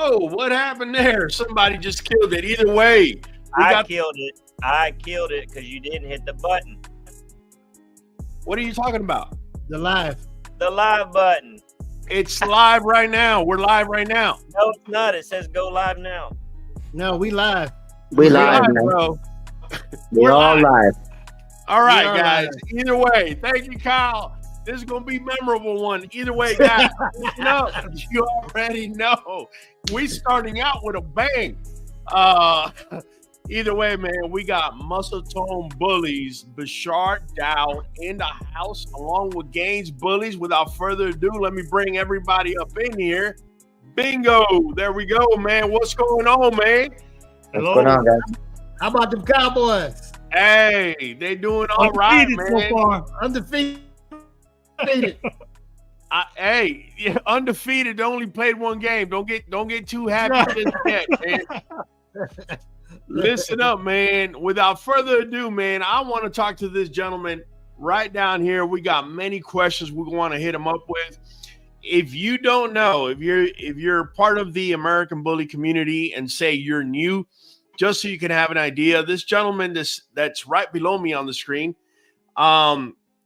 Whoa, what happened there? Somebody just killed it. Either way, I killed it. I killed it because you didn't hit the button. What are you talking about? The live button. It's live right now. We're live right now. No, it's not. It says go live now. No, we live. We live, bro. We're all live. All right, guys. Either way, thank you, Kyle. This is gonna be a memorable one. Either way, guys. No, you already know. We starting out with a bang. Either way, man, we got MuscletoneBullys, Bashar, Daoud in the house, along with Gaines Bullies. Without further ado, let me bring everybody up in here. Bingo! There we go, man. What's going on, man? What's going on, guys? How about them Cowboys? Hey, they doing all right, man. So far. Undefeated. Hey, undefeated. Only played one game. Don't get too happy just yet, man. Listen up, man. Without further ado, man, I want to talk to this gentleman right down here. We got many questions we want to hit him up with. If you don't know, if you're part of the American Bully community and say you're new, just so you can have an idea, this gentleman that's right below me on the screen,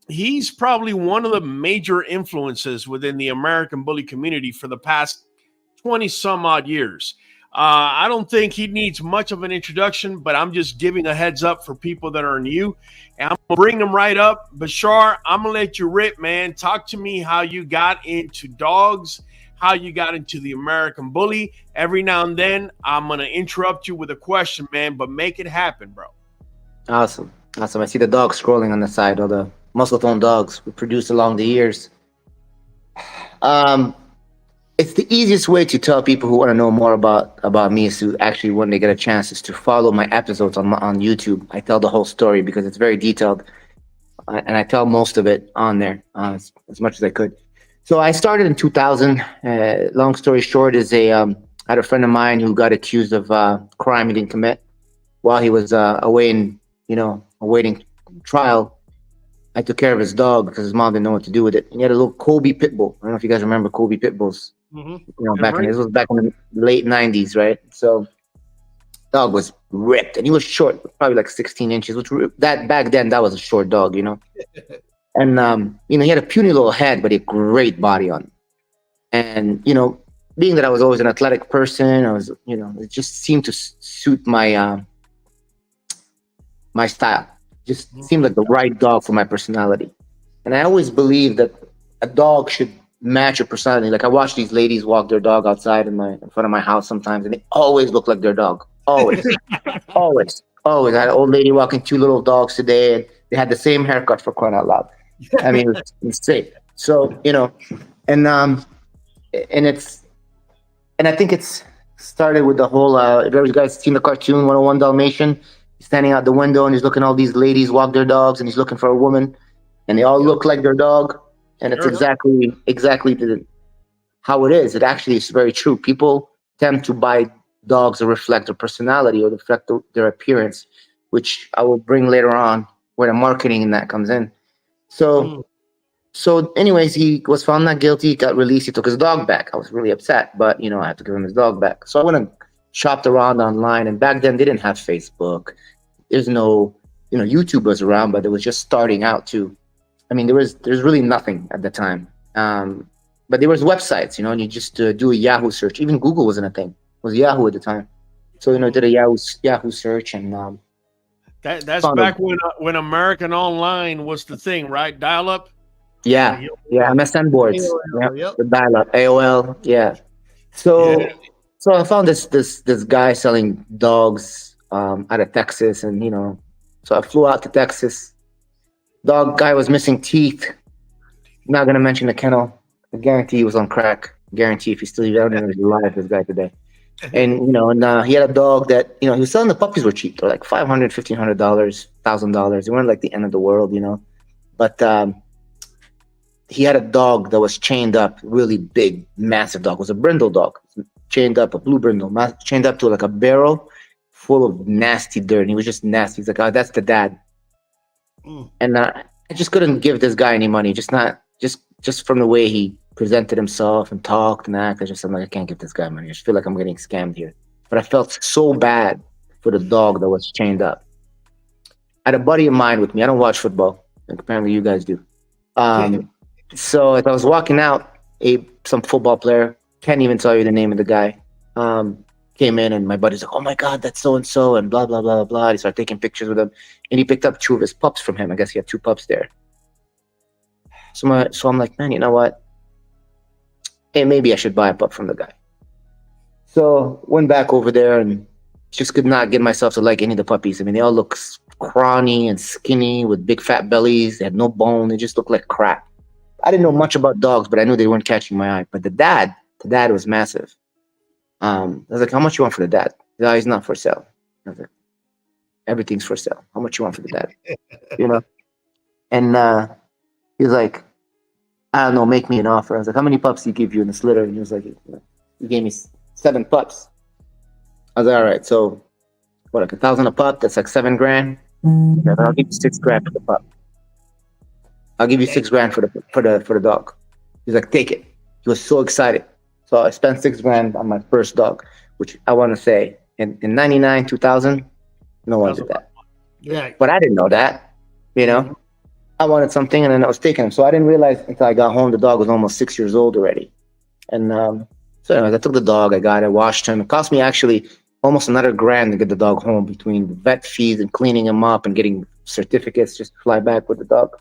he's probably one of the major influences within the American Bully community for the past 20 some odd years. I don't think he needs much of an introduction, but I'm just giving a heads up for people that are new. And I'm going to bring them right up. Bashar, I'm going to let you rip, man. Talk to me how you got into dogs, how you got into the American Bully. Every now and then, I'm going to interrupt you with a question, man, but make it happen, bro. Awesome. I see the dog scrolling on the side, all the Muscletone dogs we produced along the years. It's the easiest way to tell people who want to know more about me is to actually, when they get a chance, is to follow my episodes on YouTube. I tell the whole story because it's very detailed, and I tell most of it on there as much as I could. So I started in 2000. Long story short is I had a friend of mine who got accused of crime he didn't commit while he was awaiting trial. I took care of his dog because his mom didn't know what to do with it. And he had a little Kobe Pitbull. I don't know if you guys remember Kobe Pitbulls. Mm-hmm. This was back in the late 90s, right? So dog was ripped, and he was short, probably like 16 inches, which that back then, that was a short dog, And, he had a puny little head, but a great body on him. And, being that I was always an athletic person, I was, it just seemed to suit my style. Just seemed like the right dog for my personality. And I always believed that a dog should match your personality. Like I watch these ladies walk their dog outside in front of my house sometimes, and they always look like their dog. Always. always. I had an old lady walking 2 little dogs today, and they had the same haircut, for crying out loud. I mean, it was insane. So, and I think it's started with the whole, if you guys seen the cartoon 101 Dalmatian, he's standing out the window and he's looking at all these ladies walk their dogs, and he's looking for a woman, and they all look like their dog. And it's exactly how it is. It actually is very true. People tend to buy dogs that reflect their personality or reflect their appearance, which I will bring later on where the marketing and that comes in. So anyways, he was found not guilty, got released. He took his dog back. I was really upset, but, I had to give him his dog back. So I went and shopped around online. And back then, they didn't have Facebook. There's no, YouTube was around, but it was just starting out too. I mean, there's really nothing at the time. But there was websites, and you just do a Yahoo search. Even Google wasn't a thing. It was Yahoo at the time. So, did a Yahoo search, and that's back when American Online was the thing, right? Dial up. Yeah, MSN boards. AOL, the dial up, AOL. Yeah. So I found this guy selling dogs out of Texas, and so I flew out to Texas. Dog guy was missing teeth. I'm not gonna mention the kennel. I guarantee he was on crack. Guarantee if he's still, I don't even know if he's alive, this guy today. And he had a dog that he was selling. The puppies were cheap. They're like $500, $1,500, $1,000. They weren't like the end of the world, But he had a dog that was chained up, really big, massive dog. It was a brindle dog, chained up, a blue brindle, chained up to like a barrel full of nasty dirt. And he was just nasty. He's like, oh, that's the dad. And I just couldn't give this guy any money, just from the way he presented himself and talked and acted. I'm like, I can't give this guy money. I just feel like I'm getting scammed here. But I felt so bad for the dog that was chained up. I had a buddy of mine with me. I don't watch football. Like apparently you guys do. So as I was walking out, some football player, can't even tell you the name of the guy, came in, and my buddy's like, oh my God, that's so-and-so, and blah, blah, blah, blah, blah. He started taking pictures with him, and he picked up 2 of his pups from him. I guess he had 2 pups there. So I'm like, man, you know what? Hey, maybe I should buy a pup from the guy. So went back over there and just could not get myself to like any of the puppies. I mean, they all look scrawny and skinny with big fat bellies. They had no bone. They just looked like crap. I didn't know much about dogs, but I knew they weren't catching my eye. But the dad was massive. I was like, how much you want for the dad? No, he's not for sale. I was like, everything's for sale. How much you want for the dad? You know? And he's like, I don't know, make me an offer. I was like, how many pups do you give you in this litter? And he was like, he gave me 7 pups. I was like, all right, so what, like $1,000 a pup? That's like $7,000. Yeah, I'll give you $6,000 for the pup. I'll give you $6,000 for the dog. He's like, take it. He was so excited. So I spent $6,000 on my first dog, which I want to say in 99, 2000, no one did that. Yeah. But I didn't know that, you know. I wanted something, and then I was taking him. So I didn't realize until I got home the dog was almost 6 years old already. And so anyways, I took the dog, I got it, washed him. It cost me actually almost another $1,000 to get the dog home between the vet fees and cleaning him up and getting certificates just to fly back with the dog.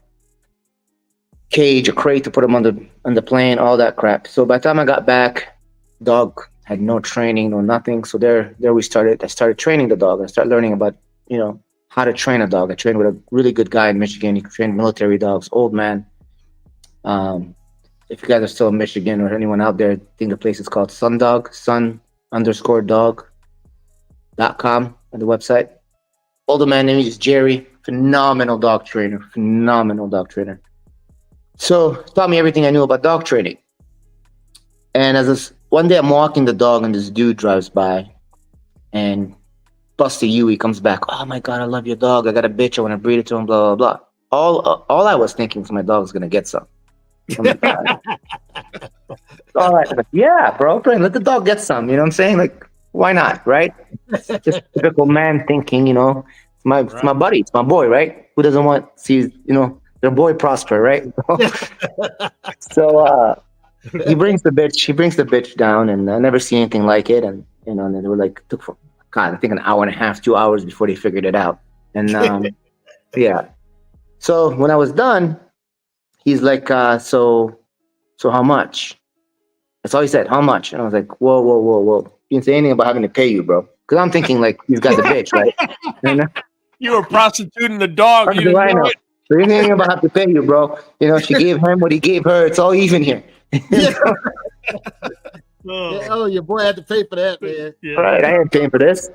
Cage, a crate to put him on the plane, all that crap. So by the time I got back, dog had no training, no nothing. So there we started. I started training the dog. I started learning about, you know, how to train a dog. I trained with a really good guy in Michigan. He trained military dogs, old man. If you guys are still in Michigan or anyone out there, I think the place is called Sundog, sun_dog.com on the website. Older man name is Jerry. Phenomenal dog trainer. So taught me everything I knew about dog training. And one day I'm walking the dog and this dude drives by and Buster Huey comes back. Oh my God, I love your dog. I got a bitch. I want to breed it to him, blah, blah, blah. All I was thinking was my dog's going to get some. Oh my God. All right. Like, yeah, bro. Let the dog get some. You know what I'm saying? Like, why not? Right? Just typical man thinking, you know, it's my buddy. It's my boy, right? Who doesn't want to see, you know, their boy prosper, right? So he brings the bitch down, and I never see anything like it. And you know, and they were like, took for God, I think an hour and a half, 2 hours before they figured it out. And yeah. So when I was done, he's like, so how much? That's all he said. How much? And I was like, whoa. You didn't say anything about having to pay you, bro. Because I'm thinking like he's got the bitch, right? You were prostituting the dog. You didn't know it. So you didn't about have to pay you, bro. You know, she gave him what he gave her. It's all even here. Oh, your boy had to pay for that, man. Yeah. Right, I ain't paying for this.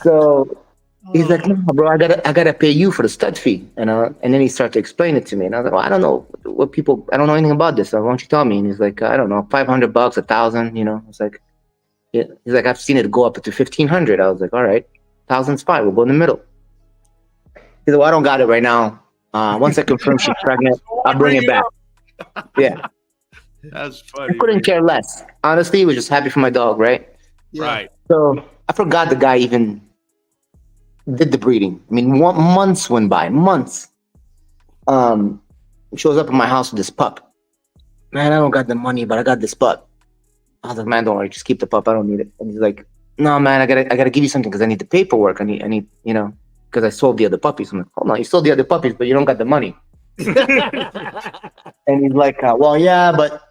So he's like, no, bro, I gotta pay you for the stud fee. And then he started to explain it to me. And I was like, well, I don't know I don't know anything about this. So why don't you tell me? And he's like, I don't know, $500, $1,000, you know. I was like, yeah. He's like, I've seen it go up to $1,500. I was like, all right, 1,000's fine. We'll go in the middle. He's like, well, I don't got it right now. Once I confirm she's pregnant, I'll bring it back. Yeah. That's funny. I couldn't care less. Honestly, I was just happy for my dog, right? Yeah. Right. So I forgot the guy even did the breeding. I mean, months went by. Months. He shows up at my house with this pup. Man, I don't got the money, but I got this pup. I was like, man, don't worry, just keep the pup. I don't need it. And he's like, no, man, I gotta give you something because I need the paperwork. I need, you know, because I sold the other puppies. I'm like, hold on, you sold the other puppies, but you don't got the money. And he's like, well, yeah, but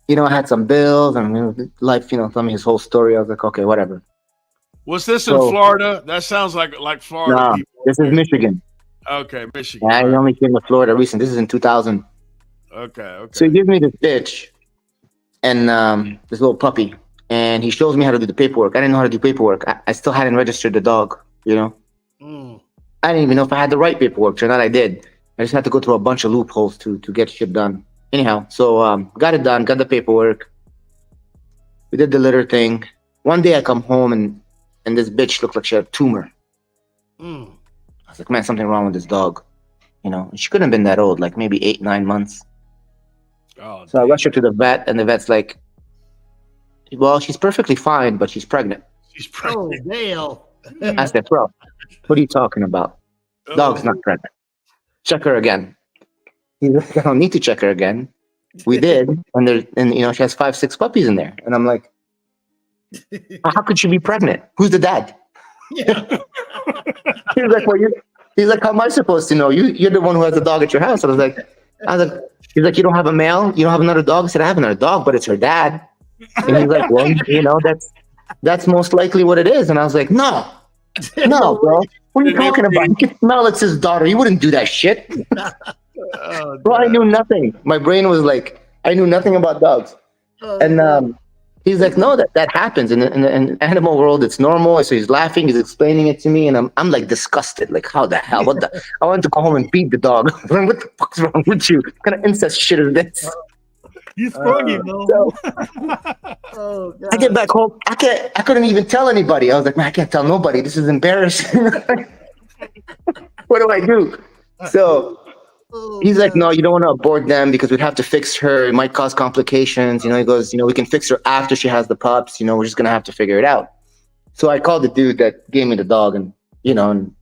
you know, I had some bills and you know, life, you know, tell me his whole story. I was like, okay, whatever. Was this in Florida? That sounds like Florida. No, this is Michigan. Okay, Michigan. Yeah, I only came to Florida recent. This is in 2000. Okay. So he gives me this bitch and this little puppy, and he shows me how to do the paperwork. I didn't know how to do paperwork. I still hadn't registered the dog, you know. I didn't even know if I had the right paperwork. Turned out I did. I just had to go through a bunch of loopholes to get shit done. Anyhow, so got it done, got the paperwork. We did the litter thing. One day I come home and this bitch looked like she had a tumor. I was like, man, something wrong with this dog. You know, she couldn't have been that old, like maybe 8-9 months. Oh, So I rush her to the vet, and the vet's like, well, she's perfectly fine, but she's pregnant. she's Oh, pregnant. damn. I said, bro, what are you talking about? Dog's not pregnant. Check her again. He's like, I don't need to check her again. We did, and she has 5-6 puppies in there, and I'm like, how could she be pregnant? Who's the dad? Yeah. He's like, well, he's like, how am I supposed to know? You're the one who has the dog at your house. I was like, he's like, you don't have a male? You don't have another dog? I said, I have another dog, but it's her dad. And he's like, well, that's most likely what it is. And I was like, no, bro. What are you talking about? You can smell it's his daughter. He wouldn't do that shit. Bro, I knew nothing. My brain was like, I knew nothing about dogs. And he's like, no, that happens in the animal world. It's normal. So he's laughing. He's explaining it to me, and I'm like disgusted. Like, how the hell? I want to go home and beat the dog. What the fuck's wrong with you? What kind of incest shit is this? You sprung him, though. Oh, God. I get back home. I couldn't even tell anybody. I was like, man, I can't tell nobody. This is embarrassing. What do I do? So he's like, no, you don't want to abort them because we'd have to fix her. It might cause complications. He goes, we can fix her after she has the pups. We're just going to have to figure it out. So I called the dude that gave me the dog, and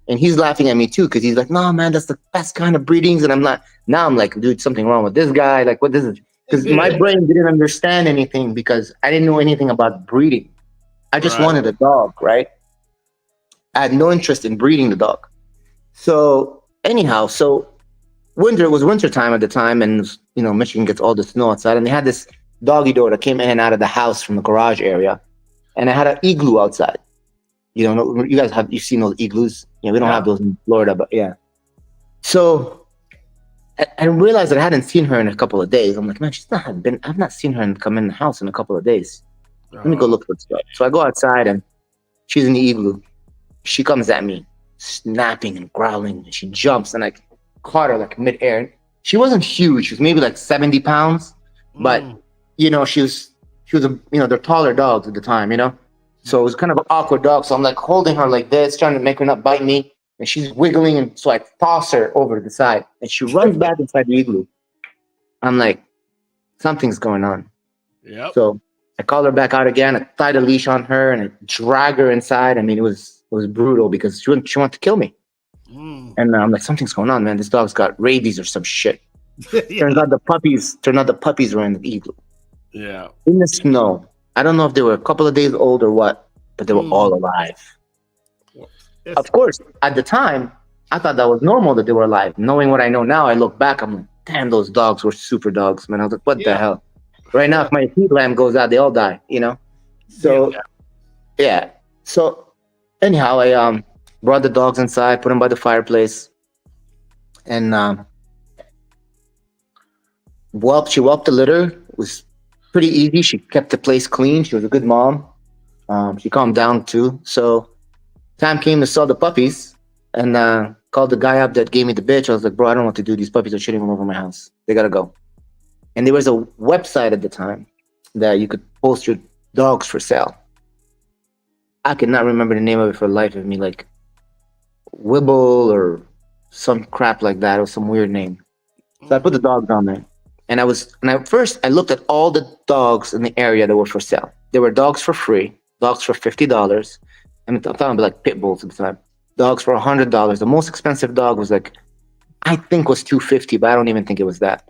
he's laughing at me too, because he's like, no, man, that's the best kind of breedings. And I'm like, dude, something wrong with this guy. Like, what this is? Because my brain didn't understand anything because I didn't know anything about breeding. I just wanted a dog, right? I had no interest in breeding the dog. So anyhow, it was winter time at the time, and Michigan gets all the snow outside, and they had this doggy door that came in and out of the house from the garage area, and I had an igloo outside. You guys you've seen those igloos? We don't have those in Florida, but yeah. So I realized that I hadn't seen her in a couple of days. I'm like, man, I've not seen her come in the house in a couple of days. Let me go look for stuff. So I go outside, and she's in the igloo. She comes at me, snapping and growling, and she jumps, and I caught her like midair. She wasn't huge. She was maybe like 70 pounds, but she was they're taller dogs at the time, So it was kind of an awkward dog. So I'm like holding her like this, trying to make her not bite me, and she's wiggling, and so I toss her over to the side, and she runs back inside the igloo. I'm like, something's going on. Yep. So I called her back out again. I tied a leash on her and I drag her inside. I mean, it was brutal because she wanted to kill me. And I'm like, something's going on, man. This dog's got rabies or some shit. Turns out the puppies were in the igloo. Yeah. In the snow. I don't know if they were a couple of days old or what, but they were all alive. Of course, at the time, I thought that was normal that they were alive. Knowing what I know now, I look back, I'm like, damn, those dogs were super dogs, man. I was like, what the hell? Right now, if my heat lamp goes out, they all die, So, yeah. So, anyhow, I brought the dogs inside, put them by the fireplace, and she whelped the litter. It was pretty easy. She kept the place clean. She was a good mom. She calmed down too. So, time came to sell the puppies, and called the guy up that gave me the bitch. I was like, bro, I don't know what to do. These puppies are shitting all over my house. They gotta go. And there was a website at the time that you could post your dogs for sale. I could not remember the name of it for the life of me, like Wibble or some crap like that, or some weird name. So I put the dogs on there. And first I looked at all the dogs in the area that were for sale. There were dogs for free, dogs for $50. I'm talking about like Pitbulls at the time. Dogs for $100. The most expensive dog was I think was $250, but I don't even think it was that.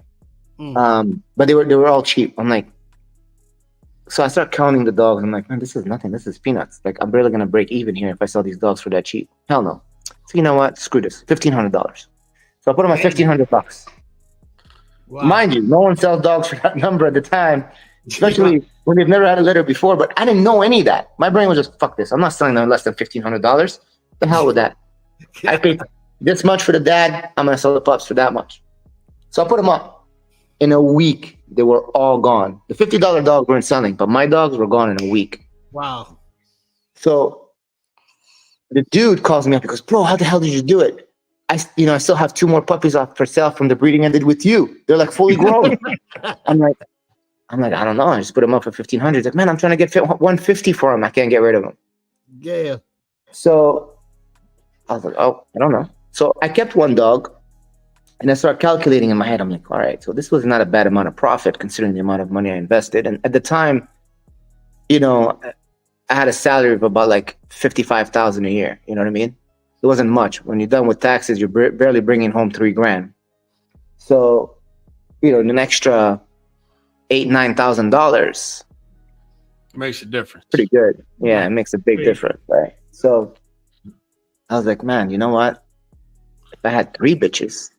But they were all cheap. I'm like, so I start counting the dogs. I'm like, man, this is nothing. This is peanuts. Like, I'm barely gonna break even here if I sell these dogs for that cheap. Hell no. So you know what? Screw this. $1,500. So I put them at $1,500. Wow. Mind you, no one sells dogs for that number at the time, especially when they've never had a litter before. But I didn't know any of that. My brain was just, fuck this. I'm not selling them less than $1,500. The hell with that. I paid this much for the dad. I'm gonna sell the pups for that much. So I put them up. In a week, they were all gone. The $50 dogs weren't selling, but my dogs were gone in a week. Wow. So the dude calls me up. He goes, bro, how the hell did you do it? I still have 2 more puppies off for sale from the breeding I did with you. They're like fully grown. I'm like, I don't know. I just put them up for $1,500. He's like, man, I'm trying to get $150 for them. I can't get rid of them. Yeah. So I was like, oh, I don't know. So I kept one dog. And I started calculating in my head. I'm like, all right, so this was not a bad amount of profit considering the amount of money I invested. And at the time, you know, I had a salary of about like $55,000 a year. You know what I mean? It wasn't much. When you're done with taxes, you're barely bringing home $3,000. So, you know, an extra $8,000-9,000 makes a difference. pretty good. Yeah, it makes a big difference, right? So I was like, man, you know what? If I had 3 bitches,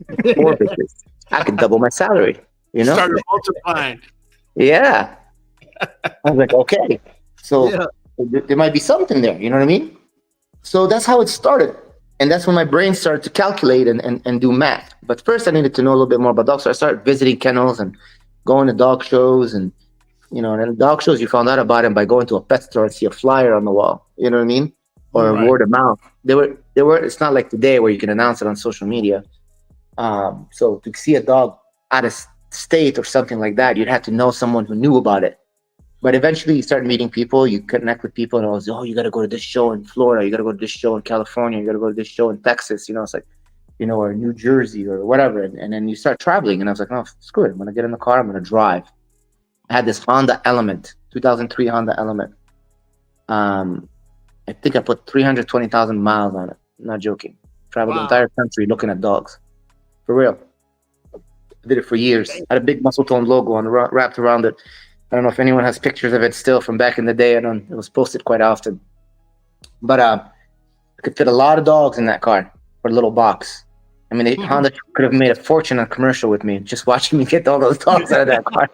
4 bitches, I could double my salary. You know? Started multiplying. Yeah. I was like, okay. So there might be something there. You know what I mean? So that's how it started. And that's when my brain started to calculate and do math. But first I needed to know a little bit more about dogs. So I started visiting kennels and going to dog shows. And, you know, and dog shows, you found out about them by going to a pet store and see a flyer on the wall. You know what I mean? Or word of mouth. They were, it's not like today where you can announce it on social media. So to see a dog out of state or something like that, you'd have to know someone who knew about it. But eventually you start meeting people, you connect with people, and I was, oh, you got to go to this show in Florida, you got to go to this show in California, you got to go to this show in Texas, you know, it's like, you know, or New Jersey or whatever. And then you start traveling, and I was like, oh, screw it, I'm going to get in the car, I'm going to drive. I had this Honda Element, 2003 Honda Element. I think I put 320,000 miles on it. I'm not joking. Traveled the entire country looking at dogs. For real. I did it for years. I had a big Muscletone logo wrapped around it. I don't know if anyone has pictures of it still from back in the day. It was posted quite often. But I could fit a lot of dogs in that car for a little box. I mean, Honda could have made a fortune on commercial with me, just watching me get all those dogs out of that car.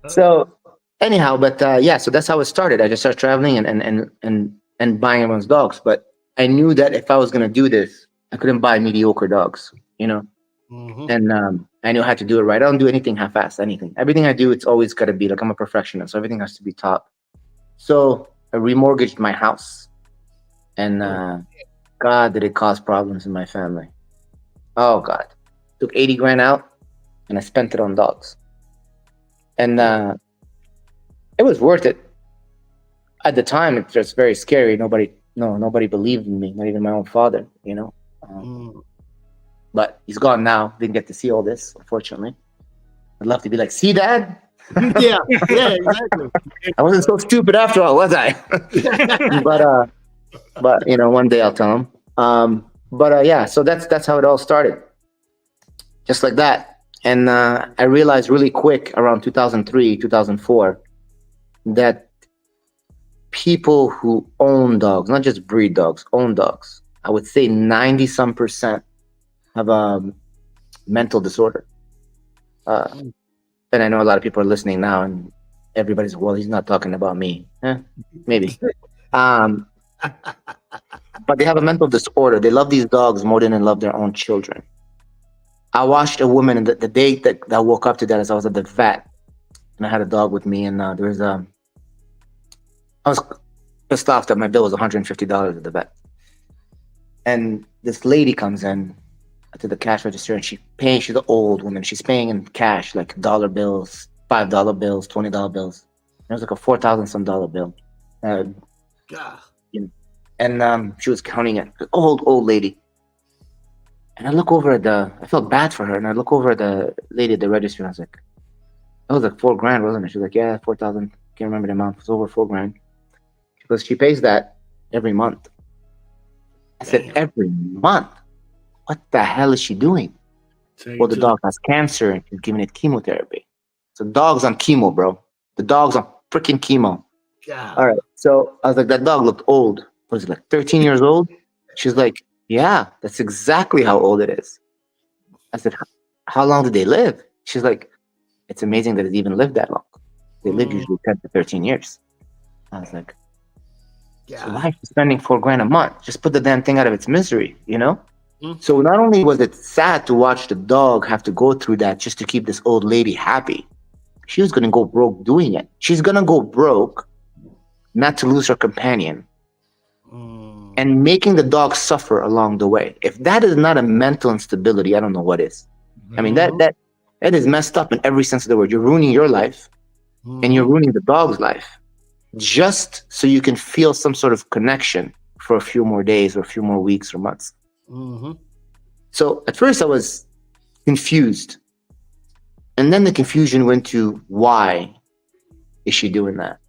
So anyhow, but yeah, so that's how it started. I just started traveling and buying everyone's dogs. But I knew that if I was going to do this, I couldn't buy mediocre dogs, you know? And I knew how to do it right. I don't do anything half-assed, anything. Everything I do, it's always got to be like, I'm a perfectionist, so everything has to be top. So I remortgaged my house, and God, did it cause problems in my family. Oh God, took 80 grand out, and I spent it on dogs, and it was worth it. At the time, it was very scary. Nobody believed in me, not even my own father, you know. But he's gone now. Didn't get to see all this, unfortunately. I'd love to be like, see, Dad? yeah, exactly. I wasn't so stupid after all, was I? but you know, one day I'll tell him. Yeah, so that's how it all started. Just like that. And I realized really quick around 2003, 2004, that people who own dogs, not just breed dogs, own dogs, I would say 90-some% have a mental disorder. And I know a lot of people are listening now, and everybody's, well, he's not talking about me. Maybe. But they have a mental disorder. They love these dogs more than they love their own children. I watched a woman, and the day that I woke up to that is I was at the vet, and I had a dog with me, and I was pissed off that my bill was $150 at the vet. And this lady comes in to the cash register, and she's an old woman. She's paying in cash, like dollar bills, $5 bills, $20 bills. It was like a $4,000-some bill. God. And she was counting it. Old lady. And I look over at I felt bad for her, and I look over at the lady at the register, and I was like, that was like $4,000, wasn't it? She was like, yeah, 4,000. Can't remember the amount. It was over $4,000. Because she pays that every month. I said, every month? What the hell is she doing? Well, the dog has cancer and she's giving it chemotherapy. So dog's on chemo, bro. The dog's on freaking chemo. God. All right. So I was like, that dog looked old. Was it like 13 years old? She's like, yeah, that's exactly how old it is. I said, how long did they live? She's like, it's amazing that it even lived that long. They live usually 10 to 13 years. I was like, so why are you spending $4,000 a month? Just put the damn thing out of its misery, you know? So not only was it sad to watch the dog have to go through that just to keep this old lady happy, she was going to go broke doing it. She's going to go broke not to lose her companion and making the dog suffer along the way. If that is not a mental instability, I don't know what is. I mean, that is messed up in every sense of the word. You're ruining your life and you're ruining the dog's life just so you can feel some sort of connection for a few more days or a few more weeks or months. So at first I was confused. And then the confusion went to why is she doing that?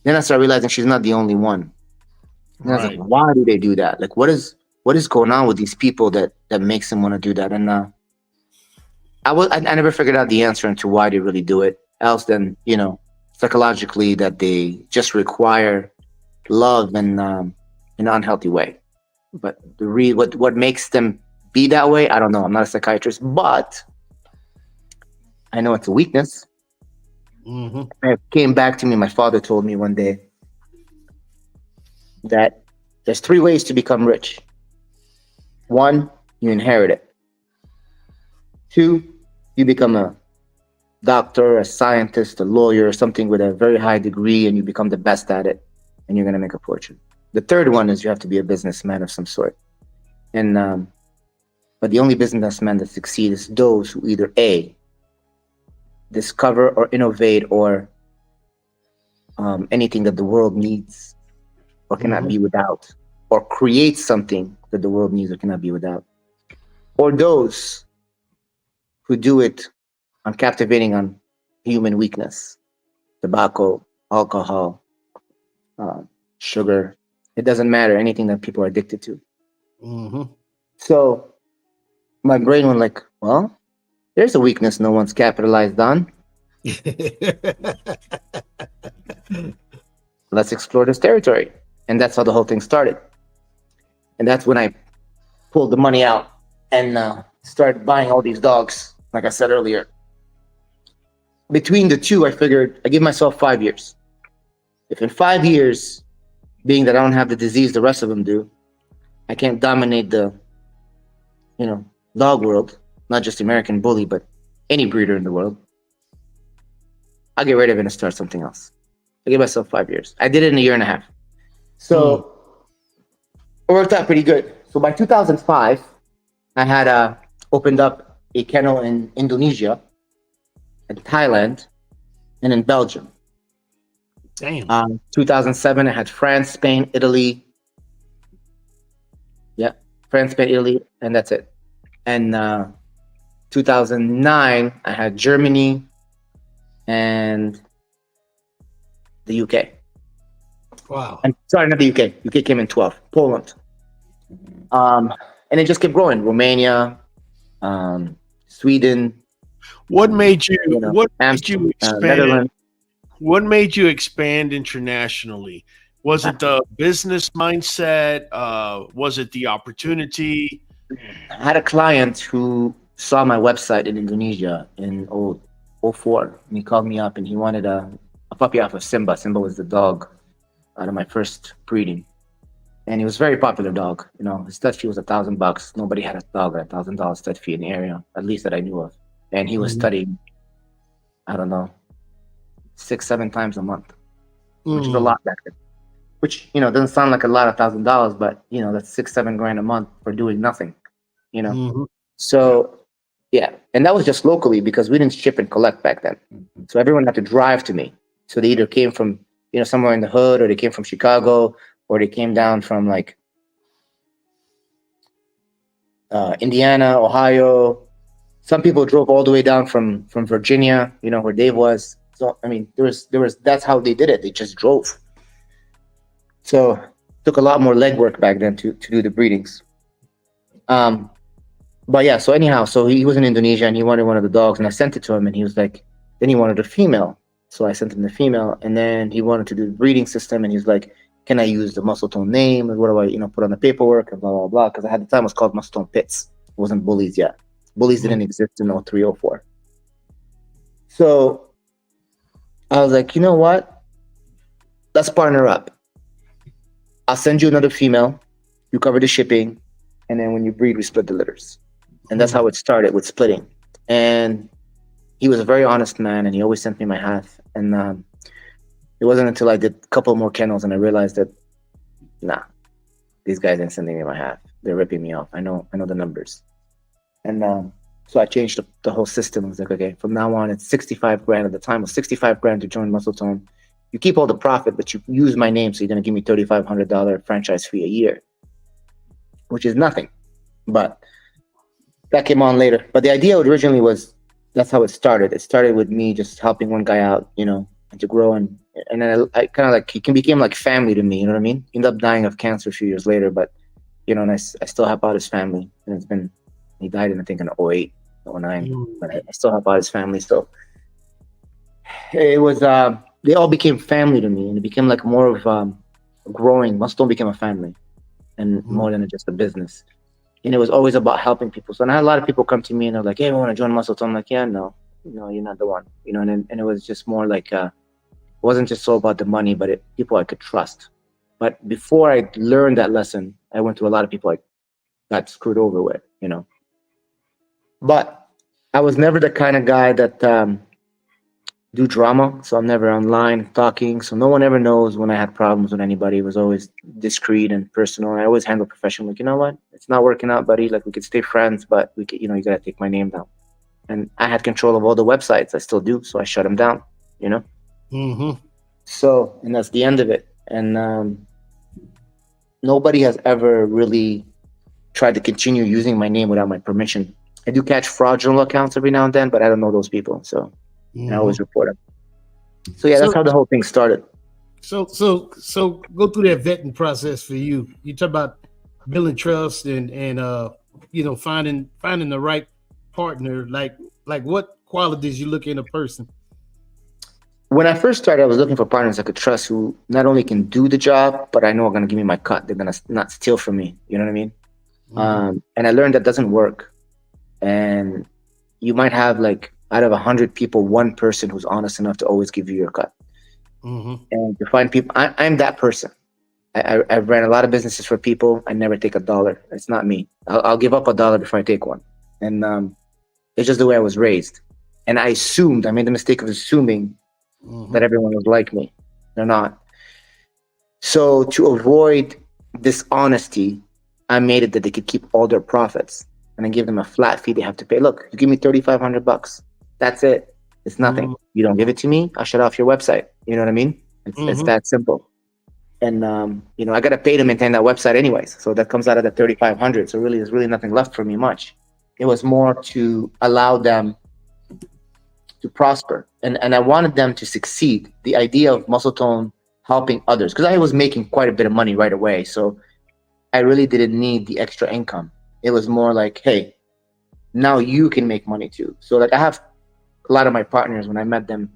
Then I started realizing she's not the only one. And I was like, why do they do that? Like, what is going on with these people that makes them want to do that? And I never figured out the answer into why they really do it. Else than, you know, psychologically that they just require love in an unhealthy way. But what makes them be that way, I don't know. I'm not a psychiatrist, but I know it's a weakness. It came back to me. My father told me one day that there's 3 ways to become rich. 1, you inherit it. 2, you become a doctor, a scientist, a lawyer, or something with a very high degree, and you become the best at it, and you're going to make a fortune. The 3rd one is you have to be a businessman of some sort. And but the only businessmen that succeed is those who either A, discover or innovate or anything that the world needs or cannot be without, or create something that the world needs or cannot be without, or those who do it on captivating on human weakness, tobacco, alcohol, sugar. It doesn't matter, anything that people are addicted to. So my brain went like, well, there's a weakness no one's capitalized on. Let's explore this territory. And that's how the whole thing started. And that's when I pulled the money out and started buying all these dogs, like I said earlier. Between the two, I figured I give myself 5 years. If in 5 years, being that I don't have the disease the rest of them do, I can't dominate the, dog world, not just American Bully, but any breeder in the world, I'll get rid of it and start something else. I gave myself 5 years. I did it in a year and a half. So it worked out pretty good. So by 2005, I had opened up a kennel in Indonesia, in Thailand, and in Belgium. Damn. 2007, I had France, Spain, Italy. Yeah, France, Spain, Italy, and that's it. And 2009, I had Germany and the UK. Wow. And sorry, not the UK. UK came in 12. Poland. And it just kept growing. Romania, Sweden. What made you? What made you expand? Netherlands. What made you expand internationally? Was it the business mindset? Was it the opportunity? I had a client who saw my website in Indonesia in 2004, and he called me up and he wanted a puppy off of Simba. Simba was the dog out of my first breeding, and he was a very popular dog. His stud fee was $1,000. Nobody had a dog at $1,000 stud fee in the area, at least that I knew of. And he was studying, I don't know, 6-7 times a month, which is a lot back then. Which doesn't sound like a lot of $1,000, but that's $6-7 grand a month for doing nothing. So yeah, and that was just locally because we didn't ship and collect back then. So everyone had to drive to me. So they either came from somewhere in the hood, or they came from Chicago, or they came down from like Indiana, Ohio. Some people drove all the way down from Virginia, where Dave was. So I mean, there was that's how they did it. They just drove. So it took a lot more legwork back then to do the breedings. But yeah, so anyhow, so he was in Indonesia and he wanted one of the dogs, and I sent it to him, and he was like, then he wanted a female. So I sent him the female, and then he wanted to do the breeding system, and he was like, can I use the Muscletone name, and what do I, put on the paperwork, and blah, blah, blah, because at the time it was called Muscletone Pits. It wasn't Bullies yet. Bullies didn't exist in 03, 04. So I was like, you know what? Let's partner up. I'll send you another female. You cover the shipping, and then when you breed, we split the litters. And that's how it started, with splitting. And he was a very honest man, and he always sent me my half. And it wasn't until I did a couple more kennels and I realized that, nah, these guys ain't sending me my half. They're ripping me off. I know the numbers. And so I changed the whole system. I was like, okay, from now on, it's 65 grand. At the time, it was 65 grand to join Muscletone. You keep all the profit, but you use my name, so you're going to give me $3,500 franchise fee a year, which is nothing. But that came on later. But the idea originally was, that's how it started. It started with me just helping one guy out, you know, and to grow. And then I kind of like, he became like family to me, you know what I mean? He ended up dying of cancer a few years later, but, you know, and I still help out his family. And he died in, I think, in 08, 09, but I still help out his family. So it was, they all became family to me, and it became like more of growing. MuscleTone became a family and more than just a business. And it was always about helping people. So I had a lot of people come to me and they're like, hey, I want to join MuscleTone. I'm like, yeah, no, you're not the one. You know, and it was just more like, it wasn't just so about the money, but people I could trust. But before I learned that lesson, I went to a lot of people I got screwed over with, you know. But I was never the kind of guy that do drama. So I'm never online talking. So no one ever knows when I had problems with anybody. It was always discreet and personal. I always handle professional. Like, you know what? It's not working out, buddy. Like, we could stay friends, but we could, you know, you got to take my name down. And I had control of all the websites. I still do. So I shut them down, you know? So, and that's the end of it. And nobody has ever really tried to continue using my name without my permission. I do catch fraudulent accounts every now and then, but I don't know those people. So I always report them. So yeah, that's how the whole thing started. So go through that vetting process for you. You talk about building trust and you know, finding the right partner. Like what qualities you look in a person? When I first started, I was looking for partners I could trust who not only can do the job, but I know are going to give me my cut. They're going to not steal from me. You know what I mean? And I learned that doesn't work. And you might have, like, out of 100 people, one person who's honest enough to always give you your cut. And to find people, I'm that person. I've ran a lot of businesses for people. I never take $1. It's not me. I'll give up $1 before I take one. And it's just the way I was raised. And I made the mistake of assuming that everyone was like me. They're not. So to avoid dishonesty, I made it that they could keep all their profits. And I give them a flat fee they have to pay. Look, you give me $3,500. That's it. It's nothing. You don't give it to me, I'll shut off your website. You know what I mean? It's that simple. And you know, I gotta pay to maintain that website anyways. So that comes out of the $3,500. So really, there's really nothing left for me much. It was more to allow them to prosper. And I wanted them to succeed. The idea of MuscleTone helping others, because I was making quite a bit of money right away. So I really didn't need the extra income. It was more like, hey, now you can make money too. So like, I have a lot of my partners, when I met them,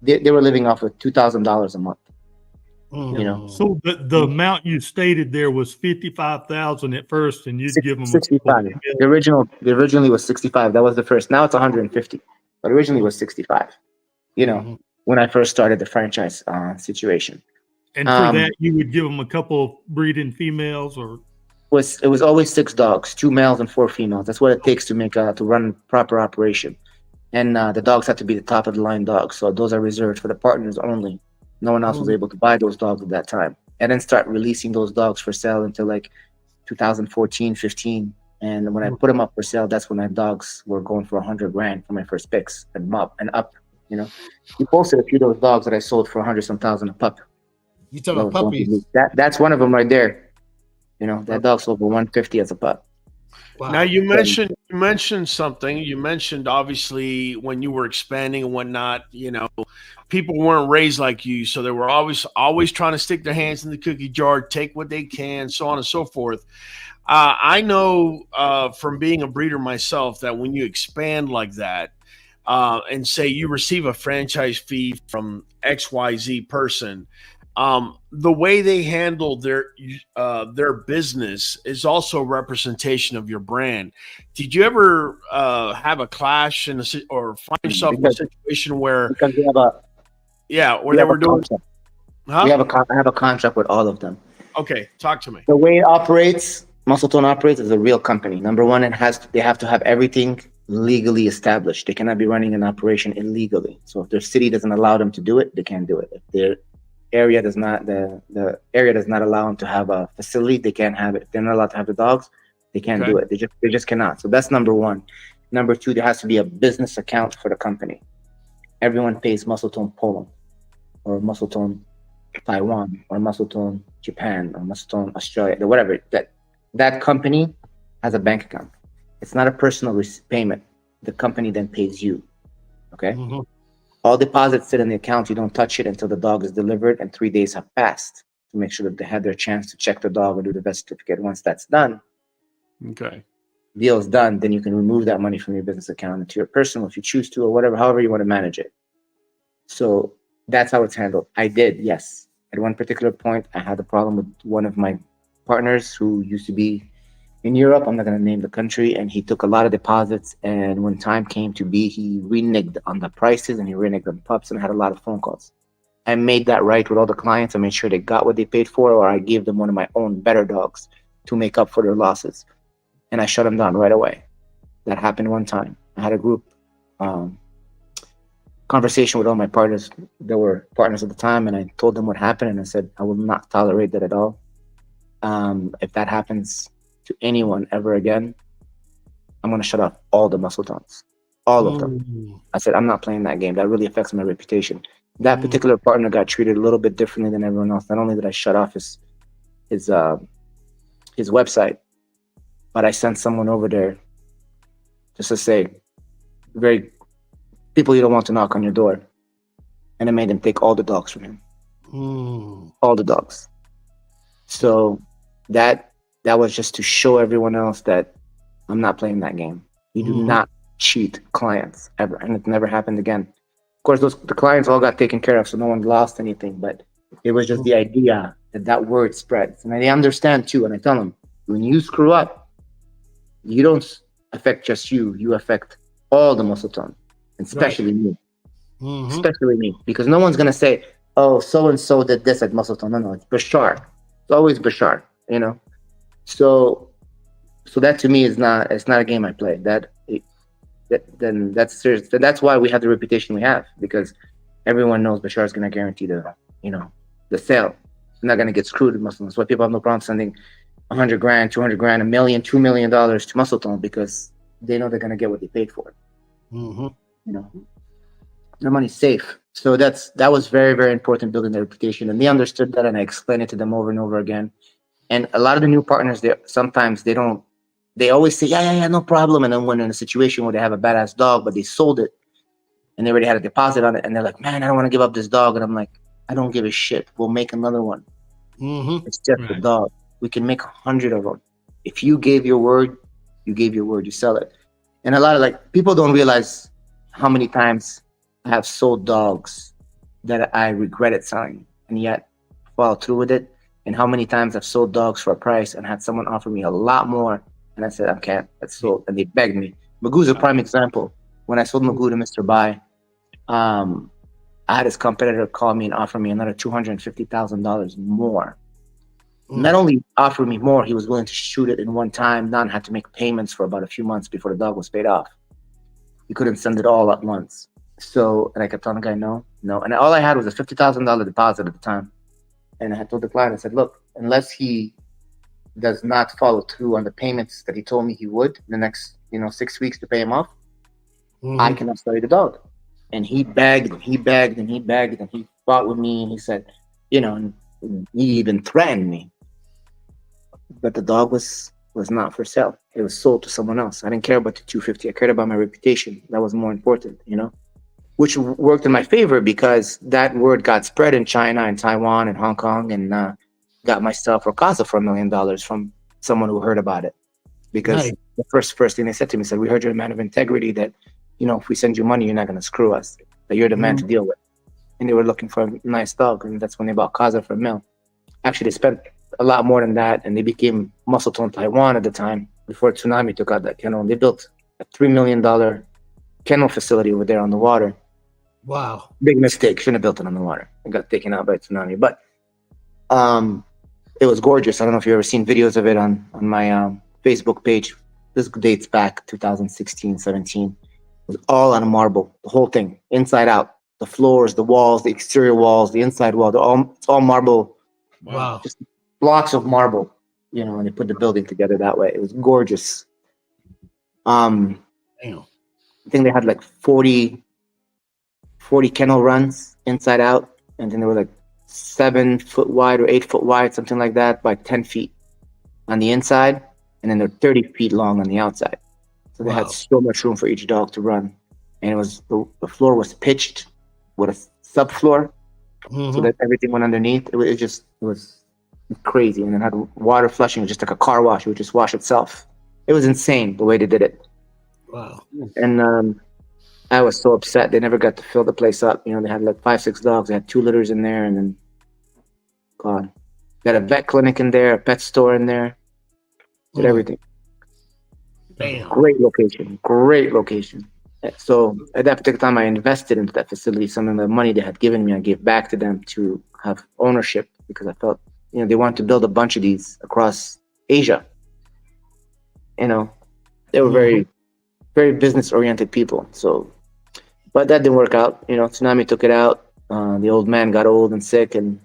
they were living off of $2,000 a month. You know. So the amount you stated there was 55,000 at first, and you'd give them 65. The originally was 65. That was the first. Now it's 150, but originally was 65. You know, when I first started the franchise situation. And for that, you would give them a couple of breeding females, or it was always 6 dogs, 2 males and 4 females. That's what it takes to make to run proper operation. And the dogs have to be the top of the line dogs. So those are reserved for the partners only. No one else was able to buy those dogs at that time. And then start releasing those dogs for sale until like 2014, 15. And when I put them up for sale, that's when my dogs were going for $100,000 for my first picks and up. You know, you posted a few of those dogs that I sold for 100-some thousand a pup. You talking about puppies? That's one of them right there. You know, that dog sold for 150 as a pup. Wow. Now you mentioned something. You mentioned obviously when you were expanding and whatnot, you know, people weren't raised like you, so they were always trying to stick their hands in the cookie jar, take what they can, so on and so forth. I know from being a breeder myself that when you expand like that, and say you receive a franchise fee from XYZ person, the way they handle their business is also a representation of your brand. Did you ever have a clash or find yourself in a situation where they were doing? Huh? I have a contract with all of them. Okay, talk to me. The way it operates, MuscleTone operates as a real company. Number one, they have to have everything legally established. They cannot be running an operation illegally. So if their city doesn't allow them to do it, they can't do it. If their area does not, the area does not allow them to have a facility, they can't have it. If they're not allowed to have the dogs, they can't do it. They just cannot. So that's number one. Number two, there has to be a business account for the company. Everyone pays MuscleTone Poland, or MuscleTone Taiwan, or MuscleTone Japan, or MuscleTone Australia, or whatever. That company has a bank account. It's not a personal payment. The company then pays you. Okay. Mm-hmm. All deposits sit in the account. You don't touch it until the dog is delivered and 3 days have passed to make sure that they had their chance to check the dog and do the vet certificate. Once that's done, Okay. deal's done, then you can remove that money from your business account into your personal if you choose to, or whatever, however you want to manage it. So that's how it's handled. I did, yes. At one particular point, I had a problem with one of my partners who used to be in Europe. I'm not going to name the country, and he took a lot of deposits. And when time came to be, he reneged on the prices and he reneged on pups, and I had a lot of phone calls. I made that right with all the clients. I made sure they got what they paid for, or I gave them one of my own better dogs to make up for their losses. And I shut them down right away. That happened one time. I had a group conversation with all my partners that were partners at the time, and I told them what happened, and I said, I will not tolerate that at all. If that happens to anyone ever again, I'm going to shut off all the muscletones, all of them. I said, I'm not playing that game. That really affects my reputation. That particular partner got treated a little bit differently than everyone else. Not only did I shut off his website, but I sent someone over there just to say, very people you don't want to knock on your door. And I made them take all the dogs from him. All the dogs. So that was just to show everyone else that I'm not playing that game. You do not cheat clients ever. And it never happened again. Of course, the clients all got taken care of, so no one lost anything. But it was just the idea that word spreads. And they understand too. And I tell them, when you screw up, you don't affect just you. You affect all the muscletone, especially me. Especially me. Because no one's going to say, oh, so-and-so did this at muscletone. No, it's Bashar. It's always Bashar, you know? So that to me is not, it's not a game I play. Then that's serious. That's why we have the reputation we have, because everyone knows Bashar is going to guarantee the sale. I'm not going to get screwed with muscletone. That's why people have no problem sending $100,000, $200,000, $1 million, $2 million to muscletone, because they know they're going to get what they paid for. You know, their money's safe. So that was very, very important, building their reputation. And they understood that, and I explained it to them over and over again. And a lot of the new partners, they always say, yeah, no problem. And then when in a situation where they have a badass dog, but they sold it and they already had a deposit on it, and they're like, man, I don't want to give up this dog. And I'm like, I don't give a shit. We'll make another one. It's just a dog. We can make 100 of them. If you gave your word, you sell it. And a lot of people don't realize how many times I have sold dogs that I regretted selling and yet followed through with it. And how many times I've sold dogs for a price and had someone offer me a lot more, and I said, I can't, that's sold. And they begged me. Magoo's a prime example. When I sold Magoo to Mr. Bai, I had his competitor call me and offer me another $250,000 more. Not only offer me more, he was willing to shoot it in one time, not have to make payments for about a few months before the dog was paid off. He couldn't send it all at once. So, and I kept telling the guy, no. And all I had was a $50,000 deposit at the time. And I had told the client, I said, look, unless he does not follow through on the payments that he told me he would in the next 6 weeks to pay him off, I cannot sell you the dog. And he begged and he begged and he begged, and he fought with me, and he said, and he even threatened me. But the dog was not for sale. It was sold to someone else. I didn't care about the $250. I cared about my reputation. That was more important, which worked in my favor, because that word got spread in China and Taiwan and Hong Kong, and got myself or Casa for $1 million from someone who heard about it. Because the first thing they said to me, said, we heard you're a man of integrity, that, if we send you money, you're not going to screw us, that you're the man to deal with. And they were looking for a nice dog, and that's when they bought Casa for $1 million. Actually, they spent a lot more than that, and they became Muscletone Taiwan at the time, before Tsunami took out that kennel. And they built a $3 million kennel facility over there on the water. Wow. Big mistake. Shouldn't have built it on the water. It got taken out by Tsunami. But it was gorgeous. I don't know if you've ever seen videos of it on my Facebook page. This dates back 2016, 17. It was all on marble, the whole thing, inside out. The floors, the walls, the exterior walls, the inside wall, it's all marble. Wow. Just blocks of marble, and they put the building together that way. It was gorgeous. Damn. I think they had like 40 kennel runs inside out, and then they were like 7 foot wide or 8 foot wide, something like that, by 10 feet on the inside, and then they're 30 feet long on the outside. So they had so much room for each dog to run. And it was the floor was pitched with a subfloor, so that everything went underneath. It was crazy. And it had water flushing, just like a car wash. It would just wash itself. It was insane the way they did it. Wow. And I was so upset. They never got to fill the place up. You know, they had like 5-6 dogs. They had 2 litters in there, and then God, they had a vet clinic in there, a pet store in there. Did everything. Damn. Great location. Great location. So at that particular time, I invested into that facility. Some of the money they had given me, I gave back to them to have ownership, because I felt, you know, they wanted to build a bunch of these across Asia. You know, they were very, very business-oriented people. So, but that didn't work out. You know, tsunami took it out. The old man got old and sick, and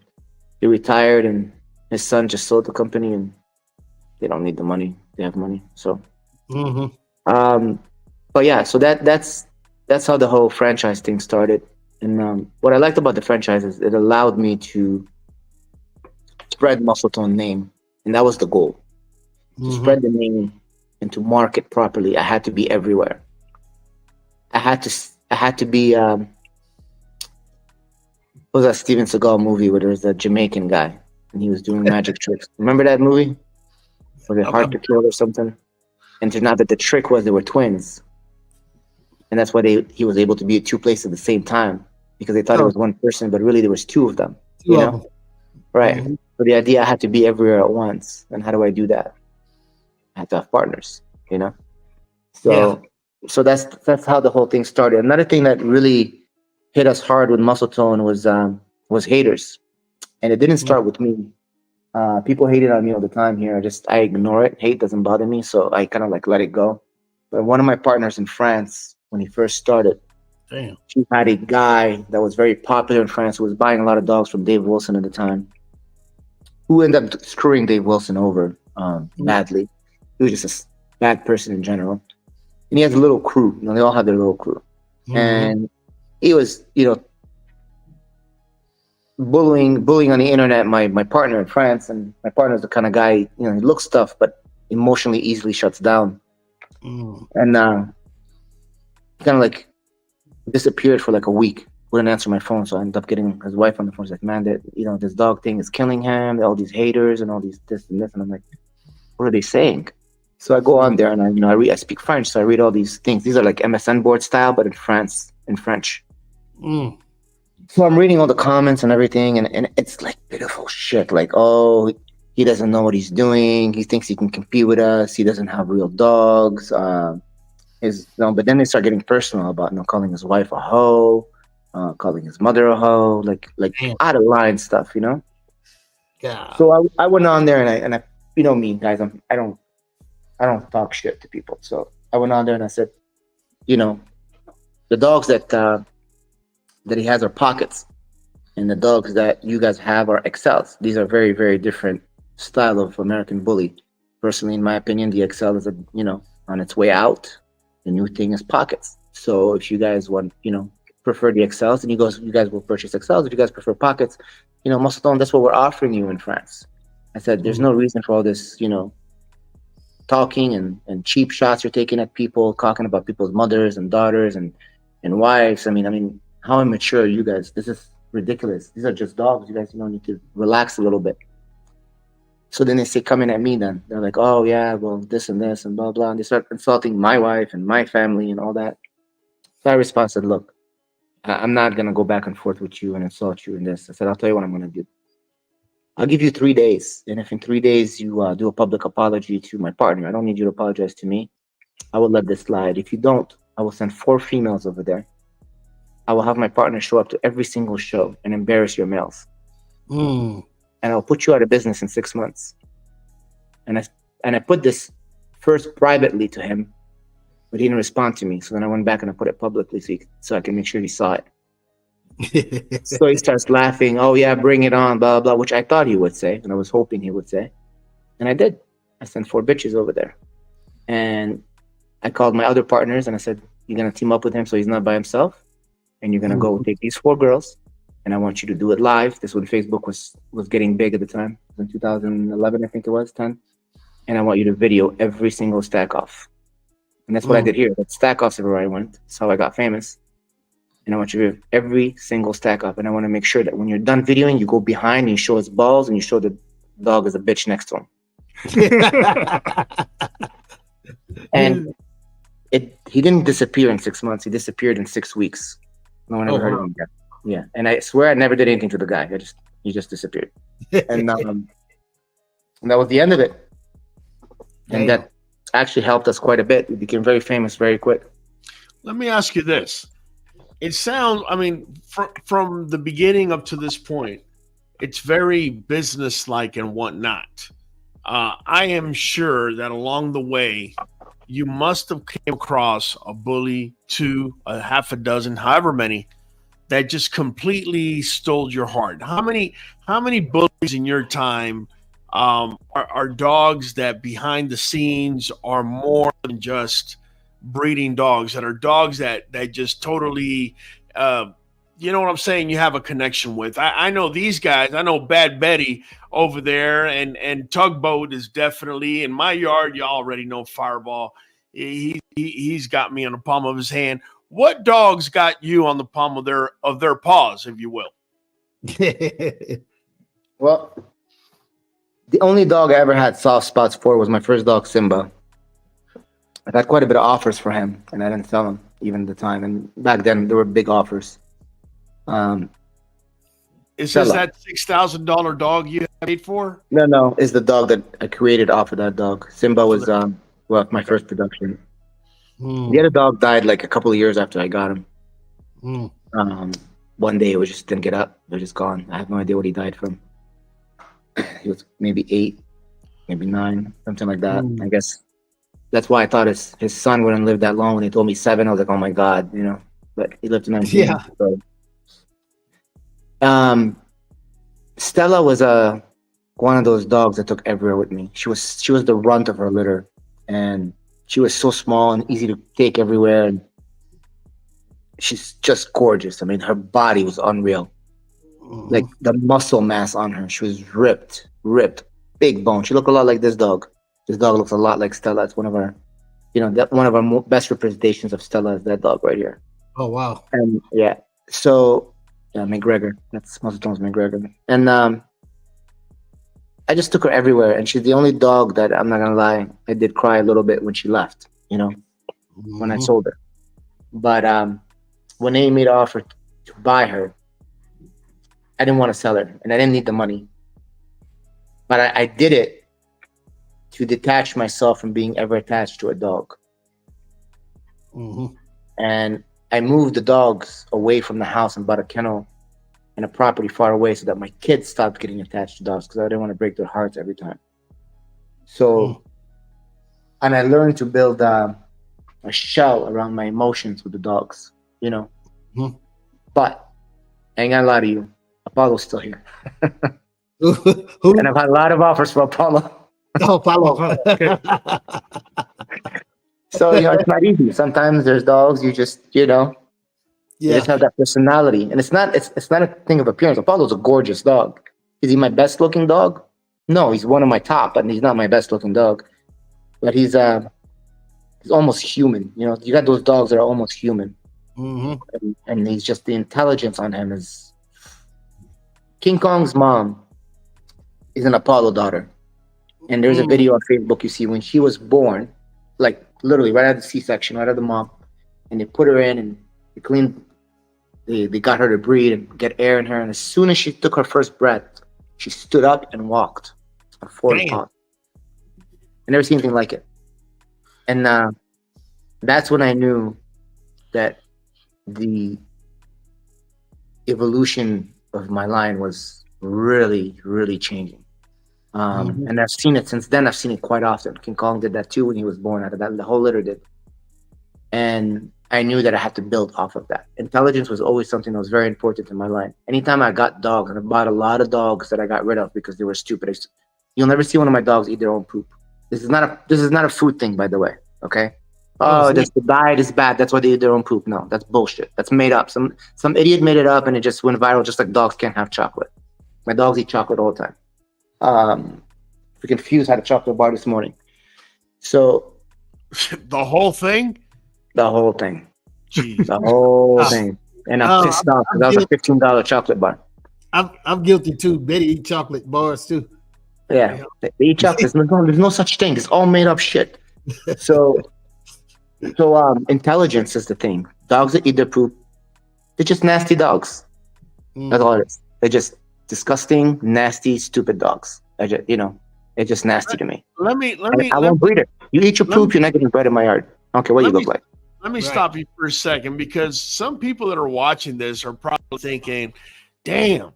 he retired, and his son just sold the company, and they don't need the money. They have money. So, but yeah, so that's how the whole franchise thing started. And what I liked about the franchise is it allowed me to spread Muscletone name, and that was the goal. To spread the name and to market properly, I had to be everywhere. I had to be what was that Steven Seagal movie where there was a Jamaican guy and he was doing magic tricks? Remember that movie? Was it Hard to Kill or something? And turned out that the trick was they were twins. And that's why he was able to be at 2 places at the same time, because they thought it was one person, but really there was 2 of them. You know? Right. So the idea, I had to be everywhere at once. And how do I do that? I had to have partners, you know? So that's how the whole thing started. Another thing that really hit us hard with Muscletone was haters. And it didn't start with me. People hated on me all the time here. I ignore it. Hate doesn't bother me, so I kind of like let it go. But one of my partners in France, when he first started, she had a guy that was very popular in France who was buying a lot of dogs from Dave Wilson at the time, who ended up screwing Dave Wilson over badly. He was just a bad person in general. And he has a little crew. You know, they all have their little crew. And he was, you know, bullying on the internet my partner in France. And my partner's the kind of guy, you know, he looks tough, but emotionally easily shuts down. And kind of like disappeared for like a week. Wouldn't answer my phone, so I ended up getting his wife on the phone. She's like, man, that, you know, this dog thing is killing him. All these haters and all these this and this. And I'm like, what are they saying? So I go on there and I speak French, so I read all these things. These are like MSN board style, but in French. So I'm reading all the comments and everything, and it's like pitiful shit. Like, oh, he doesn't know what he's doing. He thinks he can compete with us. He doesn't have real dogs. But then they start getting personal about, you know, calling his wife a hoe, calling his mother a hoe, like out of line stuff, you know. Yeah. So I went on there and I you know me, guys, I don't talk shit to people. So I went on there and I said, you know, the dogs that he has are pockets, and the dogs that you guys have are XLs. These are very, very different style of American Bully. Personally, in my opinion, the XL is on its way out. The new thing is pockets. So if you guys want, you know, prefer the XLs, then you guys will purchase XLs. If you guys prefer pockets, you know, Muscletone, that's what we're offering you in France. I said, there's no reason for all this, you know, talking and cheap shots you're taking at people, talking about people's mothers and daughters and wives. I mean, how immature are you guys? This is ridiculous. These are just dogs. You guys, you know, need to relax a little bit. So then they say, coming at me then. They're like, oh, yeah, well, this and this and blah, blah. And they start insulting my wife and my family and all that. So I responded, look, I'm not going to go back and forth with you and insult you in this. I said, I'll tell you what I'm going to do. I'll give you 3 days. And if in 3 days you do a public apology to my partner, I don't need you to apologize to me, I will let this slide. If you don't, I will send 4 females over there. I will have my partner show up to every single show and embarrass your males. And I'll put you out of business in 6 months. And I put this first privately to him, but he didn't respond to me. So then I went back and I put it publicly so I can make sure he saw it. So he starts laughing. Oh yeah, bring it on, blah, blah, which I thought he would say. And I was hoping he would say. And I did. I sent 4 bitches over there. And I called my other partners and I said, you're going to team up with him so he's not by himself. And you're going to go take these 4 girls. And I want you to do it live. This was when Facebook was getting big at the time. In 2011, I think it was, 10. And I want you to video every single stack off. And that's what I did here. But stack offs everywhere I went. That's how I got famous. And I want you to do every single stack up. And I want to make sure that when you're done videoing, you go behind and you show his balls and you show the dog as a bitch next to him. And he didn't disappear in 6 months. He disappeared in 6 weeks. No one ever heard of him again. Yeah. And I swear I never did anything to the guy. He just disappeared. And that was the end of it. And that actually helped us quite a bit. We became very famous very quick. Let me ask you this. It sounds, I mean, from the beginning up to this point, it's very business-like and whatnot. I am sure that along the way, you must have came across a bully, 2, a half a dozen, however many, that just completely stole your heart. How many bullies in your time are dogs that behind the scenes are more than just breeding dogs, that are dogs that just totally, you know what I'm saying, you have a connection with? I know these guys. I know Bad Betty over there, and Tugboat is definitely in my yard. You already know Fireball. He's got me on the palm of his hand. What dogs got you on the palm of their paws, if you will? Well, the only dog I ever had soft spots for was my first dog, Simba. I had quite a bit of offers for him, and I didn't sell him even at the time. And back then, there were big offers. Is this that $6,000 dog you paid for? No, it's the dog that I created off of that dog. Simba was my first production. The other dog died like a couple of years after I got him. One day it just didn't get up. It was just gone. I have no idea what he died from. He was maybe 8, maybe 9, something like that. I guess that's why I thought his son wouldn't live that long. When he told me 7, I was like, oh my God, you know. But he lived to 19. Yeah. So. Stella was one of those dogs that took everywhere with me. She was the runt of her litter, and she was so small and easy to take everywhere. And she's just gorgeous. I mean, her body was unreal. Like the muscle mass on her, she was ripped, big bone. She looked a lot like this dog. This dog looks a lot like Stella. It's one of our, one of our best representations of Stella is that dog right here. Oh wow! And yeah, so McGregor. That's Muscletone's McGregor. And I just took her everywhere, and she's the only dog that, I'm not gonna lie, I did cry a little bit when she left. When I sold her. But when they made an offer to buy her, I didn't want to sell her, and I didn't need the money. But I did it to detach myself from being ever attached to a dog. And I moved the dogs away from the house and bought a kennel and a property far away so that my kids stopped getting attached to dogs, because I didn't want to break their hearts every time. So, and I learned to build a shell around my emotions with the dogs, But I ain't gonna lie to you, Apollo's still here. And I've had a lot of offers for Apollo. Oh, Apollo. Okay. So, it's not easy. Sometimes there's dogs, you just, you just have that personality. And it's not a thing of appearance. Apollo's a gorgeous dog. Is he my best looking dog? No, he's one of my top, but he's not my best looking dog. But he's almost human. You got those dogs that are almost human. And he's just, the intelligence on him is. King Kong's mom is an Apollo daughter. And there's a video on Facebook you see when she was born, like literally right out of the C-section, right out of the mom. And they put her in and they cleaned, they got her to breathe and get air in her. And as soon as she took her first breath, she stood up and walked on 4 pounds. I never seen anything like it. And that's when I knew that the evolution of my line was really, really changing. And I've seen it since then. I've seen it quite often. King Kong did that too when he was born. Out of that, the whole litter did. And I knew that I had to build off of that. Intelligence was always something that was very important in my line. Anytime I got dogs, and I bought a lot of dogs that I got rid of because they were stupid. You'll never see one of my dogs eat their own poop. This is not a food thing, by the way. Okay. Oh, the diet is bad. That's why they eat their own poop. No, that's bullshit. That's made up. Some idiot made it up, and it just went viral. Just like dogs can't have chocolate. My dogs eat chocolate all the time. Freaking Fuse had a chocolate bar this morning. So The whole thing? The whole thing. Jeez. The whole thing. And I'm pissed off because that was a $15 chocolate bar. I'm guilty too. Betty eat chocolate bars too. Yeah, they eat chocolate. There's no such thing. It's all made up shit. So intelligence is the thing. Dogs that eat their poop, they're just nasty dogs. That's all it is. They're just disgusting, nasty, stupid dogs. It's just nasty to me. I won't breed it. You eat your poop, you're not getting bred in my yard. I don't care what you look like. Let me stop you for a second, because some people that are watching this are probably thinking, damn,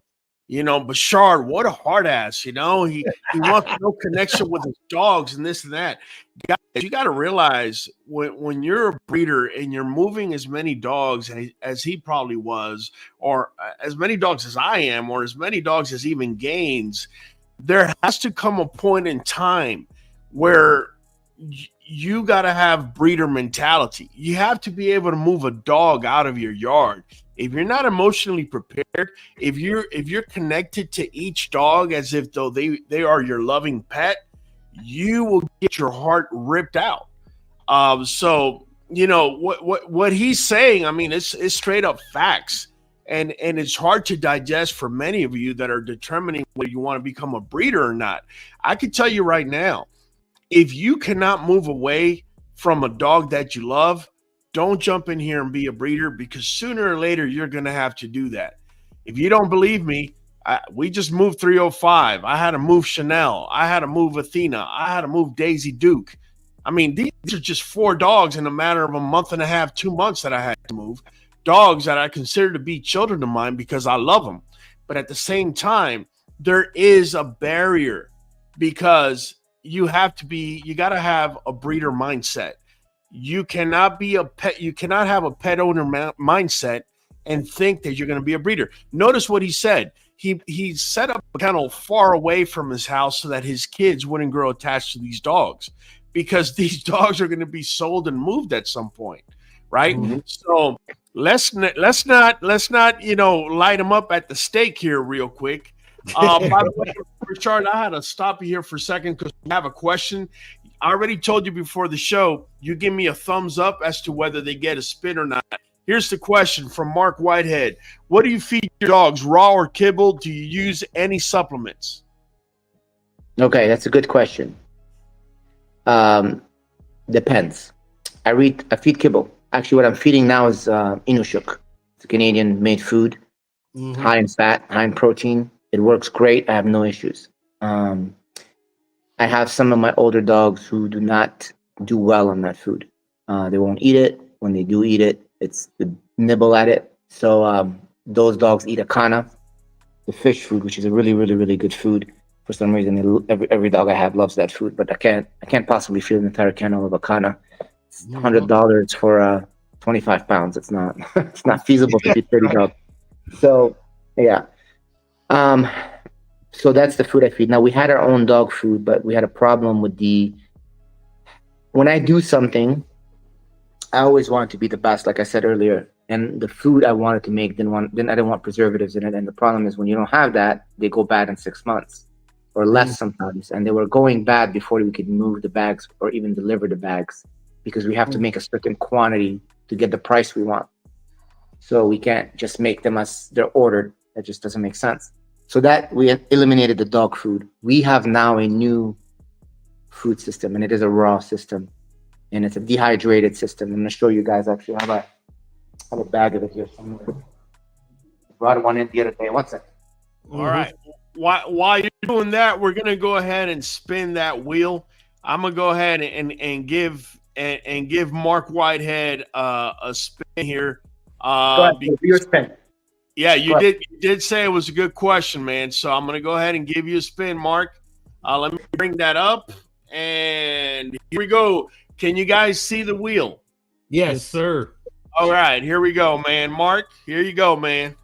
Bashar, what a hard ass, he wants no connection with his dogs and this and that. Guys, you got to realize when you're a breeder and you're moving as many dogs as he probably was, or as many dogs as I am, or as many dogs as even Gaines, there has to come a point in time where you got to have breeder mentality. You have to be able to move a dog out of your yard. If you're not emotionally prepared, if you're connected to each dog as if though they are your loving pet, you will get your heart ripped out. So what he's saying, I mean, it's straight up facts, and it's hard to digest for many of you that are determining whether you want to become a breeder or not. I can tell you right now, if you cannot move away from a dog that you love, don't jump in here and be a breeder, because sooner or later you're going to have to do that. If you don't believe me, we just moved 305. I had to move Chanel. I had to move Athena. I had to move Daisy Duke. I mean, these are just 4 dogs in a matter of a month and a half, 2 months that I had to move. Dogs that I consider to be children of mine because I love them. But at the same time, there is a barrier, because you got to have a breeder mindset. You cannot be a pet. You cannot have a pet owner mindset and think that you're going to be a breeder. Notice what he said. He set up a kennel far away from his house so that his kids wouldn't grow attached to these dogs, because these dogs are going to be sold and moved at some point, right? Mm-hmm. So let's not light them up at the stake here real quick. By the way, Richard, I had to stop you here for a second because we have a question. I already told you before the show, you give me a thumbs up as to whether they get a spin or not. Here's the question from Mark Whitehead. What do you feed your dogs, raw or kibble? Do you use any supplements? Okay, that's a good question. Depends. I feed kibble. Actually, what I'm feeding now is Inukshuk. It's a Canadian-made food, high in fat, high in protein. It works great. I have no issues. I have some of my older dogs who do not do well on that food. They won't eat it. When they do eat it, it's the nibble at it. So those dogs eat akana, the fish food, which is a really, really, really good food. For some reason, every dog I have loves that food, but I can't possibly feed an entire kennel of akana. It's $100 for 25 pounds. It's not feasible to feed 30 dogs. So yeah. So that's the food I feed. Now, we had our own dog food, but we had a problem with when I do something, I always want it to be the best, like I said earlier. And the food I wanted to make, I didn't want preservatives in it. And the problem is when you don't have that, they go bad in 6 months or less sometimes. And they were going bad before we could move the bags or even deliver the bags, because we have to make a certain quantity to get the price we want. So we can't just make them as they're ordered. That just doesn't make sense. So that we have eliminated the dog food. We have now a new food system, and it is a raw system, and it's a dehydrated system. I'm going to show you guys. Actually, I have a bag of it here somewhere. I brought one in the other day. 1 second. All right. While you're doing that, we're going to go ahead and spin that wheel. I'm going to go ahead and give Mark Whitehead a spin here. Go ahead, your spin. Yeah, you did say it was a good question, man. So I'm going to go ahead and give you a spin, Mark. Let me bring that up. And here we go. Can you guys see the wheel? Yes, sir. All right, here we go, man. Mark, here you go, man.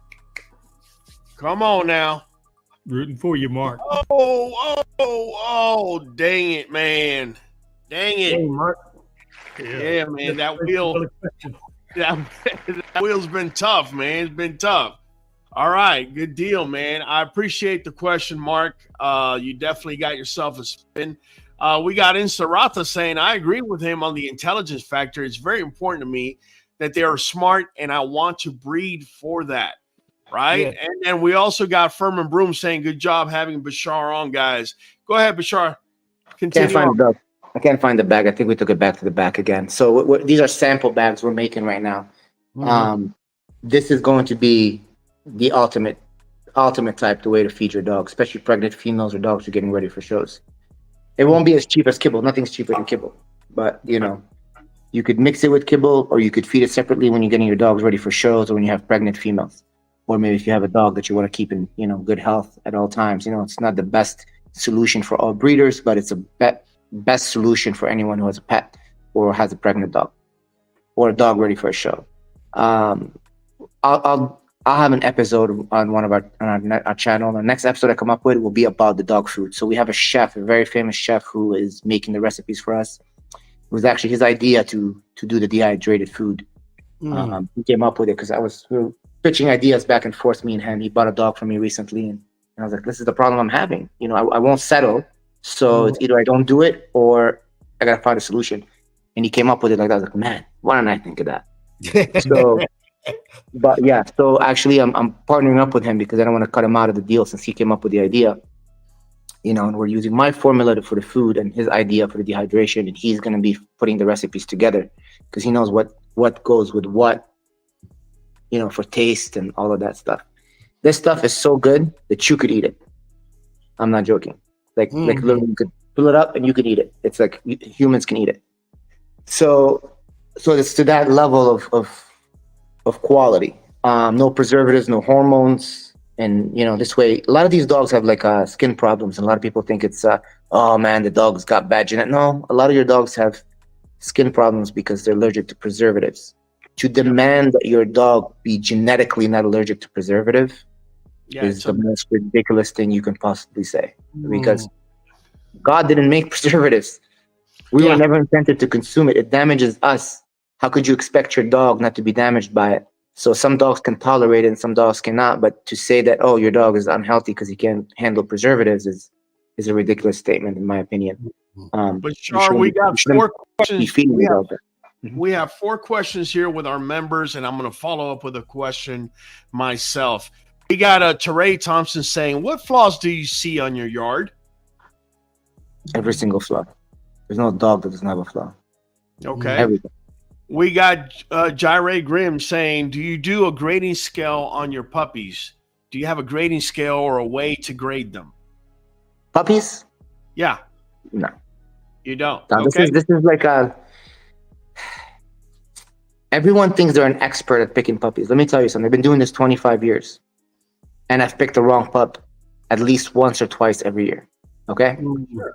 Come on now. Rooting for you, Mark. Oh, dang it, man. Dang it. Hey, Mark. Yeah, man, that wheel. That wheel's been tough, man. It's been tough. All right, good deal, man. I appreciate the question, Mark. You definitely got yourself a spin. We got Insaratha saying, I agree with him on the intelligence factor. It's very important to me that they are smart, and I want to breed for that. Right. Yeah. And then we also got Furman Broom saying, good job having Bashar on, guys. Go ahead, Bashar. Continue. Can't find the dog. I can't find the bag. I think we took it back to the back again. So these are sample bags we're making right now. This is going to be the ultimate type, the way to feed your dog, especially pregnant females or dogs who are getting ready for shows. It won't be as cheap as kibble. Nothing's cheaper than kibble. But, you know, you could mix it with kibble, or you could feed it separately when you're getting your dogs ready for shows or when you have pregnant females. Or maybe if you have a dog that you want to keep in, you know, good health at all times. You know, it's not the best solution for all breeders, but it's a best solution for anyone who has a pet or has a pregnant dog or a dog ready for a show. I'll have an episode on one of our channel. The next episode I come up with will be about the dog food. So we have a chef, a very famous chef, who is making the recipes for us. It was actually his idea to do the dehydrated food. He came up with it because we were pitching ideas back and forth, me and him. He bought a dog for me recently, and I was like, this is the problem I'm having. You know, I won't settle. So it's either I don't do it or I gotta find a solution. And he came up with it like that. I was like, man, why don't I think of that? So, but yeah, so actually I'm partnering up with him because I don't want to cut him out of the deal since he came up with the idea. You know, and we're using my formula for the food and his idea for the dehydration, and he's gonna be putting the recipes together because he knows what goes with what, you know, for taste and all of that stuff. This stuff is so good that you could eat it. I'm not joking. Like literally you could fill it up and you could eat it. It's like humans can eat it. So it's to that level of quality. No preservatives, no hormones. And, you know, this way, a lot of these dogs have like skin problems. And a lot of people think it's, oh man, the dog's got bad genetic. No, a lot of your dogs have skin problems because they're allergic to preservatives. To demand that your dog be genetically not allergic to preservative is the most ridiculous thing you can possibly say. Because God didn't make preservatives. We were never intended to consume it. It damages us. How could you expect your dog not to be damaged by it? So some dogs can tolerate it and some dogs cannot. But to say that, oh, your dog is unhealthy because he can't handle preservatives is a ridiculous statement, in my opinion. But Char, we got 4 questions. We have 4 questions here with our members, and I'm going to follow up with a question myself. We got Teray Thompson saying, what flaws do you see on your yard? Every single flaw. There's no dog that doesn't have a flaw. Okay. Everything. We got Jire Grimm saying, do you do a grading scale on your puppies? Do you have a grading scale or a way to grade them? Puppies? Yeah. No. You don't? No, okay. This is like everyone thinks they're an expert at picking puppies. Let me tell you something. I've been doing this 25 years. And I've picked the wrong pup at least once or twice every year. Okay?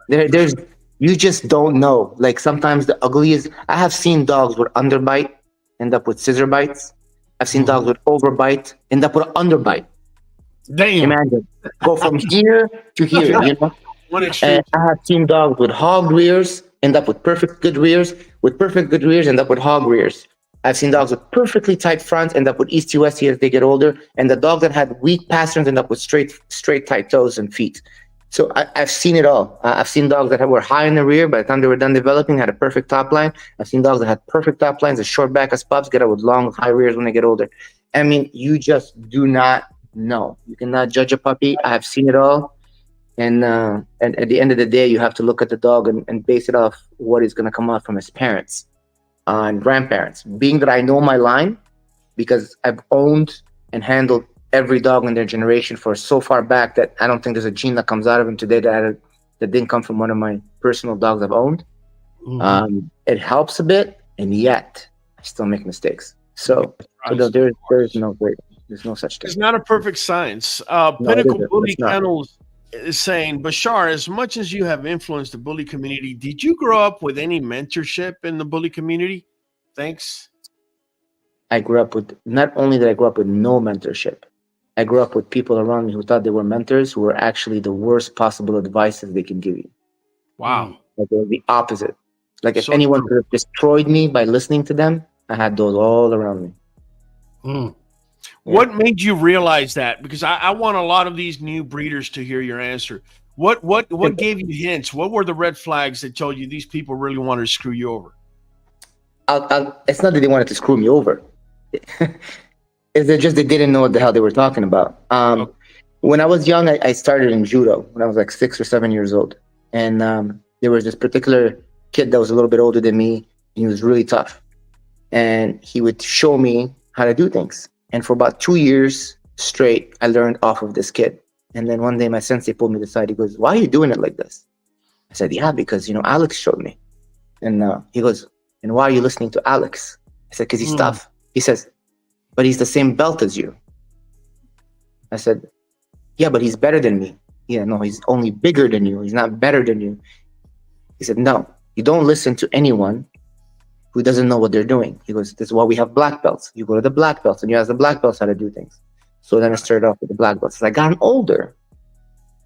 There's you just don't know. Like sometimes the ugliest. I have seen dogs with underbite end up with scissor bites. I've seen dogs with overbite end up with underbite. Damn. Imagine. Go from here to here, you know? And I have seen dogs with hog rears end up with perfect good rears. With perfect good rears end up with hog rears. I've seen dogs with perfectly tight fronts end up with east-west as they get older, and the dog that had weak pasterns end up with straight tight toes and feet. So I've seen it all. I've seen dogs that were high in the rear by the time they were done developing, had a perfect top line. I've seen dogs that had perfect top lines, a short back as pups, get out with long, high rears when they get older. I mean, you just do not know. You cannot judge a puppy. I have seen it all. And at the end of the day, you have to look at the dog and base it off what is going to come out from his parents and grandparents. Being that I know my line, because I've owned and handled every dog in their generation for so far back that I don't think there's a gene that comes out of him today that didn't come from one of my personal dogs I've owned. It helps a bit, and yet I still make mistakes. So there's no great, there's no such thing. It's not a perfect science. Pinnacle Bully Kennels is saying, Bashar, as much as you have influenced the bully community, did you grow up with any mentorship in the bully community? Thanks. I grew up with, not only did I grow up with no mentorship, I grew up with people around me who thought they were mentors, who were actually the worst possible advices they can give you. Wow. Like they were the opposite. Like if anyone could have destroyed me by listening to them, I had those all around me. What made you realize that? Because I want a lot of these new breeders to hear your answer. What gave you hints? What were the red flags that told you these people really wanted to screw you over? It's not that they wanted to screw me over. It's just they didn't know what the hell they were talking about. Okay. When I was young, I started in judo when I was like 6 or 7 years old. And there was this particular kid that was a little bit older than me, and he was really tough. And he would show me how to do things. And for about 2 years straight, I learned off of this kid. And then one day my sensei pulled me aside. He goes, "Why are you doing it like this?" I said, "Yeah, because, Alex showed me." And he goes, "And why are you listening to Alex?" I said, "Because he's tough." He says, "But he's the same belt as you." I said, "Yeah, but he's better than me." "Yeah, no, he's only bigger than you. He's not better than you." He said, "No, you don't listen to anyone who doesn't know what they're doing." He goes, "This is why we have black belts. You go to the black belts and you ask the black belts how to do things." So then I started off with the black belts. As I got older,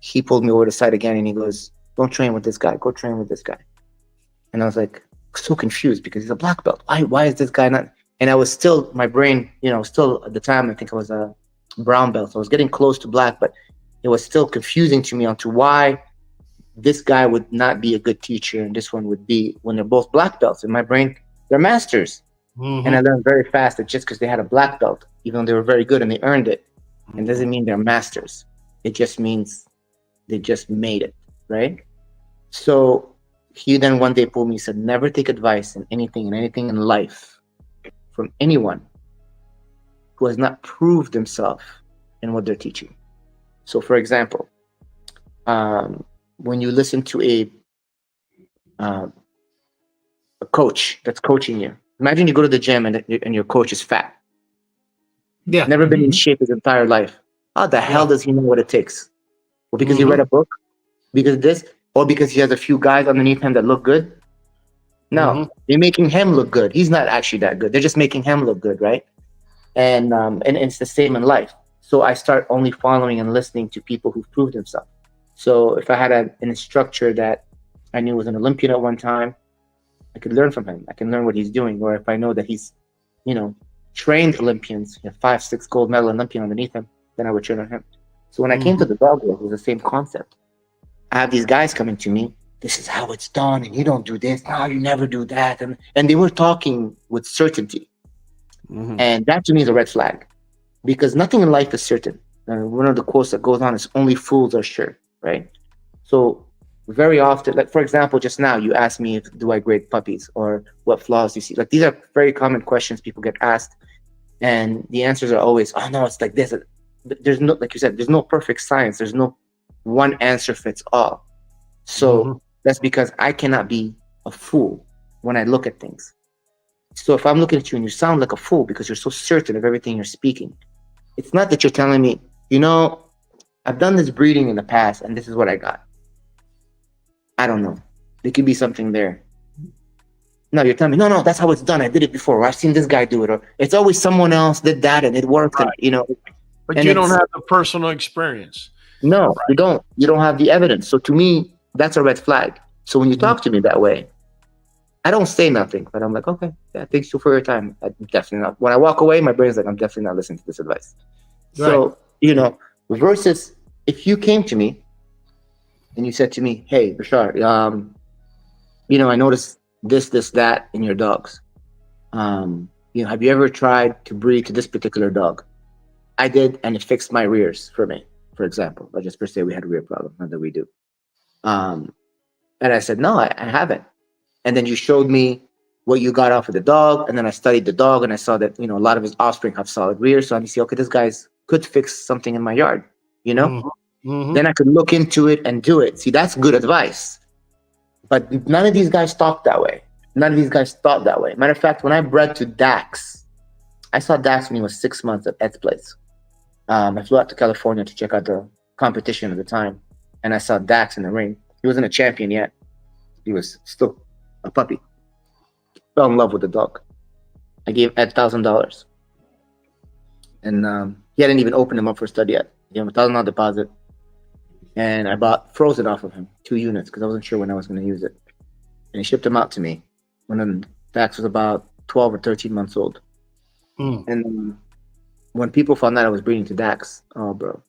he pulled me over the side again and he goes, "Don't train with this guy. Go train with this guy." And I was like, so confused because he's a black belt. Why is this guy not? And I was still, my brain, still at the time, I think I was a brown belt. So I was getting close to black, but it was still confusing to me onto why this guy would not be a good teacher and this one would be, when they're both black belts. In my brain, they're masters. And I learned very fast that just because they had a black belt, even though they were very good and they earned it, it doesn't mean they're masters. It just means they just made it, right? So he then one day pulled me, said, "Never take advice in anything in life from anyone who has not proved himself in what they're teaching." So for example, when you listen to a coach that's coaching you, imagine you go to the gym and your coach is fat. Yeah. Never been in shape his entire life. How the hell does he know what it takes? Well, because he read a book, because of this, or because he has a few guys underneath him that look good? No, they're making him look good. He's not actually that good. They're just making him look good, right? And it's the same in life. So I start only following and listening to people who've proved themselves. So if I had an instructor that I knew was an Olympian at one time, I could learn from him. I can learn what he's doing. Or if I know that he's, trained Olympians, 5, 6 gold medal Olympian underneath him, then I would train on him. So when I came to the dog world, it was the same concept. I have these guys coming to me, "This is how it's done, and you don't do this. No, you never do that." And they were talking with certainty. And that to me is a red flag, because nothing in life is certain. One of the quotes that goes on is, "Only fools are sure," right? So very often, like for example, just now you asked me if do I grade puppies or what flaws do you see. Like these are very common questions people get asked, and the answers are always, "Oh no, it's like this." There's no, like you said, there's no perfect science. There's no one answer fits all. So that's because I cannot be a fool when I look at things. So if I'm looking at you and you sound like a fool because you're so certain of everything you're speaking, it's not that you're telling me, I've done this breeding in the past and this is what I got. I don't know. There could be something there. No, you're telling me, no, that's how it's done. I did it before. Or I've seen this guy do it. Or it's always someone else did that and it worked. Right. And, but you don't have the personal experience. No, you don't. You don't have the evidence. So to me, that's a red flag. So when you talk to me that way, I don't say nothing, but I'm like, okay, yeah, thanks you for your time. I'm definitely not. When I walk away, my brain's like, I'm definitely not listening to this advice. Right. So, versus if you came to me and you said to me, "Hey, Bashar, I noticed this, that in your dogs. Have you ever tried to breed to this particular dog?" I did, and it fixed my rears for me, for example. Let's just per se we had a rear problem, not that we do. And I said, "No, I haven't." And then you showed me what you got off of the dog, and then I studied the dog, and I saw that a lot of his offspring have solid rears. So I see, okay, this guy's could fix something in my yard, Then I could look into it and do it. See, that's good advice. But none of these guys talk that way. None of these guys thought that way. Matter of fact, when I bred to Dax, I saw Dax when he was 6 months at Ed's place. I flew out to California to check out the competition at the time, and I saw Dax in the ring. He wasn't a champion yet. He was still a puppy. Fell in love with the dog. I gave Ed $1,000. And he hadn't even opened him up for stud yet. I gave him $1,000 deposit. And I froze it off of him, 2 units, because I wasn't sure when I was going to use it. And he shipped them out to me when Dax was about 12 or 13 months old. And when people found out I was breeding to Dax, oh, bro.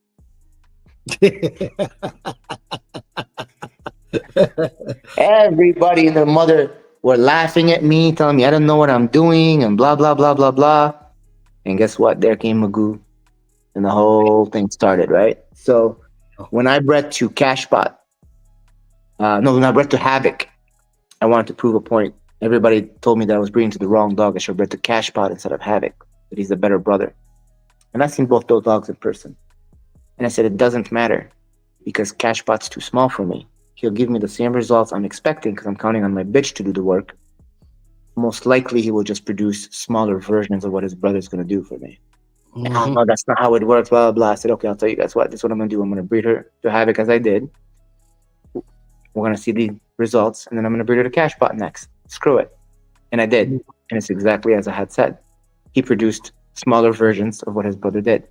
Everybody and their mother were laughing at me, telling me I don't know what I'm doing, and blah blah blah blah blah. And guess what? There came Magoo, and the whole thing started. Right. So when I bred to Cashbot, no, when I bred to Havoc, I wanted to prove a point. Everybody told me that I was breeding to the wrong dog. I should have bred to Cashbot instead of Havoc, that he's the better brother. And I've seen both those dogs in person. And I said, it doesn't matter because Cashbot's too small for me. He'll give me the same results I'm expecting because I'm counting on my bitch to do the work. Most likely, he will just produce smaller versions of what his brother's going to do for me. Mhm. No, that's not how it works, blah, blah, blah. I said, okay, I'll tell you guys what. This is what I'm going to do. I'm going to breed her to Havoc as I did. We're going to see the results, and then I'm going to breed her to Cashbot next. Screw it. And I did. And it's exactly as I had said. He produced smaller versions of what his brother did.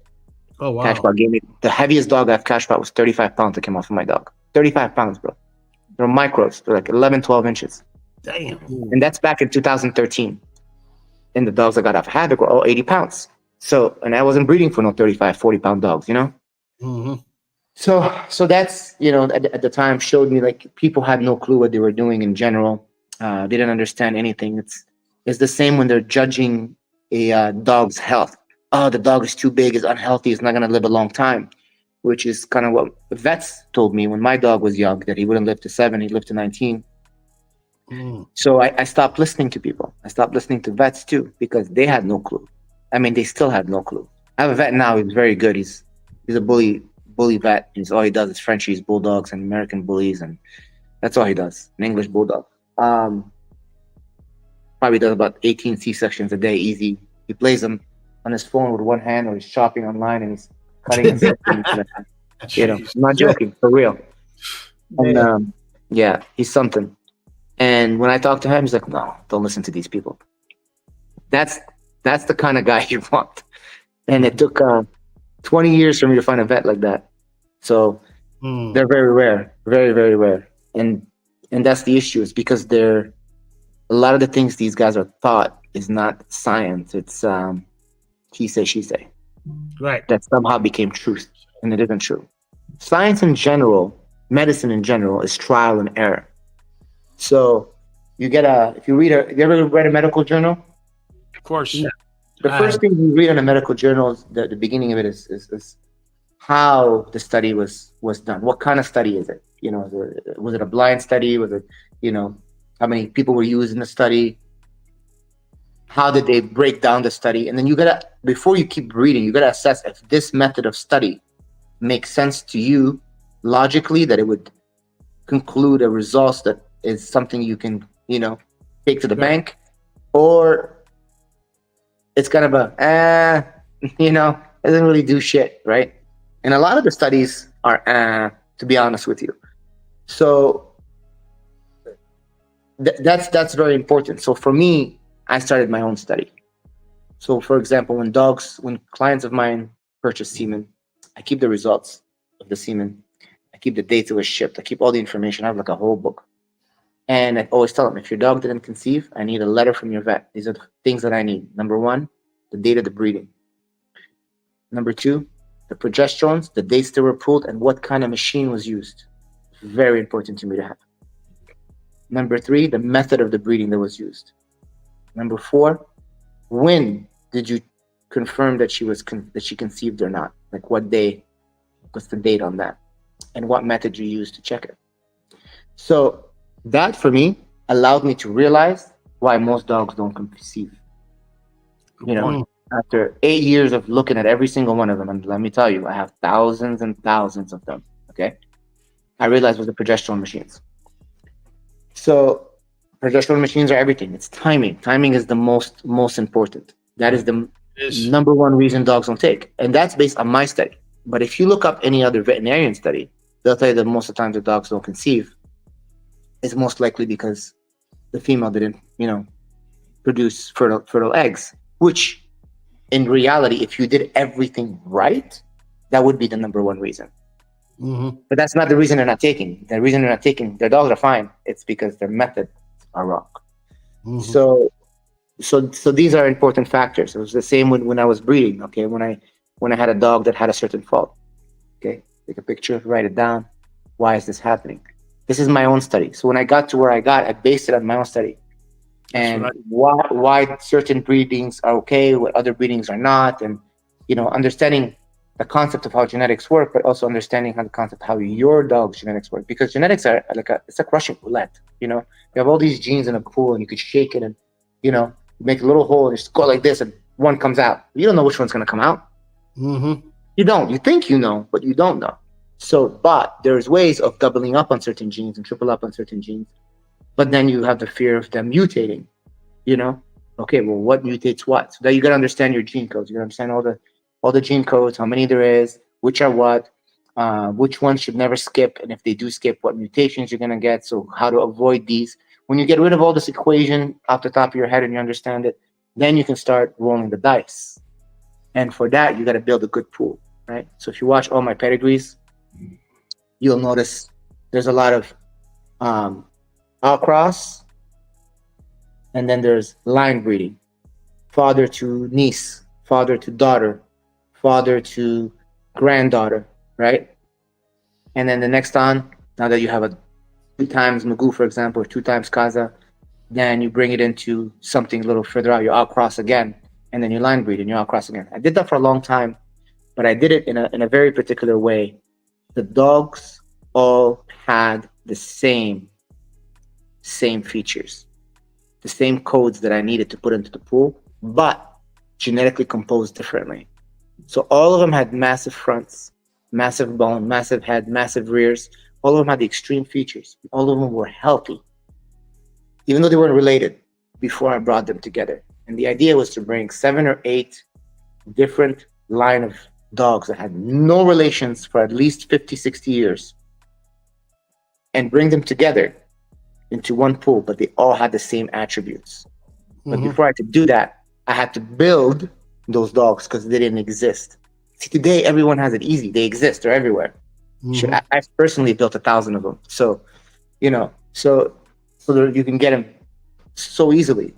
Oh, wow. Cashbot gave me the heaviest dog I have. Cashbot was 35 pounds that came off of my dog. 35 pounds, bro. They're micros. They're like 11, 12 inches. Damn. And that's back in 2013. And the dogs I got off Havoc were all 80 pounds. So, and I wasn't breeding for no 35, 40 pound dogs, you know? Mm-hmm. So that's, you know, at the time showed me like people had no clue what they were doing in general. They didn't understand anything. It's the same when they're judging a dog's health. Oh, the dog is too big, is unhealthy, it's not going to live a long time, which is kind of what vets told me when my dog was young, that he wouldn't live to 7, he'd live to 19. So I stopped listening to people. I stopped listening to vets too, because they had no clue. I mean, they still had no clue. I have a vet now, he's very good. He's a bully vet. All he does is Frenchies, bulldogs, and American bullies, and that's all he does. An English bulldog. Probably does about 18 C-sections a day, easy. He plays them on his phone with one hand, or he's shopping online and he's cutting and you know, I'm not joking, for real. And yeah, he's something. And when I talk to him, he's like, no, don't listen to these people. That's the kind of guy you want. And it took 20 years for me to find a vet like that. So they're very rare, very, very rare. And that's the issue. It's because a lot of the things these guys are taught is not science. It's he say, she say. Right. That somehow became truth, and it isn't true. Science in general, medicine in general, is trial and error. So you get have you ever read a medical journal? Of course. Yeah. The first thing you read in a medical journal is the beginning of it is how the study was done. What kind of study is it? You know, was it a blind study? Was it, you know, how many people were used in the study? How did they break down the study? And then before you keep reading, you gotta assess if this method of study makes sense to you logically, that it would conclude a result that is something you can, you know, take to the bank, or it's kind of you know, it doesn't really do shit, right? And a lot of the studies are to be honest with you. So that's very important. So for me, I started my own study. So for example, when clients of mine purchase semen, I keep the results of the semen. I keep the dates it was shipped. I keep all the information. I have like a whole book. And I always tell them, if your dog didn't conceive, I need a letter from your vet. These are the things that I need. Number 1, the date of the breeding. Number 2, the progesterones, the dates they were pulled, and what kind of machine was used. Very important to me to have. Number 3, the method of the breeding that was used. Number 4, when did you confirm that she conceived or not? Like what day? What's the date on that? And what method you used to check it? So that for me allowed me to realize why most dogs don't conceive. You know, after 8 years of looking at every single one of them, and let me tell you, I have thousands and thousands of them. Okay, I realized it was the progesterone machines. So progesterone machines are everything. It's timing. Timing is the most important. That is the number 1 reason dogs don't take. And that's based on my study. But if you look up any other veterinarian study, they'll tell you that most of the time the dogs don't conceive. It's most likely because the female didn't, you know, produce fertile eggs, which in reality, if you did everything right, that would be the number 1 reason. But that's not the reason they're not taking. The reason they're not taking, their dogs are fine. It's because their methods are wrong. So these are important factors. It was the same when I was breeding. Okay, when I had a dog that had a certain fault. Okay, take a picture, write it down. Why is this happening? This is my own study. So when I got to where I got, I based it on my own study. And why certain breedings are okay, what other breedings are not, and understanding the concept of how genetics work, but also understanding how the concept how your dog's genetics work. Because genetics are it's like Russian roulette. You have all these genes in a pool, and you could shake it, and you make a little hole, and just go like this, and one comes out. You don't know which one's going to come out. Mm-hmm. You don't. You think you know, but you don't know. So, but there's ways of doubling up on certain genes and triple up on certain genes. But then you have the fear of them mutating, Okay, well, what mutates what? So that you got to understand your gene codes. You got to understand all the gene codes, how many there is, which are what, which ones should never skip, and if they do skip, what mutations you're going to get. So how to avoid these. When you get rid of all this equation off the top of your head and you understand it, then you can start rolling the dice. And for that, you got to build a good pool, right? So if you watch all my pedigrees, you'll notice there's a lot of outcross, and then there's line breeding, father to niece, father to daughter, father to granddaughter, right? And then the next on, now that you have a 2 times Magoo, for example, or 2 times Kaza, then you bring it into something a little further out, you outcross again, and then you line breed and you outcross again. I did that for a long time, but I did it in a very particular way. The dogs all had the same features, the same codes that I needed to put into the pool, but genetically composed differently. So all of them had massive fronts, massive bone, massive head, massive rears. All of them had the extreme features. All of them were healthy, even though they weren't related before I brought them together. And the idea was to bring 7 or 8 different line of dogs that had no relations for at least 50, 60 years and bring them together into one pool, but they all had the same attributes. But before I could do that, I had to build those dogs because they didn't exist. See, today everyone has it easy. They exist. They're everywhere. I've personally built 1,000 of them. So, so you can get them so easily.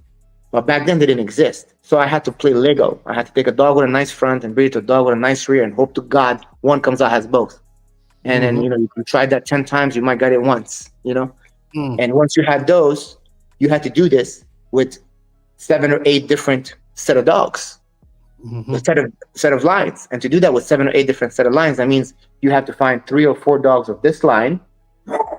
But back then they didn't exist. So I had to play Lego. I had to take a dog with a nice front and breed it to a dog with a nice rear and hope to God one comes out has both. And then, you can try that 10 times, you might get it once, And once you had those, you had to do this with 7 or 8 different set of dogs, a set of lines. And to do that with 7 or 8 different set of lines, that means you have to find 3 or 4 dogs of this line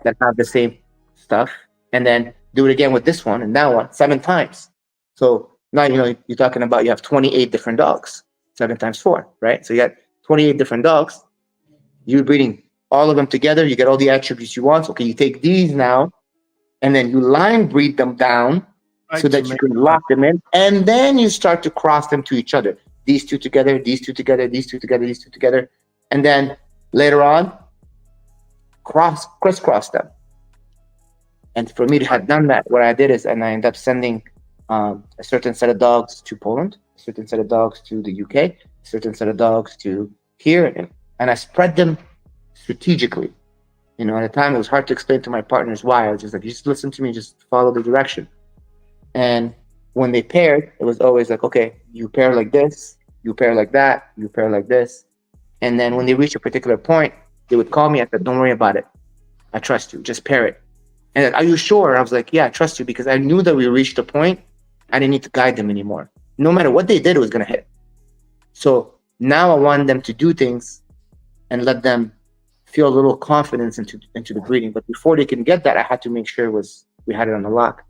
that have the same stuff, and then do it again with this one and that one 7 times. So now, you're talking about you have 28 different dogs, 7 times 4, right? So you got 28 different dogs. You're breeding all of them together. You get all the attributes you want. So, okay, you take these now, and then you line breed them down so that you can lock them in, and then you start to cross them to each other. These 2 together, these 2 together, these 2 together, these 2 together, and then later on, crisscross them. And for me to have done that, what I did is, and I ended up sending a certain set of dogs to Poland, a certain set of dogs to the UK, a certain set of dogs to here, and I spread them strategically. At the time, it was hard to explain to my partners why. I was just like, just listen to me, just follow the direction. And when they paired, it was always like, okay, you pair like this, you pair like that, you pair like this. And then when they reach a particular point, they would call me. I said, don't worry about it. I trust you. Just pair it. And like, are you sure? I was like, yeah, I trust you, because I knew that we reached a point I didn't need to guide them anymore. No matter what they did, it was going to hit. So now I want them to do things and let them feel a little confidence into the breeding. But before they can get that, I had to make sure we had it on the lock.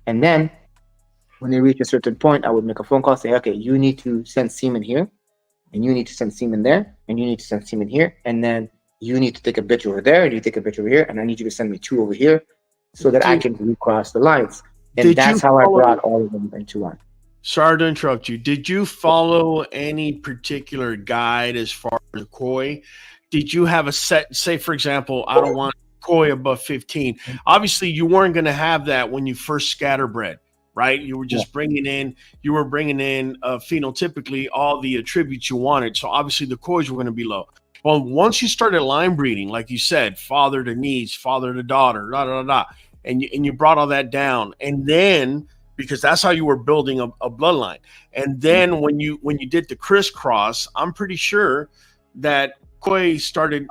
And then when they reach a certain point, I would make a phone call, say, okay, you need to send semen here, and you need to send semen there, and you need to send semen here, and then you need to take a bitch over there, and you take a bitch over here, and I need you to send me 2 over here so that I can recross the lines. And that's how I brought all of them into one. Sorry to interrupt you. Did you follow any particular guide as far as koi? Did you have a set, say, for example, I don't want koi above 15. Obviously, you weren't going to have that when you first scatterbred, right? You were just bringing in phenotypically all the attributes you wanted. So obviously the kois were going to be low. Well, once you started line breeding, like you said, father to niece, father to daughter, and you brought all that down, and then because that's how you were building a bloodline, and then when you did the crisscross, I'm pretty sure that koi started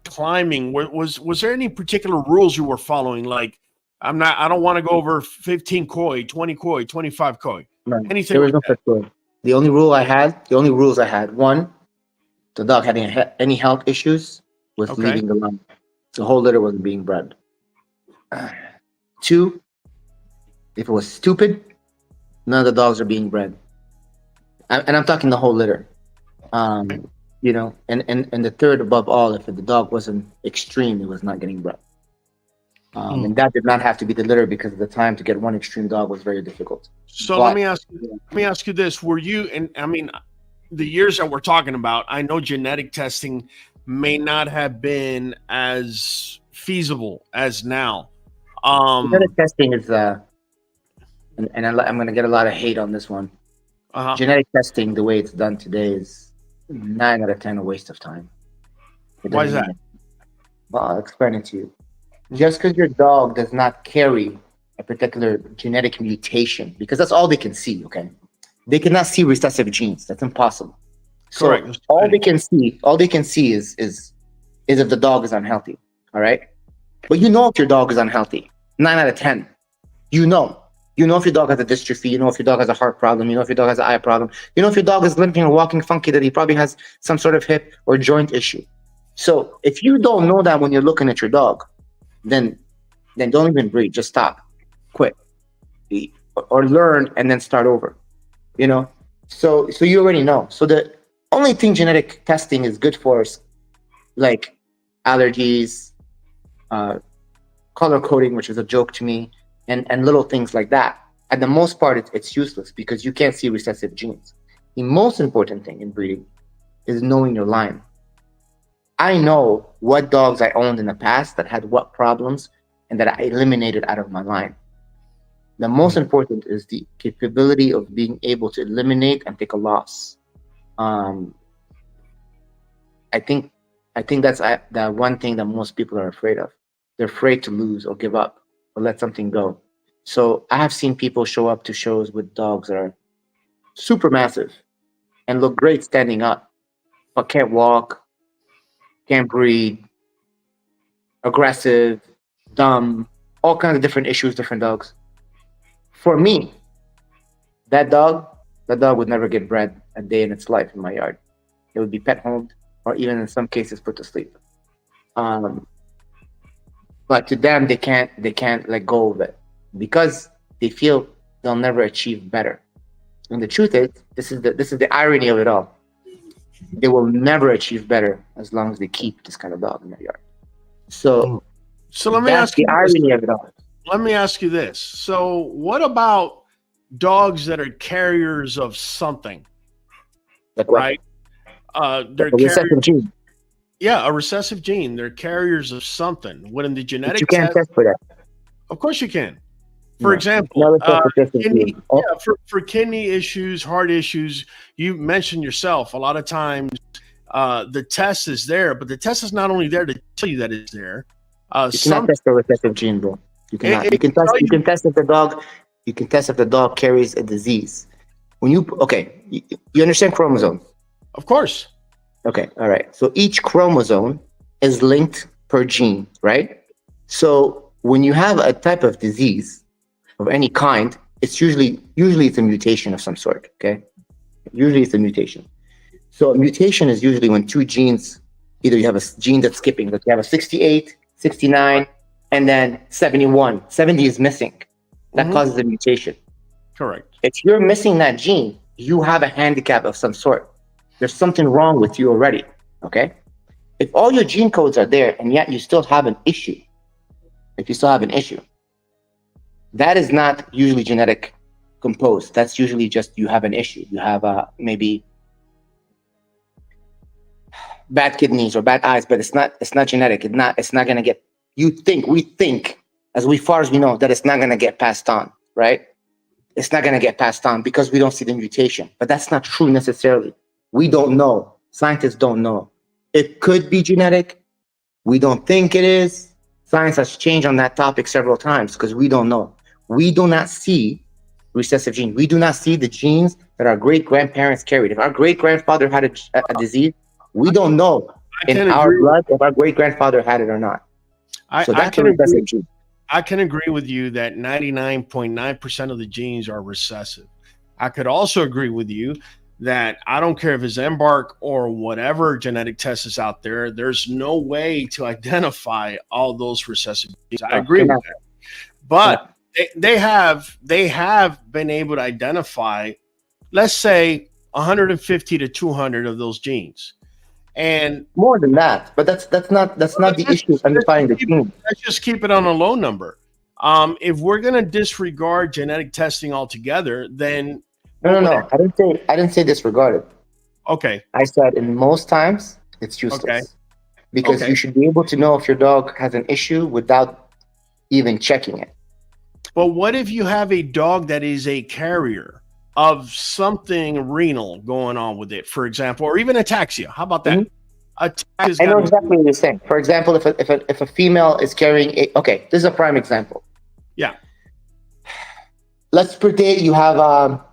climbing, was there any particular rules you were following? Like, I don't want to go over 15 koi, 20 koi, 25 koi. No, Anything there was like no such rule. The only rules I had, one, the dog had any health issues with Okay. leaving the line. The whole litter wasn't being bred. Two, if it was stupid, none of the dogs are being bred. And I'm talking the whole litter. You know, and the third, above all, if the dog wasn't extreme, it was not getting bred. And that did not have to be the litter, because at the time to get one extreme dog was very difficult. So But- let me ask you this: were you? And I mean, the years that we're talking about, I know genetic testing may not have been as feasible as now. Genetic testing is, and I'm going to get a lot of hate on this one. Genetic testing, the way it's done today, is 9 out of 10 a waste of time. Why is that? Well, I'll explain it to you. Just because your dog does not carry a particular genetic mutation, because that's all they can see, okay? They cannot see recessive genes. That's impossible. So Correct. all they can see is if the dog is unhealthy, all right? But you know if your dog is unhealthy, 9 out of 10. You know if your dog has a dystrophy, you know if your dog has a heart problem, you know if your dog has an eye problem, you know if your dog is limping or walking funky, that he probably has some sort of hip or joint issue. So if you don't know that when you're looking at your dog, then don't even breed. Just stop, quit, or learn and then start over. You know, so you already know. So the only thing genetic testing is good for is like allergies, color coding, which is a joke to me, and little things like that. At the most part, it's useless because you can't see recessive genes. The most important thing in breeding is knowing your line. I know what dogs I owned in the past that had what problems and that I eliminated out of my line. The most important is the capability of being able to eliminate and take a loss. I think that's the one thing that most people are afraid of. They're afraid to lose or give up or let something go. So I have seen people show up to shows with dogs that are super massive and look great standing up, but can't walk, can't breathe, aggressive, dumb, all kinds of different issues, different dogs. For me, that dog would never get bred a day in its life in my yard. It would be pet homed or even in some cases put to sleep. But to them, they can't let go of it because they feel they'll never achieve better. And the truth is, this is the irony of it all. They will never achieve better as long as they keep this kind of dog in their yard. So let me ask you the irony of it all. Let me ask you this. So what about dogs that are carriers of something? Like what? Right? They're Like a recessive gene. Yeah, a recessive gene. They're carriers of something. When in the genetic But you can't test for that. Of course you can. For No, example, kidney, for kidney issues, heart issues, you mentioned yourself, a lot of times the test is there, but the test is not only there to tell you that it's there. You cannot test for recessive gene, bro. You cannot. You can test if the dog carries a disease. When you understand chromosomes? Of course. Okay, all right. So each chromosome is linked per gene, right? So when you have a type of disease of any kind, it's usually it's a mutation of some sort, okay? Usually it's a mutation. So a mutation is usually when two genes, either you have a gene that's skipping, like you have a 68, 69, and then 71. 70 is missing. That causes a mutation. Correct. If you're missing that gene, you have a handicap of some sort. There's something wrong with you already, okay? If all your gene codes are there and yet you still have an issue, that is not usually genetic composed. That's usually just you have an issue. You have maybe bad kidneys or bad eyes, but it's not genetic. It's not gonna get. We think as far as we know that it's not gonna get passed on, right? It's not gonna get passed on because we don't see the mutation. But that's not true necessarily. We don't know. Scientists don't know. It could be genetic. We don't think it is. Science has changed on that topic several times because we don't know. We do not see recessive genes. We do not see the genes that our great-grandparents carried. If our great-grandfather had a disease, we don't know in our blood if our great grandfather had it or not. So that's a recessive gene. I can agree with you that 99.9% of the genes are recessive. I could also agree with you that I don't care if it's Embark or whatever genetic test is out there, there's no way to identify all those recessive genes. I agree with that. But they have been able to identify, let's say, 150 to 200 of those genes. And more than that, but that's not the issue of identifying the gene. Let's just keep it on a low number. If we're going to disregard genetic testing altogether, then no. I didn't say disregard it. Okay. I said in most times it's useless because you should be able to know if your dog has an issue without even checking it. But what if you have a dog that is a carrier of something renal going on with it, for example, or even ataxia? How about that? I know exactly what you're saying. For example, if a female is carrying this is a prime example. Yeah. Let's pretend you have a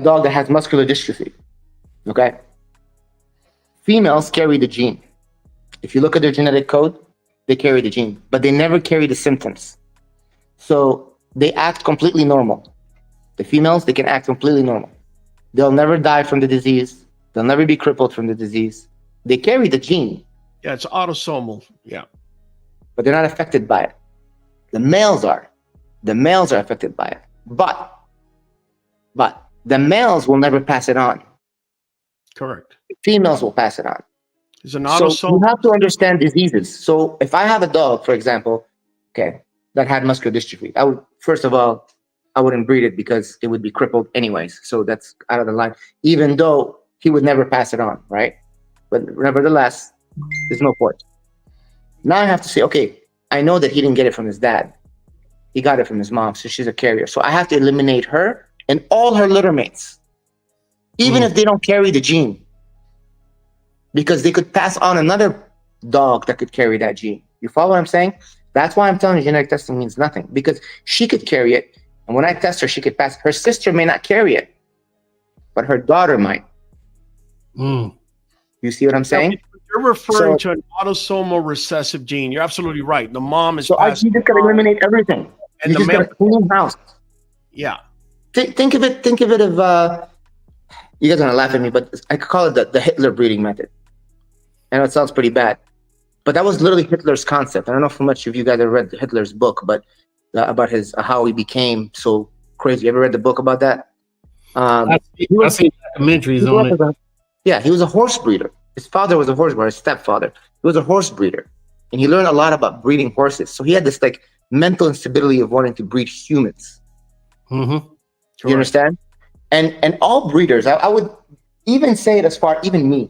dog that has muscular dystrophy. Okay. Females carry the gene. If you look at their genetic code, they carry the gene, but they never carry the symptoms. So they act completely normal. The females, they can act completely normal. They'll never die from the disease. They'll never be crippled from the disease. They carry the gene. Yeah, it's autosomal. Yeah. But they're not affected by it. The males are. The males are affected by it. But the males will never pass it on. Correct. The females will pass it on. It's an autosomal. So you have to understand diseases. So if I have a dog, for example, that had muscular dystrophy, I wouldn't breed it because it would be crippled anyways. So that's out of the line, even though he would never pass it on, right? But nevertheless, there's no point. Now I have to say, okay, I know that he didn't get it from his dad. He got it from his mom, so she's a carrier. So I have to eliminate her and all her litter mates, even if they don't carry the gene, because they could pass on another dog that could carry that gene. You follow what I'm saying? That's why I'm telling you genetic testing means nothing, because she could carry it. And when I test her, she could pass. Her sister may not carry it, but her daughter might. You see what I'm saying? You're referring to an autosomal recessive gene. You're absolutely right. The mom is. So you just gotta eliminate everything. And you just gotta clean house. Yeah. Think of it. Think of it of. You guys are gonna laugh at me, but I could call it the Hitler breeding method. I know it sounds pretty bad, but that was literally Hitler's concept. I don't know how much of you guys have read Hitler's book, but about his how he became so crazy. You ever read the book about that? I've seen documentaries on it. He was a horse breeder. His father was a horse breeder. His stepfather, he was a horse breeder, and he learned a lot about breeding horses. So he had this like mental instability of wanting to breed humans. You understand? And all breeders, I would even say it as far, even me.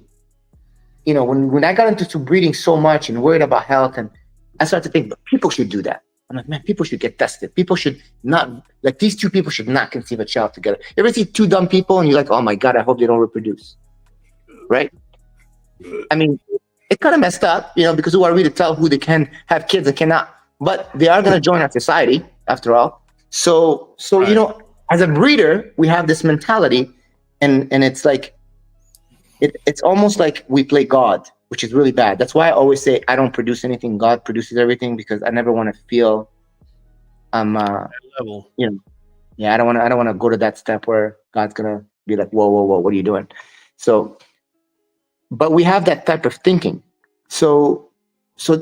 You know, when I got into breeding so much and worried about health, and I started to think, but people should do that. I'm like, man, people should get tested. People should not, like, these two people should not conceive a child together. You ever see two dumb people and you're like, oh my God, I hope they don't reproduce, right? I mean, it's kind of messed up, you know, because who are we to tell who they can have kids and cannot? But they are going to join our society after all. So right. You know, as a breeder, we have this mentality, and it's like, it's almost like we play God, which is really bad. That's why I always say I don't produce anything. God produces everything, because I never want to feel level. You know, yeah, I don't want to go to that step where God's gonna be like, whoa, what are you doing? So, but we have that type of thinking. So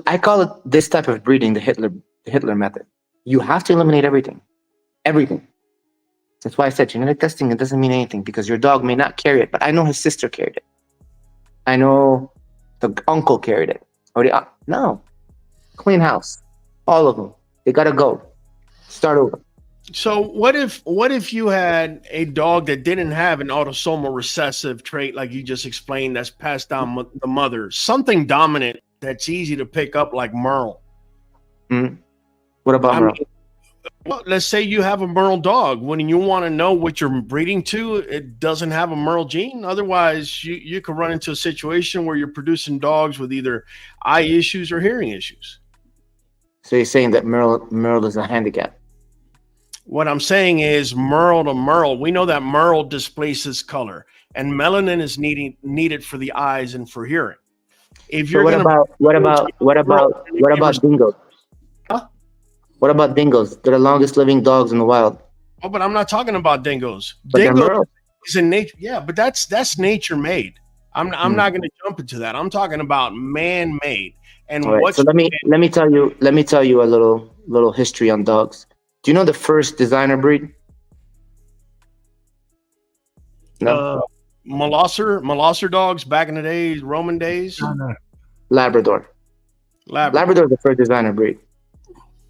I call it this type of breeding the Hitler method. You have to eliminate everything. That's why I said genetic testing, it doesn't mean anything, because your dog may not carry it, but I know his sister carried it. I know the uncle carried it. Or no. Clean house. All of them. They gotta go. Start over. So what if you had a dog that didn't have an autosomal recessive trait like you just explained, that's passed down the mother, something dominant that's easy to pick up, like Merle? What about Merle? Well, let's say you have a Merle dog. When you want to know what you're breeding to, it doesn't have a Merle gene. Otherwise, you could run into a situation where you're producing dogs with either eye issues or hearing issues. So you're saying that Merle is a handicap? What I'm saying is Merle to Merle. We know that Merle displaces color, and melanin is needed for the eyes and for hearing. If So you're what about dingoes? Huh? What about dingoes? They're the longest living dogs in the wild. Oh, but I'm not talking about dingoes. But they're Dingoes Merle. is in nature. Yeah, but that's nature made. I'm not going to jump into that. I'm talking about man made. And All right. what's So let me tell you a little history on dogs. Do you know the first designer breed? No. Molosser dogs back in the days, Roman days. Labrador. Labrador is the first designer breed.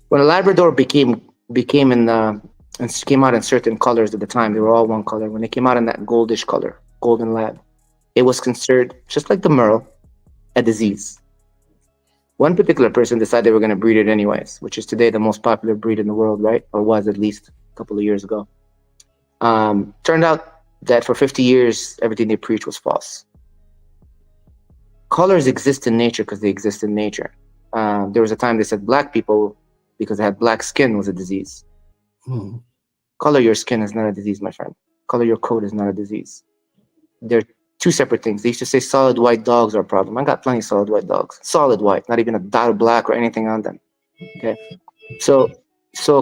When a Labrador came out in certain colors at the time, they were all one color. When they came out in that goldish color, golden lab, it was considered, just like the Merle, a disease. One particular person decided they were going to breed it anyways, which is today the most popular breed in the world, right? Or was at least a couple of years ago. Turned out that for 50 years, everything they preached was false. Colors exist in nature because they exist in nature. There was a time they said black people, because they had black skin, was a disease. Color your skin is not a disease, my friend. Color your coat is not a disease. They're two separate things. They used to say solid white dogs are a problem. I got plenty of solid white dogs. Solid white, not even a dot of black or anything on them. Okay. So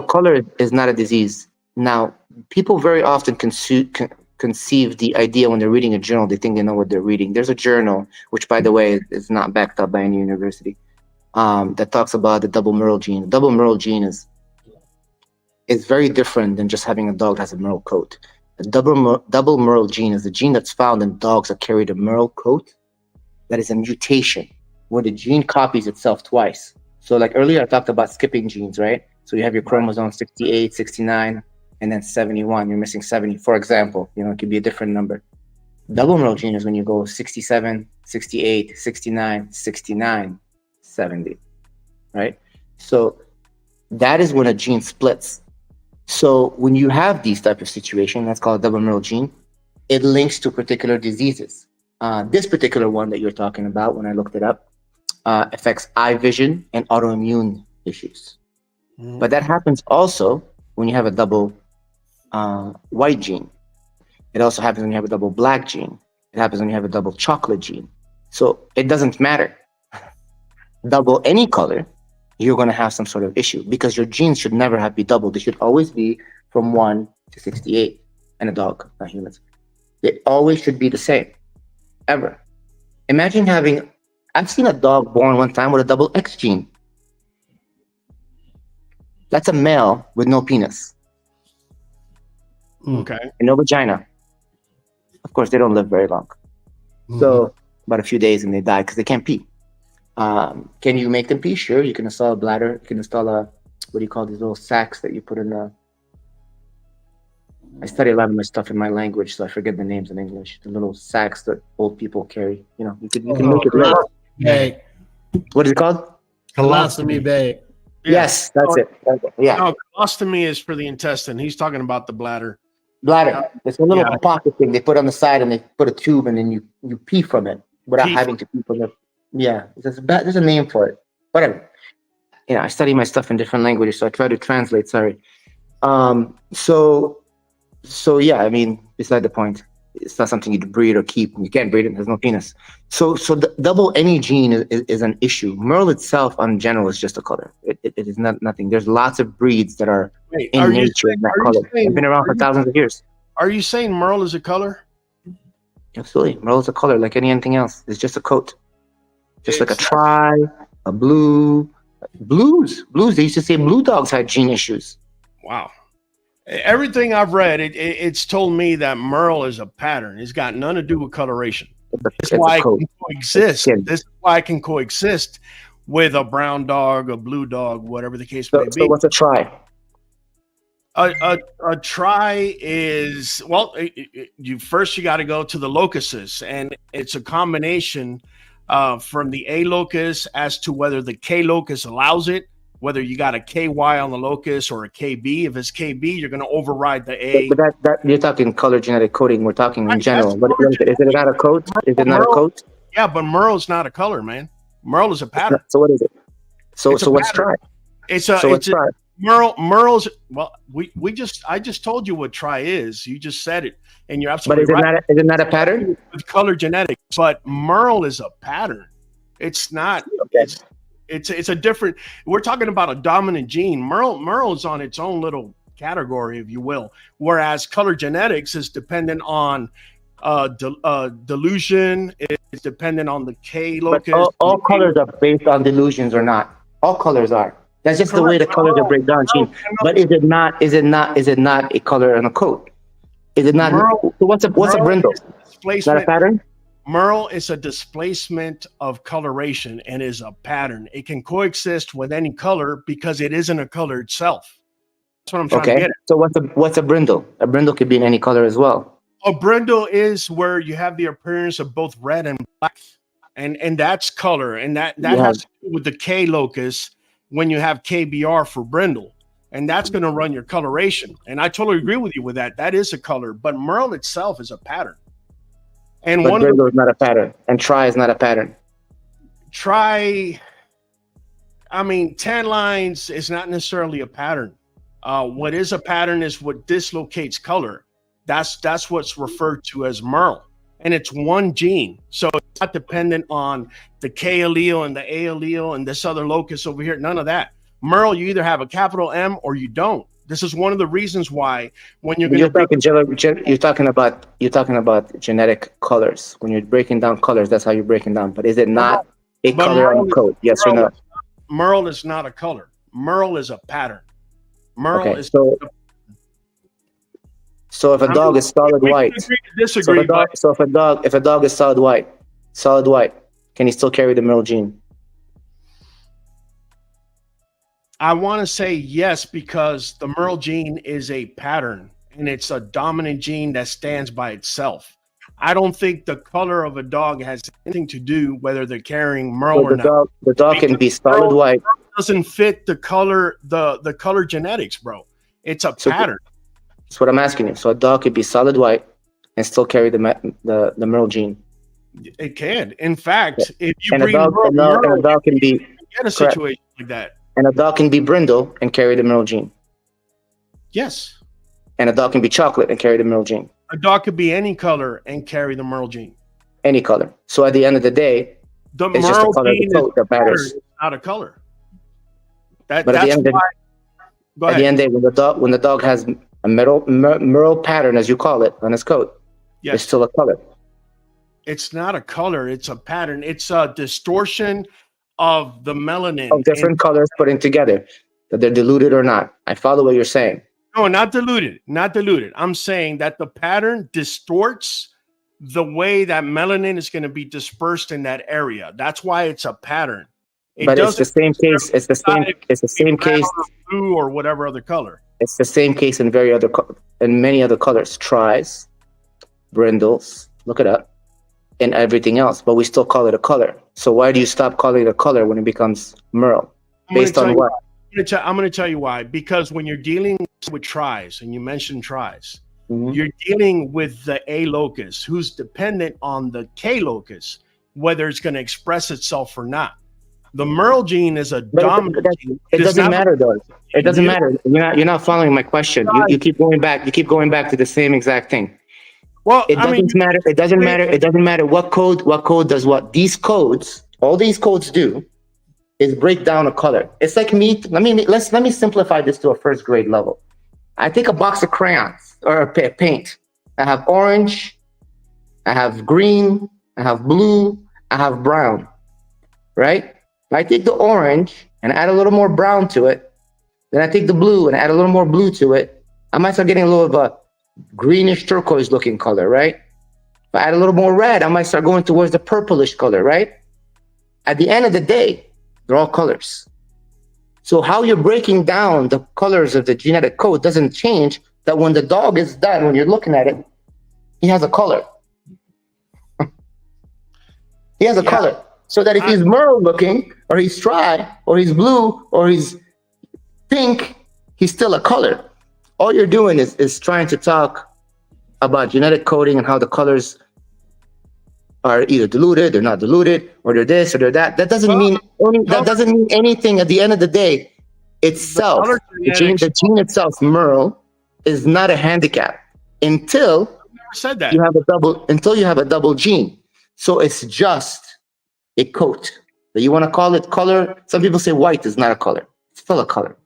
color is not a disease. Now, people very often conceive the idea when they're reading a journal, they think they know what they're reading. There's a journal, which by the way, is not backed up by any university, that talks about the double Merle gene. The double Merle gene is very different than just having a dog that has a Merle coat. The double Merle gene is the gene that's found in dogs that carry the Merle coat. That is a mutation where the gene copies itself twice. So like earlier I talked about skipping genes, right? So you have your chromosome 68, 69, and then 71. You're missing 70, for example. It could be a different number. Double Merle gene is when you go 67, 68, 69, 69, 70, right? So that is when a gene splits. So when you have these type of situation, that's called a double Merle gene, it links to particular diseases. This particular one that you're talking about, when I looked it up, affects eye vision and autoimmune issues. But that happens also when you have a double white gene. It also happens when you have a double black gene. It happens when you have a double chocolate gene. So it doesn't matter. Double any color, you're going to have some sort of issue because your genes should never be doubled. They should always be from 1 to 68. And a dog, not humans. They always should be the same, ever. Imagine I've seen a dog born one time with a double X gene. That's a male with no penis. Okay. And no vagina. Of course, they don't live very long. So about a few days and they die because they can't pee. Can you make them pee? Sure. You can install a bladder. You can install what do you call these little sacks that you put in I study a lot of my stuff in my language, so I forget the names in English. The little sacks that old people carry. You can make it live. Bag. What is it called? Colostomy bag. Yes, that's it. Yeah. No, colostomy is for the intestine. He's talking about the bladder. Bladder. It's a little pocket thing they put on the side, and they put a tube, and then you pee from it without having to pee from it. Yeah, there's a name for it. Whatever. I study my stuff in different languages, so I try to translate. Sorry. So yeah, I mean, beside the point. It's not something you breed or keep. You can't breed it. There's no penis. So the double any gene is an issue. Merle itself, in general, is just a color. It is nothing. There's lots of breeds that are in nature in that color. They've been around for thousands of years. Are you saying Merle is a color? Absolutely. Merle is a color like anything else. It's just a coat. Just like a tri, a blue. Blues. They used to say blue dogs had gene issues. Wow. Everything I've read, it's told me that Merle is a pattern. It's got nothing to do with coloration. That's why I can coexist. This is why I can coexist with a brown dog, a blue dog, whatever the case may be. So what's a tri? A tri is, well, you got to go to the locuses, and it's a combination from the A locus as to whether the K locus allows it. Whether you got a KY on the locus or a KB. If it's KB, you're going to override the A. But that you're talking color genetic coding. We're talking in general. But is it not a code? Is it not a code? Yeah, but Merle's not a color, man. Merle is a pattern. So what is it? So what's tri? Merle's. Well, I just told you what tri is. You just said it, and you're absolutely right. Is it not a pattern? With color genetics, but Merle is a pattern. It's not. Okay. It's a different. We're talking about a dominant gene. Merle is on its own little category, if you will. Whereas color genetics is dependent on delusion. It's dependent on the K locus. But all colors are based on delusions or not? All colors are. That's just the way the colors are break down, Gene. But is it not a color and a coat? Is it not? Merle, what's a brindle? Is that a pattern? Merle is a displacement of coloration and is a pattern. It can coexist with any color because it isn't a color itself. That's what I'm trying to get at. So what's a brindle? A brindle could be in any color as well. A brindle is where you have the appearance of both red and black, and that's color, and that has to do with the K locus when you have KBR for brindle, and that's going to run your coloration. And I totally agree with you with that. That is a color, but Merle itself is a pattern. And but brindle is not a pattern, and tri is not a pattern. Tan lines is not necessarily a pattern. What is a pattern is what dislocates color. That's what's referred to as Merle, and it's one gene, so it's not dependent on the K allele and the A allele and this other locus over here. None of that. Merle, you either have a capital M or you don't. This is one of the reasons why when you're talking about genetic colors. When you're breaking down colors, that's how you're breaking down. But is it not a color on the code? Yes or no? Merle is not a color. Merle is a pattern. Merle is. So if a dog is solid white, if a dog is solid white, can he still carry the Merle gene? I want to say yes, because the Merle gene is a pattern and it's a dominant gene that stands by itself. I don't think the color of a dog has anything to do whether they're carrying Merle or not. The dog can be solid white. Merle doesn't fit the color, the color genetics, bro. It's a pattern. That's what I'm asking you. So a dog could be solid white and still carry the Merle gene. It can. In fact, if you and bring a dog can be get a situation like that. And a dog can be brindle and carry the Merle gene. Yes. And a dog can be chocolate and carry the Merle gene. A dog could be any color and carry the Merle gene. Any color. So at the end of the day, the it's just the color of the coat that matters. Not a color. But at the end of the day, when the dog has a Merle pattern, as you call it, on his coat, it's still a color. It's not a color. It's a pattern. It's a distortion of the melanin. Of different colors put in together, that they're diluted or not. I follow what you're saying. No, not diluted. Not diluted. I'm saying that the pattern distorts the way that melanin is going to be dispersed in that area. That's why it's a pattern. But it's the same case. It's the same case. Blue or whatever other color. It's the same case in many other colors. Tris, brindles. Look it up. And everything else, but we still call it a color. So why do you stop calling it a color when it becomes Merle? Based on what? I'm going to tell you why. Because when you're dealing with tris, and you mentioned tris, you're dealing with the A locus, who's dependent on the K locus, whether it's going to express itself or not. The Merle gene is a dominant gene. It doesn't matter, though. It doesn't matter. You're not following my question. You keep going back. You keep going back to the same exact thing. Well, it doesn't matter. It doesn't matter. It doesn't matter what code does what. These codes, all these codes do is break down a color. It's like me. Let me simplify this to a first grade level. I take a box of crayons or paint. I have orange, I have green, I have blue, I have brown. Right? I take the orange and add a little more brown to it. Then I take the blue and add a little more blue to it. I might start getting a little of a greenish turquoise looking color, right? If I add a little more red, I might start going towards the purplish color, right? At the end of the day, they're all colors. So how you're breaking down the colors of the genetic code doesn't change that when the dog is done, when you're looking at it, he has a color. He has a color. So that if he's Merle looking, or he's tri, or he's blue, or he's pink, he's still a color. All you're doing is trying to talk about genetic coding and how the colors are either diluted, they're not diluted, or they're this or they're that. That doesn't mean anything at the end of the day. itself, color the gene itself, Merle, is not a handicap until said that you have a double gene. So it's just a coat. So you want to call it color. Some people say white is not a color. It's still a color.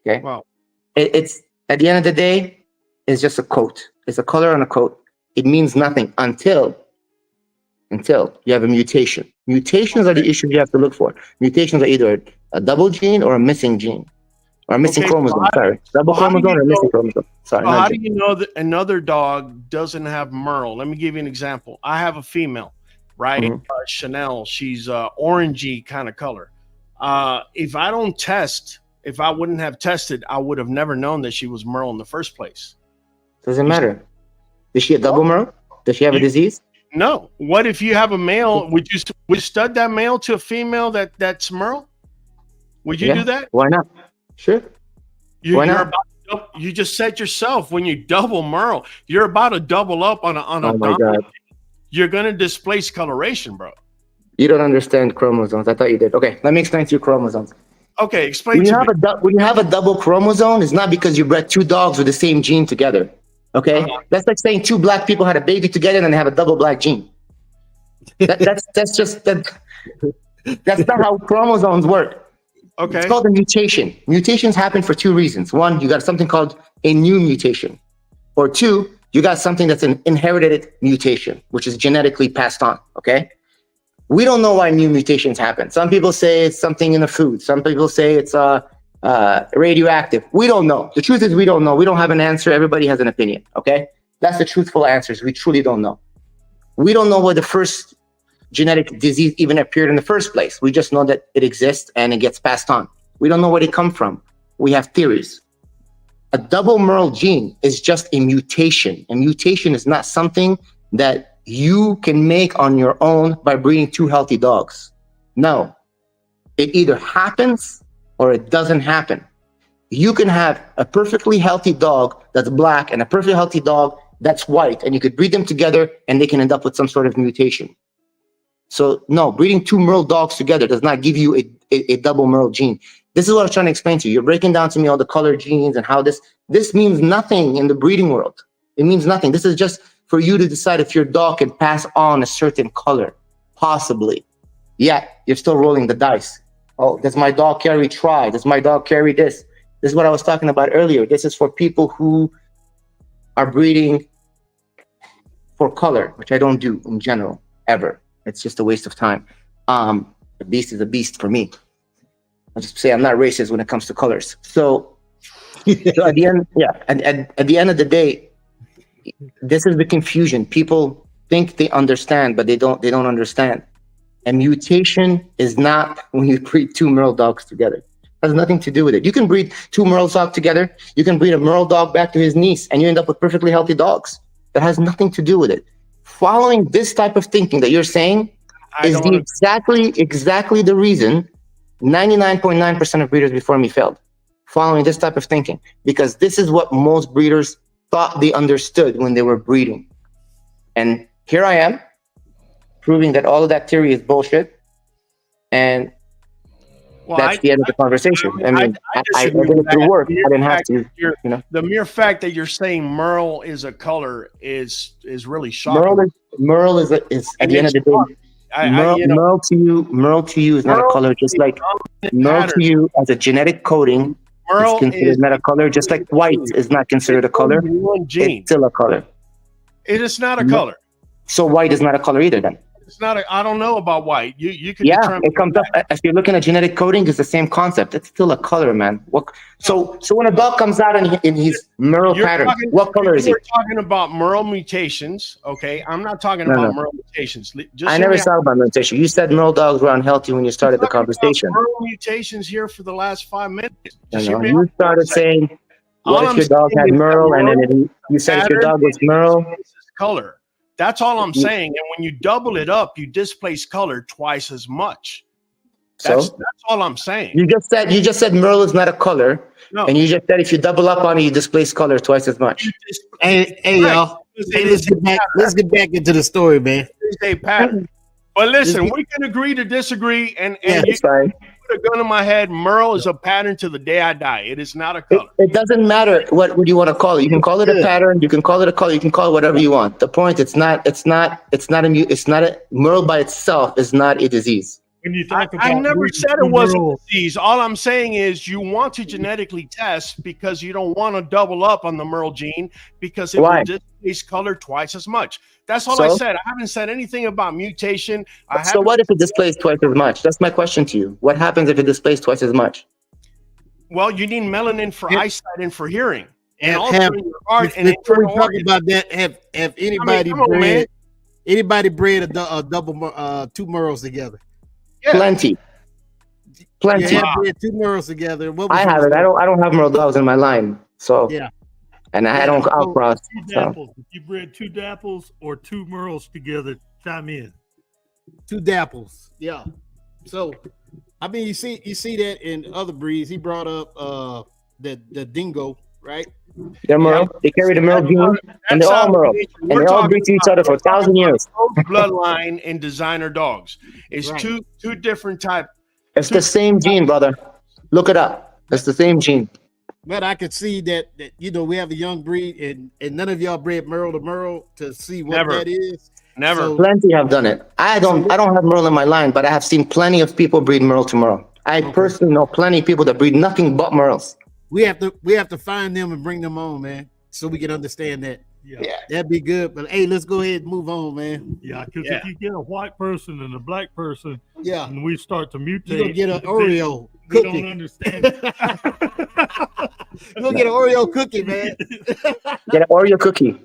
Okay. Wow. It's at the end of the day, it's just a coat. It's a color on a coat. It means nothing until you have a mutation. Mutations are the issues you have to look for. Mutations are either a double gene or a missing gene. Or a missing chromosome. Double chromosome or missing chromosome. How do you know that another dog doesn't have Merle? Let me give you an example. I have a female, right? Mm-hmm. Chanel. She's orangey kind of color. If I don't test, if I wouldn't have tested, I would have never known that she was Merle in the first place. Doesn't matter. Is she a double Merle? Does she have a disease? No. What if you have a male? Would you stud that male to a female that's Merle? Would you do that? Why not? Sure. Why not? You just said yourself, when you double Merle, you're about to double up on a oh my God. You're going to displace coloration, bro. You don't understand chromosomes. I thought you did. Okay, let me explain to you chromosomes. Okay, explain when to me. When you have a double chromosome, it's not because you bred two dogs with the same gene together. Okay? That's like saying two black people had a baby together and then they have a double black gene. That's not how chromosomes work. Okay. It's called a mutation. Mutations happen for two reasons. One, you got something called a new mutation. Or two, you got something that's an inherited mutation, which is genetically passed on, okay? We don't know why new mutations happen. Some people say it's something in the food. Some people say it's radioactive. We don't know. The truth is we don't know. We don't have an answer. Everybody has an opinion, okay? That's the truthful answers. We truly don't know. We don't know where the first genetic disease even appeared in the first place. We just know that it exists and it gets passed on. We don't know where they come from. We have theories. A double Merle gene is just a mutation. A mutation is not something that you can make on your own by breeding two healthy dogs. No, it either happens or it doesn't happen. You can have a perfectly healthy dog that's black and a perfectly healthy dog that's white, and you could breed them together and they can end up with some sort of mutation. So no, breeding two Merle dogs together does not give you a double Merle gene. This is what I was trying to explain to you. You're breaking down to me all the color genes and how this means nothing in the breeding world. It means nothing. This is just for you to decide if your dog can pass on a certain color, possibly. Yeah, you're still rolling the dice. Oh, does my dog carry tri? Does my dog carry this? This is what I was talking about earlier. This is for people who are breeding for color, which I don't do in general, ever. It's just a waste of time. A beast is a beast for me. I'll just say I'm not racist when it comes to colors. So at the end, and at the end of the day, this is the confusion. People think they understand, but they don't understand. A mutation is not when you breed two Merle dogs together. It has nothing to do with it. You can breed two Merle dogs together. You can breed a Merle dog back to his niece, and you end up with perfectly healthy dogs. That has nothing to do with it. Following this type of thinking that you're saying is exactly the reason 99.9% of breeders before me failed. Following this type of thinking, because this is what most breeders thought they understood when they were breeding. And here I am, proving that all of that theory is bullshit. And that's the end of the conversation. I did it through work. I didn't have to, The mere fact that you're saying Merle is a color is really shocking. Merle is at the end of the day. Merle to you is not a color, just like Merle to you as a genetic coding is considered not a color, just like white is not considered a color. It's still a color. It is not a color. So white is not a color either then. It's not I don't know about white. You can determine. It comes up if you're looking at genetic coding, it's the same concept. It's still a color, man. So when a dog comes out in his Merle pattern, what color is he? We're talking about Merle mutations, okay? I'm not talking about Merle mutations. I never talked about mutation. You said Merle dogs were unhealthy when you started the conversation. Merle mutations here for the last 5 minutes. You started saying, what if your dog had Merle, and then you said if your dog was Merle. Color. That's all I'm saying. And when you double it up, you displace color twice as much. That's all I'm saying. You just said Merle is not a color. No. And you just said if you double up on it, you displace color twice as much. Hey y'all. Hey, let's get back into the story, man. It's a pattern. But listen, we can agree to disagree, and it's fine. put a gun in my head, Merle is a pattern to the day I die. It is not a color. It doesn't matter what you want to call it. You can call it a pattern. You can call it a color. You can call it whatever you want. The point, it's not a Merle by itself is not a disease. When you talk about I never said it was a Merle, disease. All I'm saying is you want to genetically test because you don't want to double up on the Merle gene because it Why? will displace color twice as much. That's all I So? said. I haven't said anything about mutation. So what if it displays twice as much? That's my question to you. What happens if it displays twice as much? Well, you need melanin for eyesight and for hearing, and Have- also have- in your heart and Before we internal talk organs. about that, have anybody come on, man. bred a double two Merles together? Yeah. Plenty. You have bred two Merles together. What was I your have it. I result? don't have Merle dogs in my line. So Yeah. and I don't outcross. two So dapples. If you bred two dapples or two Merles together, chime in. Two dapples. Yeah. So, I mean, you see that in other breeds. He brought up the dingo, right? they're Merle. They carry the Merle gene, and they're all Merle. And they all breed to each other for 1,000 years. Bloodline in designer dogs. It's Right. two different type. It's the same gene, brother. Look it up. It's the same gene. But I could see that we have a young breed, and none of y'all bred Merle to Merle to see what Never. that is. Never. So- Plenty have done it. I don't have Merle in my line, but I have seen plenty of people breed Merle to Merle. I personally know plenty of people that breed nothing but Merles. We have to find them and bring them on, man, so we can understand that. Yeah. Yeah. That'd be good. But hey, let's go ahead and move on, man. Yeah, because Yeah. if you get a white person and a black person, Yeah, and we start to mutate, you're gonna get an then Oreo we cookie. don't understand. You're gonna get an Oreo cookie, man. Get an Oreo cookie.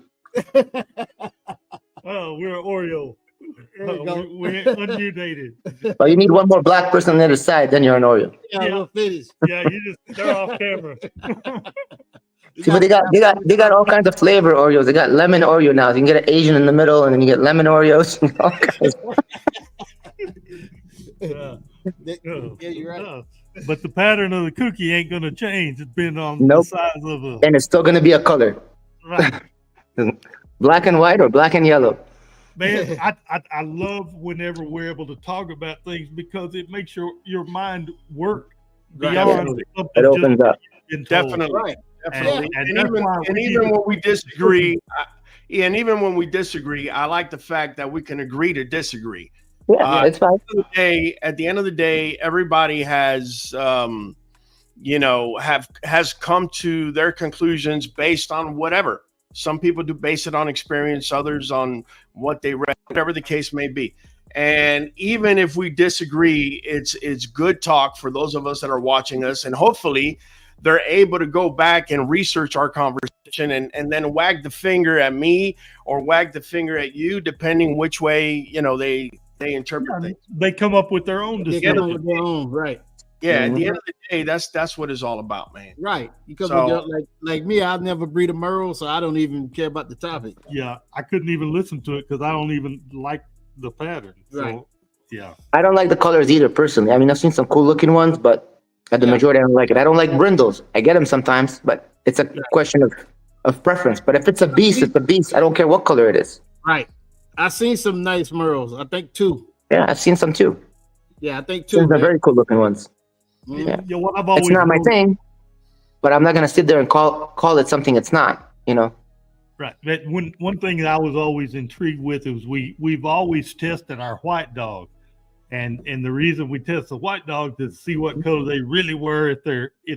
Oh, we're Oreo. There you go. We're unmutated. But you need one more black person on the other side, then you're an Oreo. Yeah, we'll finish. Yeah, they're off camera. See, but they got all kinds of flavor Oreos. They got lemon Oreo now. So you can get an Asian in the middle, and then you get lemon Oreos. All kinds. Yeah. Yeah, you're right. Yeah. But the pattern of the cookie ain't gonna change. It's been on Nope. the size of a And it's still gonna be a color, right. black and white or black and yellow. Man, I love whenever we're able to talk about things because it makes your mind work beyond It something just opens up. being told. Definitely. Right. Definitely. And And, that's even, why and we even need- when we disagree, I like the fact that we can agree to disagree. Yeah, it's fine. At the end of the day, everybody has has come to their conclusions based on whatever. Some people do base it on experience, others on what they read, whatever the case may be. And even if we disagree, it's good talk for those of us that are watching us, and hopefully they're able to go back and research our conversation and then wag the finger at me or wag the finger at you, depending which way they interpret things. They come up with their own They come decision. up with their own, right? Yeah, at the end of the day, that's what it's all about, man. Right. Because So- like me, I've never breed a Merle, so I don't even care about the topic. Yeah, I couldn't even listen to it because I don't even like the pattern. So, Right. yeah. I don't like the colors either, personally. I mean, I've seen some cool looking ones, but the majority I don't like it. I don't like brindles. I get them sometimes, but it's a question of preference. But if it's a beast, it's a beast. I don't care what color it is. Right. I've seen some nice Merles. I think two. Yeah, I've seen some too. Yeah, I think two. Those are man. very cool looking ones. Mhm. Yeah, what I've always It's not my known- thing, but I'm not gonna sit there and call it something it's not. You know. Right. But one thing that I was always intrigued with is we've always tested our white dog. And the reason we test the white dog is to see what color they really were if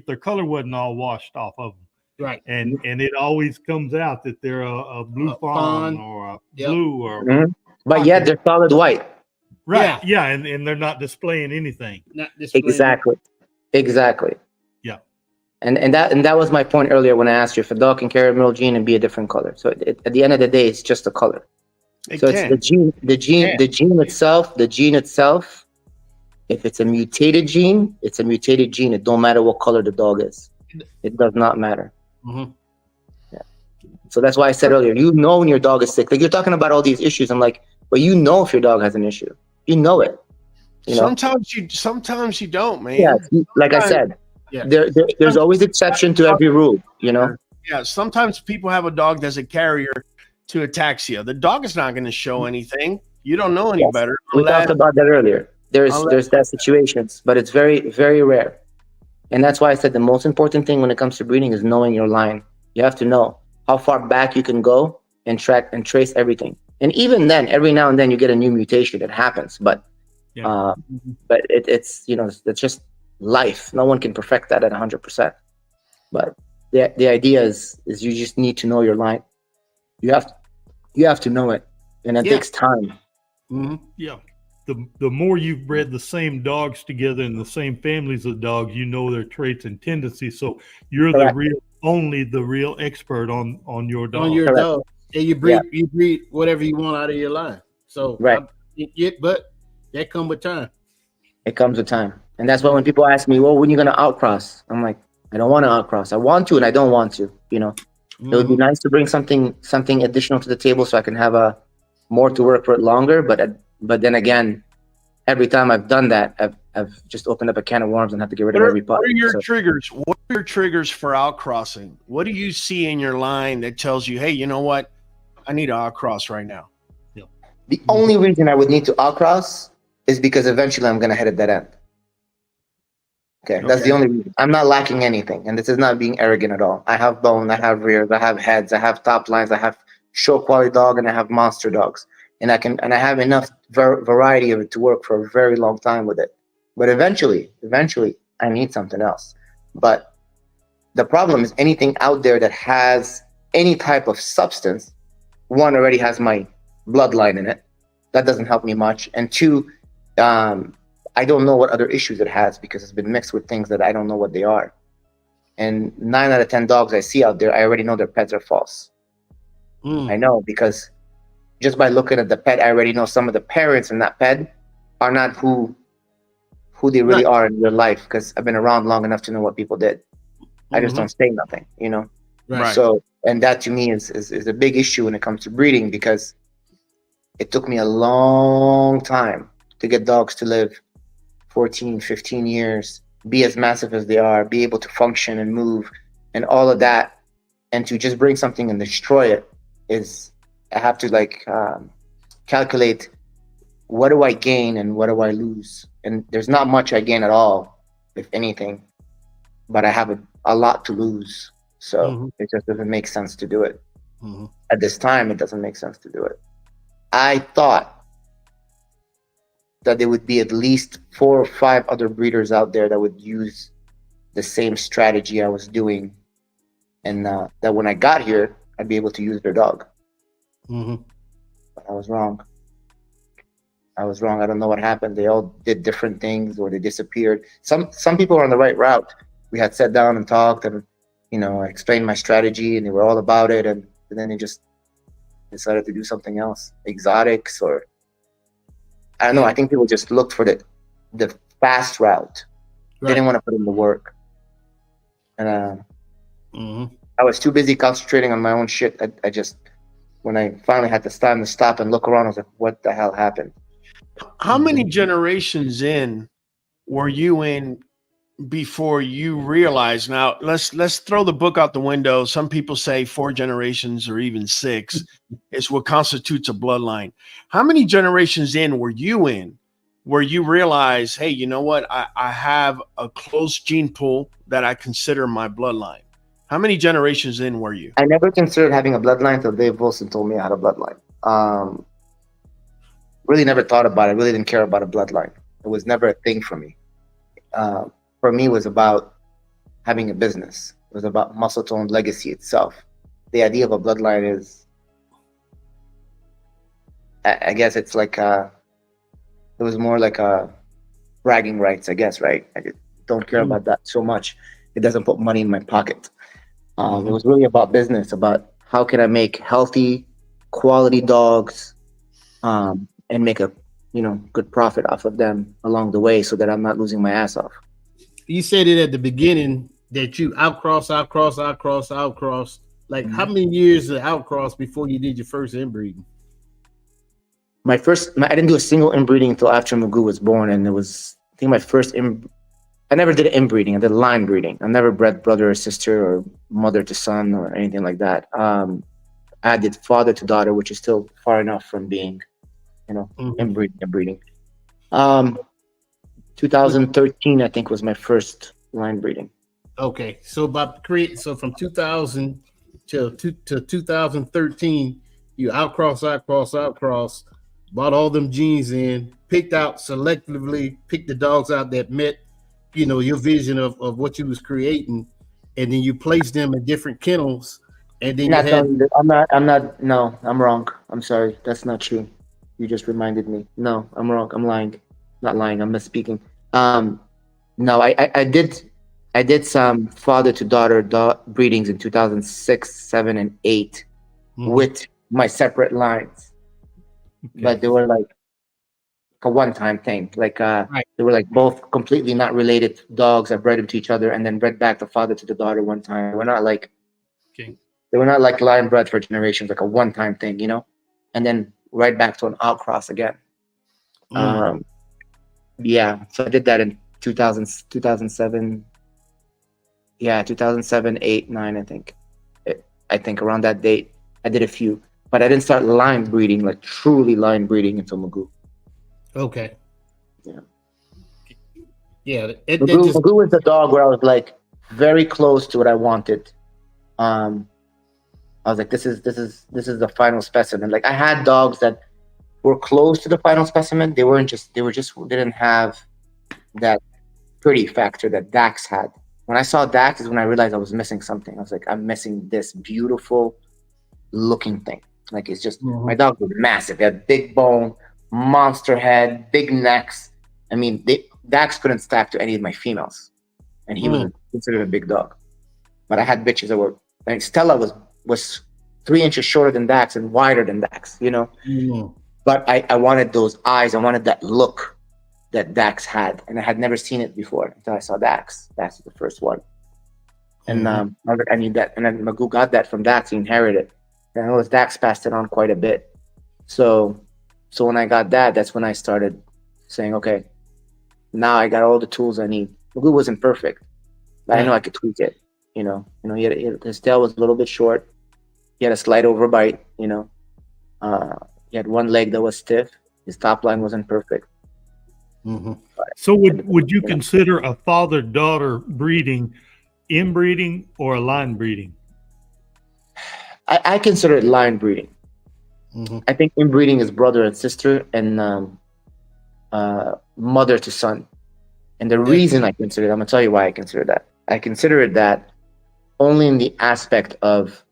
their color wasn't all washed off of them. Right. And it always comes out that they're a blue A fawn fawn. or a Yep. blue or Mhm. But yet they're solid white. right. Yeah, and they're not displaying anything. Not displaying. Exactly. Yeah. And that was my point earlier when I asked you if a dog can carry a middle gene and be a different color. So at the end of the day, it's just a color. It So can. it's the gene itself. If it's a mutated gene, it's a mutated gene. It don't matter what color the dog is. It does not matter. Mhm. Yeah. So that's why I said earlier, you know when your dog is sick. Like you're talking about all these issues. I'm like, but you know if your dog has an issue. You know it. You know. Sometimes you don't, man. Yeah. Like I said, Yeah. there's always exception to every rule. You know. Yeah, sometimes people have a dog that's a carrier to ataxia. The dog is not going to show anything. You don't know any Yes. better. We talked about that earlier. There's that situations, but it's very, very rare. And that's why I said the most important thing when it comes to breeding is knowing your line. You have to know how far back you can go and track and trace everything. And even then, every now and then you get a new mutation. It happens, but it's it's just life. No one can perfect that at 100%. But the idea is you just need to know your line. You have to know it, and it takes time. Mm-hmm. Yeah. The more you've bred the same dogs together in the same families of dogs, you know their traits and tendencies. So you're only the real expert on your dog. On your dog. And you breed whatever you want out of your line. So but that comes with time. It comes with time. And that's why when people ask me, well, when are you gonna outcross? I'm like, I don't want to outcross. I want to and I don't want to, It would be nice to bring something additional to the table so I can have more to work with longer, but then again, every time I've done that, I've just opened up a can of worms and have to get rid of every pup. What are your triggers? What are your triggers for outcrossing? What do you see in your line that tells you, hey, you know what? I need to outcross right now. Yeah. The only reason I would need to outcross is because eventually I'm going to hit a dead end. Okay, that's the only reason. I'm not lacking anything, and this is not being arrogant at all. I have bone, I have rears, I have heads, I have top lines, I have show quality dog, and I have monster dogs. And I have enough variety of it to work for a very long time with it. But eventually, I need something else. But the problem is anything out there that has any type of substance, one, already has my bloodline in it. That doesn't help me much. And two, I don't know what other issues it has because it's been mixed with things that I don't know what they are. And 9 out of 10 dogs I see out there, I already know their pets are false. I know because just by looking at the pet, I already know some of the parents in that pet are not who they really are in real life because I've been around long enough to know what people did. I just don't say nothing, Right. So, and that to me is a big issue when it comes to breeding because it took me a long time to get dogs to live 14, 15 years, be as massive as they are, be able to function and move and all of that. And to just bring something and destroy it I have to calculate what do I gain and what do I lose. And there's not much I gain at all, if anything, but I have a lot to lose. So it just doesn't make sense to do it. At this time, it doesn't make sense to do it. I thought that there would be at least 4 or 5 other breeders out there that would use the same strategy I was doing. And that when I got here, I'd be able to use their dog. But I was wrong. I don't know what happened. They all did different things or they disappeared. Some people are on the right route. We had sat down and talked and, I explained my strategy and they were all about it. And then they just decided to do something else. Exotics or, I don't know. I think people just looked for the fast route. They didn't want to put in the work. And I was too busy concentrating on my own shit. I just, when I finally had the time to stop and look around, I was like, what the hell happened? How many generations in were you in before you realized? Now, let's throw the book out the window. Some people say 4 generations or even 6 is what constitutes a bloodline. How many generations in were you in where you realize, hey, you know what? I have a close gene pool that I consider my bloodline. How many generations in were you? I never considered having a bloodline until Dave Wilson told me I had a bloodline. Really never thought about it. Really didn't care about a bloodline. It was never a thing for me. For me, it was about having a business. It was about Muscletone legacy itself. The idea of a bloodline is, I guess it's like, it was more like a bragging rights, I guess, right? I don't care about that so much. It doesn't put money in my pocket. It was really about business, about how can I make healthy, quality dogs and make a good profit off of them along the way so that I'm not losing my ass off. You said it at the beginning that you outcross. Like how many years of outcross before you did your first inbreeding? I didn't do a single inbreeding until after Magoo was born, and it was, I think, my first I never did inbreeding. I did line breeding. I never bred brother or sister or mother to son or anything like that. I did father to daughter, which is still far enough from being, inbreeding. 2013, I think, was my first line breeding. Okay, so from 2000 to 2013, you outcross, bought all them genes in, picked out selectively, picked the dogs out that met, your vision of what you was creating, and then you placed them in different kennels, and then No, I'm wrong. I'm sorry, that's not true. You just reminded me. No, I'm wrong. I'm lying. Not lying. I'm misspeaking. No, I did some father to daughter breedings in 2006, 7, and 8 with my separate lines, but they were like a one-time thing. Like they were like both completely not related dogs. I bred them to each other and then bred back the father to the daughter one time. They were not like line bred for generations, like a one-time thing, and then right back to an outcross again. Yeah, so I did that in 2007. Yeah, 2007, 8, 9, I think. I think around that date, I did a few, but I didn't start line breeding, like truly line breeding, until Magoo. Okay. Yeah. Yeah. Magoo was the dog where I was like very close to what I wanted. I was like, this is the final specimen. Like I had dogs that were close to the final specimen. They didn't have that pretty factor that Dax had. When I saw Dax is when I realized I was missing something. I was like, I'm missing this beautiful looking thing. Like it's just, my dogs were massive. They had big bone, monster head, big necks. I mean, Dax couldn't stack to any of my females. And he was considered a big dog. But I had bitches that were, like Stella was 3 inches shorter than Dax and wider than Dax, But I wanted those eyes. I wanted that look that Dax had, and I had never seen it before until I saw Dax. Dax was the first one, and I was like, I need that. And then Magoo got that from Dax. He inherited it, and I noticed Dax passed it on quite a bit. So when I got that, that's when I started saying, okay, now I got all the tools I need. Magoo wasn't perfect, but I know I could tweak it. His tail was a little bit short. He had a slight overbite. He had one leg that was stiff. His top line wasn't perfect. So would you consider a father-daughter breeding inbreeding or a line breeding? I consider it line breeding. I think inbreeding is brother and sister and mother to son. And the reason I consider it, I'm going to tell you why I consider that. I consider it that only in the aspect of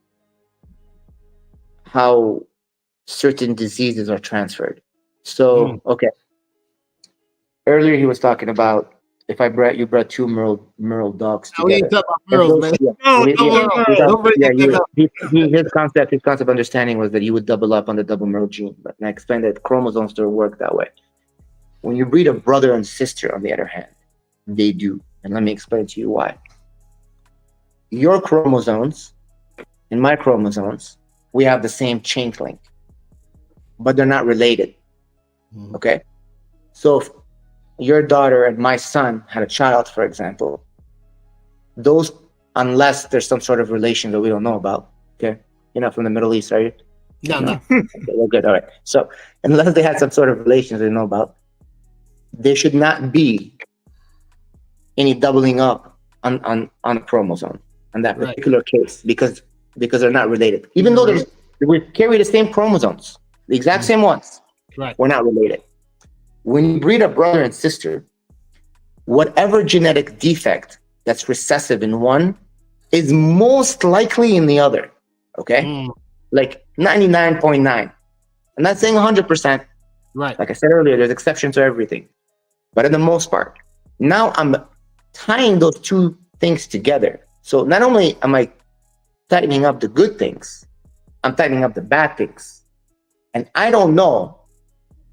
how certain diseases are transferred. So, okay. Earlier, he was talking about if you bred two Merle dogs together. We ain't talking about Merles, man. His concept of understanding was that you would double up on the double Merle gene. But I explained that chromosomes don't work that way. When you breed a brother and sister, on the other hand, they do. And let me explain to you why. Your chromosomes and my chromosomes, we have the same chain link, but they're not related. Okay? So if your daughter and my son had a child, for example, those, unless there's some sort of relation that we don't know about, okay? You're not from the Middle East, are you? No. Okay, we're good. All right. So unless they had some sort of relations they know about, there should not be any doubling up on a chromosome in that particular case because they're not related. Even though we carry the same chromosomes, the exact same ones, we're not related. When you breed a brother and sister, whatever genetic defect that's recessive in one is most likely in the other, okay? Like 99.9. I'm not saying 100%. Right. Like I said earlier, there's exceptions to everything. But in the most part, now I'm tying those two things together. So not only am I tightening up the good things, I'm tightening up the bad things. And I don't know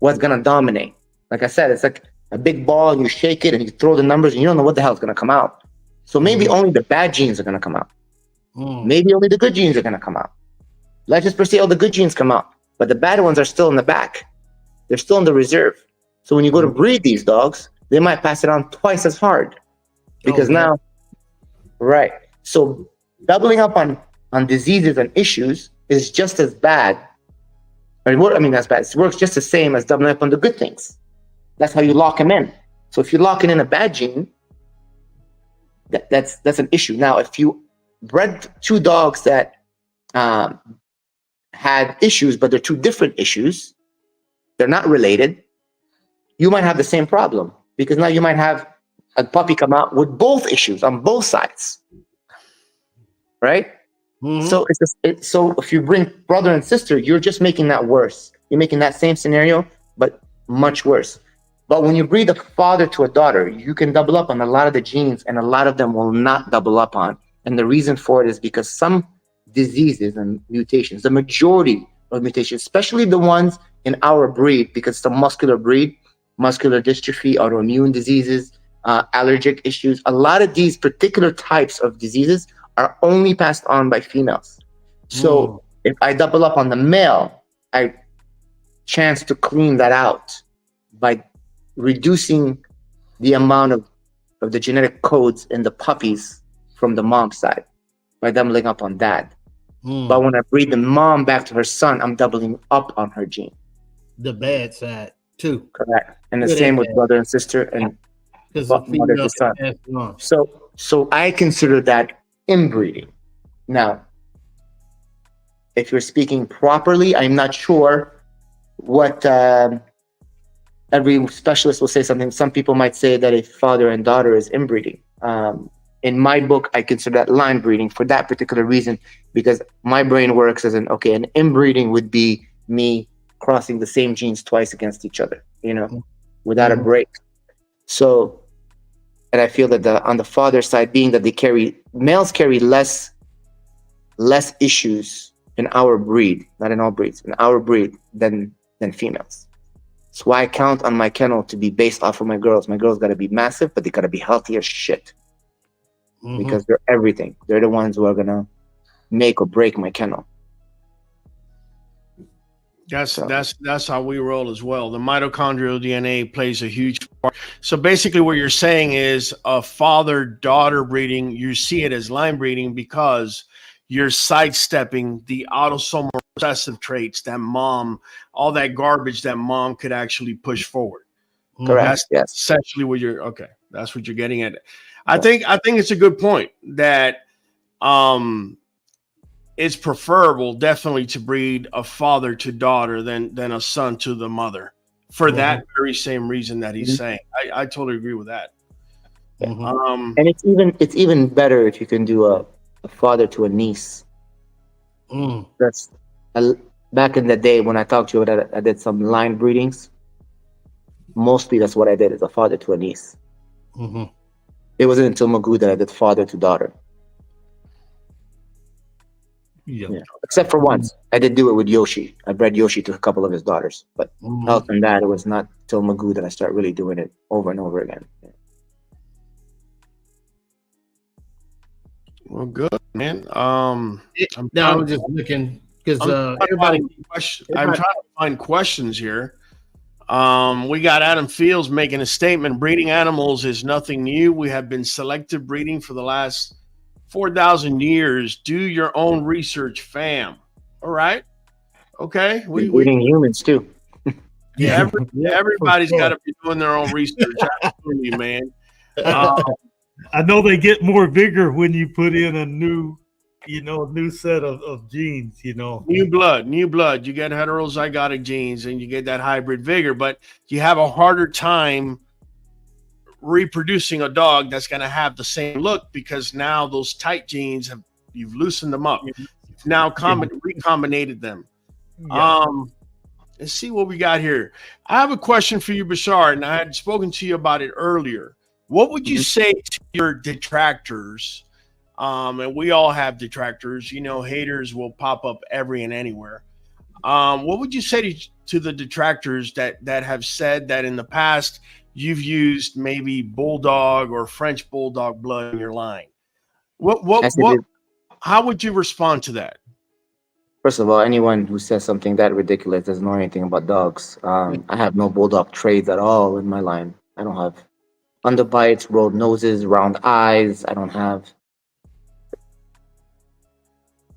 what's going to dominate. Like I said, it's like a big ball and you shake it and you throw the numbers and you don't know what the hell is going to come out. So maybe only the bad genes are going to come out. Maybe only the good genes are going to come out. Let's just say all the good genes come out, but the bad ones are still in the back. They're still in the reserve. So when you go to breed these dogs, they might pass it on twice as hard because now, So doubling up on diseases and issues is just as bad. That's bad. It works just the same as doubling up on the good things. That's how you lock them in. So if you're locking in a bad gene, that's an issue. Now, if you bred two dogs that had issues, but they're two different issues, they're not related, you might have the same problem, because now you might have a puppy come out with both issues on both sides, right? Mhm. So so if you bring brother and sister, you're just making that worse. You're making that same scenario, but much worse. But when you breed a father to a daughter, you can double up on a lot of the genes, and a lot of them will not double up on. And the reason for it is because some diseases and mutations, the majority of mutations, especially the ones in our breed, because it's a muscular breed, muscular dystrophy, autoimmune diseases, allergic issues, a lot of these particular types of diseases are only passed on by females. So if I double up on the male, I chance to clean that out by reducing the amount of the genetic codes in the puppies from the mom's side, by doubling up on that. But when I breed the mom back to her son, I'm doubling up on her gene. The bad side too. Correct. And the Good same and with bad. brother and sister, and Because mother to son. So I consider that inbreeding. Now, if you're speaking properly, I'm not sure what every specialist will say something. Some people might say that a father and daughter is inbreeding. In my book, I consider that line breeding for that particular reason, because my brain works as an inbreeding would be me crossing the same genes twice against each other, without a break. So, and I feel that on the father side, being that males carry less issues in our breed, not in all breeds, in our breed than females. That's why I count on my kennel to be based off of my girls. My girls got to be massive, but they got to be healthy as shit. Because they're everything. They're the ones who are gonna make or break my kennel. That's how we roll as well. The mitochondrial DNA plays a huge part. So basically what you're saying is a father-daughter breeding, you see it as line breeding because you're sidestepping the autosomal recessive traits that all that garbage that mom could actually push forward. Correct. That's essentially what that's what you're getting at. I think it's a good point that it's preferable definitely to breed a father to daughter than a son to the mother for that very same reason that he's saying. I totally agree with that. And it's even better if you can do a father to a niece. That's back in the day when I talked to you, I did some line breedings. Mostly that's what I did, is a father to a niece. It wasn't until Magoo that I did father to daughter. Yeah. Except for once. I did do it with Yoshi. I bred Yoshi to a couple of his daughters. But other than that, it was not till Magoo that I started really doing it over and over again. Well, good, man. I'm just looking because I'm trying to find questions here. We got Adam Fields making a statement. Breeding animals is nothing new. We have been selective breeding for the last 4,000 years. Do your own research, fam. All right. Okay. We're breeding humans too. Everybody's got to be doing their own research. Absolutely, man. I know they get more vigor when you put in a new set of genes, New blood. You get heterozygotic genes and you get that hybrid vigor, but you have a harder time reproducing a dog that's going to have the same look, because now those tight genes you've loosened them up. You've now recombinated them. Let's see what we got here. I have a question for you, Bashar, and I had spoken to you about it earlier. What would you say to your detractors? And we all have detractors, haters will pop up every and anywhere. What would you say to the detractors that have said that in the past you've used maybe bulldog or French bulldog blood in your line? How would you respond to that? First of all, anyone who says something that ridiculous doesn't know anything about dogs. I have no bulldog traits at all in my line. I don't have underbites, rolled noses, round eyes. I don't have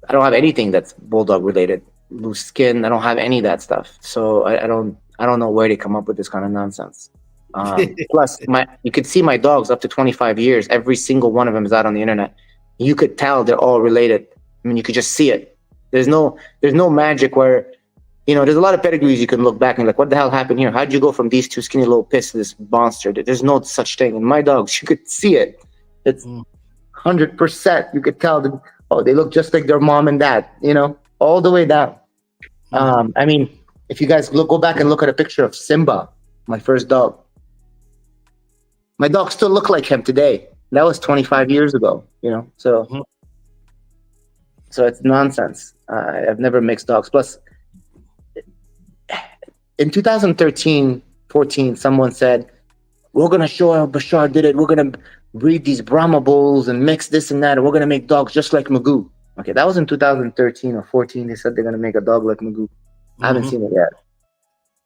anything that's bulldog related. Loose skin. I don't have any of that stuff. So I don't know where they come up with this kind of nonsense. Plus, you could see my dogs up to 25 years. Every single one of them is out on the internet. You could tell they're all related. I mean, you could just see it. There's no magic where, there's a lot of pedigrees you can look back and like, what the hell happened here? How'd you go from these two skinny little pits to this monster? There's no such thing. In my dogs, you could see it. It's 100%. You could tell them, they look just like their mom and dad, all the way down. I mean, if you guys go back and look at a picture of Simba, my first dog, my dogs still look like him today. That was 25 years ago, so it's nonsense. I've never mixed dogs. Plus, in 2013, 14, someone said, we're going to show how Bashar did it. We're going to breed these Brahma bulls and mix this and that, and we're going to make dogs just like Magoo. Okay, that was in 2013 or 14. They said they're going to make a dog like Magoo. I haven't seen it yet.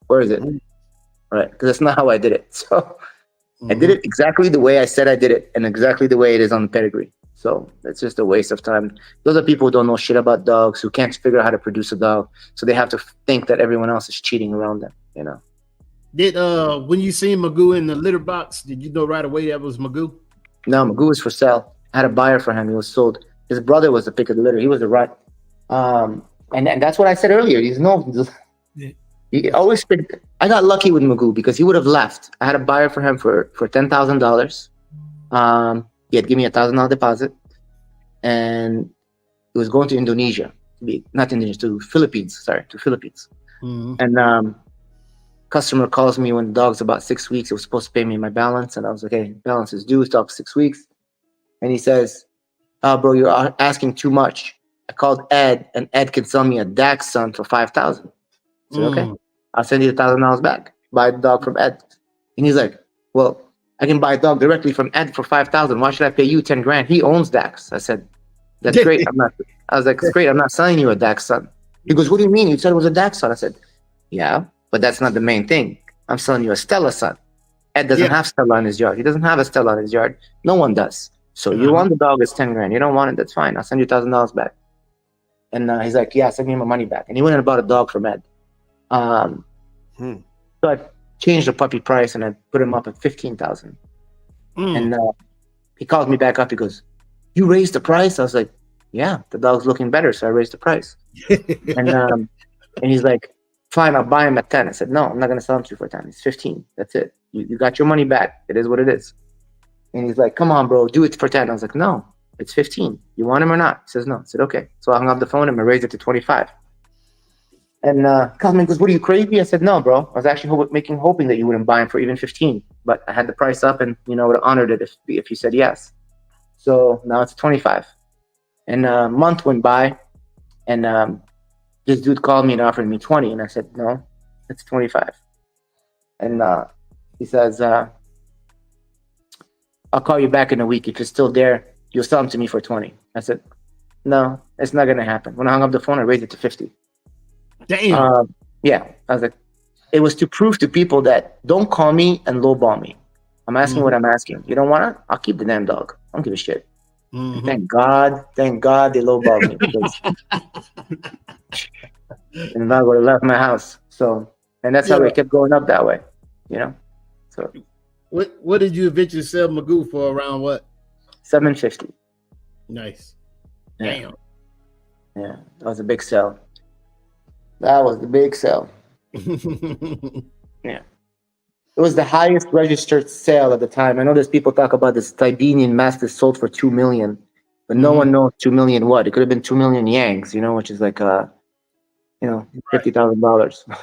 Where is it? Right, because that's not how I did it. So I did it exactly the way I said I did it and exactly the way it is on the pedigree. So it's just a waste of time. Those are people who don't know shit about dogs, who can't figure out how to produce a dog. So they have to think that everyone else is cheating around them, Did when you seen Magoo in the litter box, did you know right away that was Magoo? No, Magoo was for sale. I had a buyer for him. He was sold. His brother was the pick of the litter. He was the right. And that's what I said earlier. He always. I got lucky with Magoo because he would have left. I had a buyer for him for $10,000. He had given me $1,000 deposit, and he was going to Indonesia. To Philippines. And customer calls me when the dog's about 6 weeks. He was supposed to pay me my balance, and I was like, "Hey, balance is due. It's up 6 weeks." And he says, "Oh, bro, you're asking too much." I called Ed, and Ed can sell me a Dachshund for $5,000. I said, "Okay, I'll send you $1,000 back. Buy the dog from Ed." And he's like, "Well, I can buy a dog directly from Ed for $5,000. Why should I pay you $10,000? He owns Dax." I said, "That's great. I was like, it's great. I'm not selling you a Dachshund." He goes, "What do you mean? You said it was a Dachshund." I said, "Yeah, but that's not the main thing. I'm selling you a Stella son. Ed doesn't have Stella in his yard. He doesn't have a Stella in his yard. No one does. So you want the dog, it's $10,000. You don't want it, that's fine. I'll send you $1,000 back." And he's like, "Yeah, send me my money back." And he went and bought a dog from Ed. So I changed the puppy price and I put him up at $15,000. And he called me back up. He goes, "You raised the price?" I was like, "Yeah, the dog's looking better, so I raised the price." And he's like, "Fine, I'll buy him at 10. I said, "No, I'm not going to sell him to you for 10. It's 15. That's it. You got your money back. It is what it is." And he's like, "Come on, bro, do it for 10. I was like, "No, it's 15. You want him or not?" He says, "No." I said, "Okay." So I hung up the phone and I raised it to 25. And Cosman goes, "What, are you crazy?" I said, "No, bro. I was actually hoping that you wouldn't buy him for even 15. But I had the price up and, I would have honored it if you said yes." So now it's 25. And a month went by and this dude called me and offered me 20. And I said, "No, it's 25. And he says, "I'll call you back in a week. If you're still there, you'll sell them to me for 20. I said, "No, it's not going to happen." When I hung up the phone, I raised it to 50. Damn. Yeah. I was like, it was to prove to people that don't call me and lowball me. I'm asking what I'm asking. You don't want it? I'll keep the damn dog. I don't give a shit. Thank God they lowballed me. Because and I would have left my house. So, and that's how it kept going up that way, So, what did you eventually sell Magoo for? Around what? $750. Nice. Yeah. Damn. Yeah, that was a big sell. That was the big sell. Yeah. It was the highest registered sale at the time. I know there's people talk about this Siberian Mastiff sold for $2 million, but no one knows $2 million what. It could have been 2 million Yanks, which is like $50,000.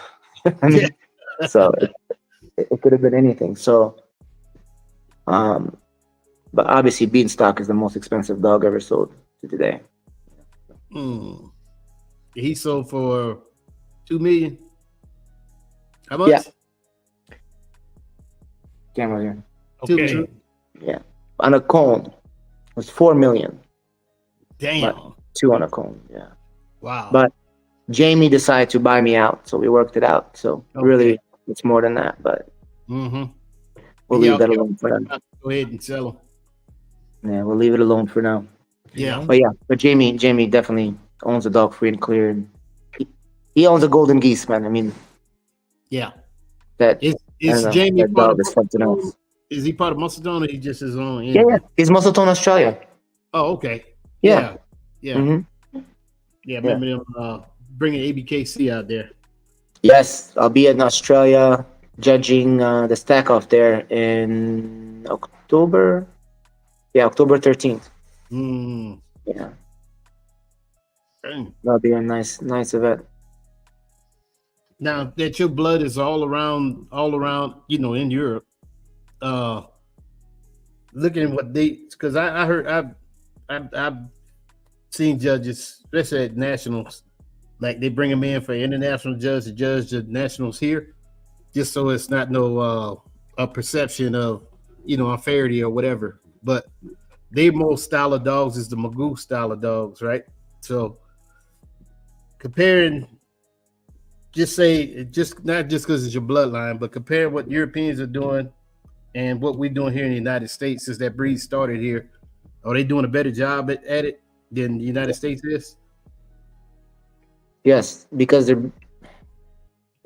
I mean, so it could have been anything. So, but obviously Beanstalk is the most expensive dog ever sold to today. He sold for $2 million. How much? Yeah. Camera here. Okay. Yeah. On a cone, it was $4 million. Damn. But 2 on a cone. Yeah. Wow. But Jamie decided to buy me out, so we worked it out. So really, it's more than that. But we'll leave that alone for now. Go ahead and sell them. Yeah, we'll leave it alone for now. Yeah. But Jamie definitely owns a dog free and clear. He owns a golden geese, man. I mean, yeah, that I don't Is know. Jamie That part dog of is something Muscletone? else. Is he part of Muscletone, or he just his own? Yeah, yeah. He's Muscletone Australia. Oh, okay. Yeah. Yeah. Mm-hmm. Yeah. Remember them bringing ABKC out there. Yes, I'll be in Australia judging the stack off there in October. Yeah, October 13th. Mm. Yeah, Dang. that'll be a nice event. Now that your blood is all around, in Europe, looking at what they, because I heard I've seen judges, especially at nationals, like they bring them in for international judge to judge the nationals here, just so it's not no a perception of unfairity or whatever. But their most style of dogs is the Magoo style of dogs, right? So comparing, not just because it's your bloodline, but compare what Europeans are doing and what we're doing here in the United States since that breed started here. Are they doing a better job at it than the United States is? Yes, because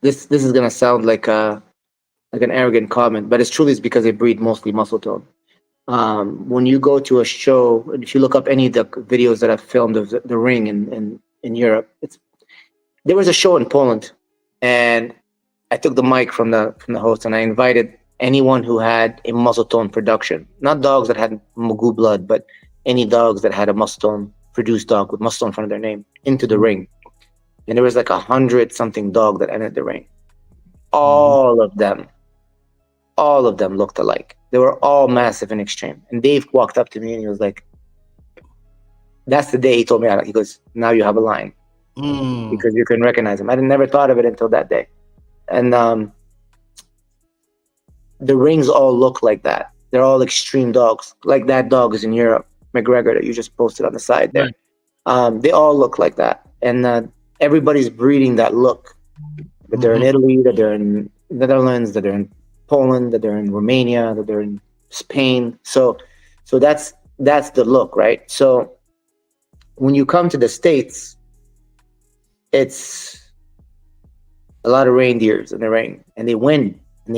this is gonna sound like an arrogant comment, but it's truly because they breed mostly Muscletone. When you go to a show, if you look up any of the videos that I've filmed of the ring in Europe, there was a show in Poland, and I took the mic from the host and I invited anyone who had a Muscletone production, not dogs that had Magoo blood, but any dogs that had a Muscletone produced dog with Muscletone in front of their name into the ring. And there was like 100-something dog that entered the ring. All of them looked alike. They were all massive and extreme. And Dave walked up to me and he was like, that's the day he told me, he goes, now you have a line. Because you can recognize them. I never thought of it until that day. And the rings all look like that. They're all extreme dogs. Like that dog is in Europe, McGregor, that you just posted on the side there. Right. They all look like that. And everybody's breeding that look. That they're in Italy, that they're in Netherlands, that they're in Poland, that they're in Romania, that they're in Spain. So that's the look, right? So when you come to the States, it's a lot of reindeers in the ring, and they win, and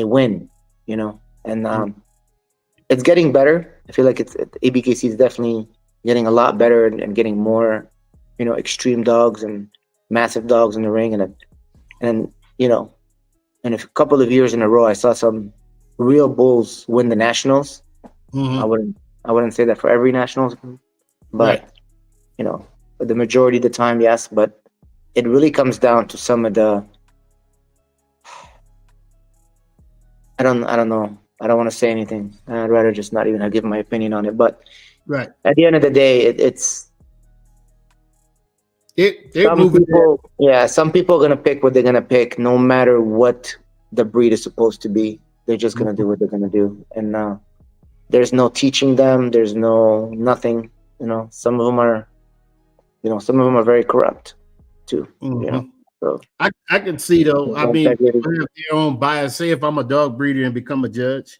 it's getting better. I feel like ABKC is definitely getting a lot better and getting more, extreme dogs and massive dogs in the ring, and a couple of years in a row, I saw some real bulls win the nationals. I wouldn't say that for every nationals, but right. The majority of the time, yes. But it really comes down to some of the. I don't know. I don't want to say anything. I'd rather just not even give my opinion on it. But right at the end of the day, some people are gonna pick what they're gonna pick, no matter what the breed is supposed to be. They're just gonna do what they're gonna do, and there's no teaching them. There's nothing. Some of them are, very corrupt too. So I can see though. I mean, they have their own bias. Say if I'm a dog breeder and become a judge,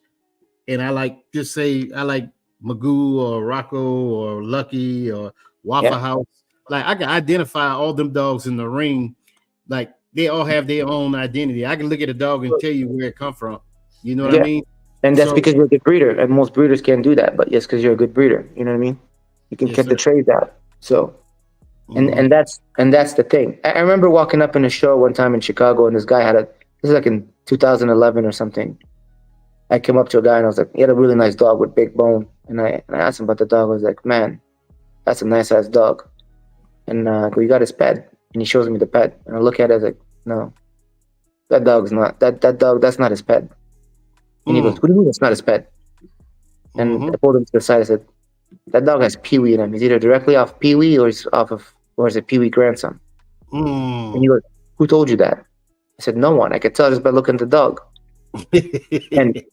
and I like Magoo or Rocco or Lucky or Waffle House. Like I can identify all them dogs in the ring. Like they all have their own identity. I can look at a dog and tell you where it come from. You know what I mean? And that's because you're a good breeder. And most breeders can't do that. But yes, because you're a good breeder. You know what I mean? You can get the trades out. So and that's the thing. I remember walking up in a show one time in Chicago, and this guy this is like in 2011 or something. I came up to a guy and I was like, he had a really nice dog with big bone. And I asked him about the dog. I was like, man, that's a nice ass dog. And I go, you got his pet? And he shows me the pet. And I look at it, I was like, no, that dog's not, that dog, that's not his pet. And he goes, what do you mean it's not his pet? And I pulled him to the side. I said, that dog has Pee-wee in him. He's either directly off Pee-wee or is it Pee-wee grandson? And he goes, who told you that? I said, no one. I could tell just by looking at the dog. And he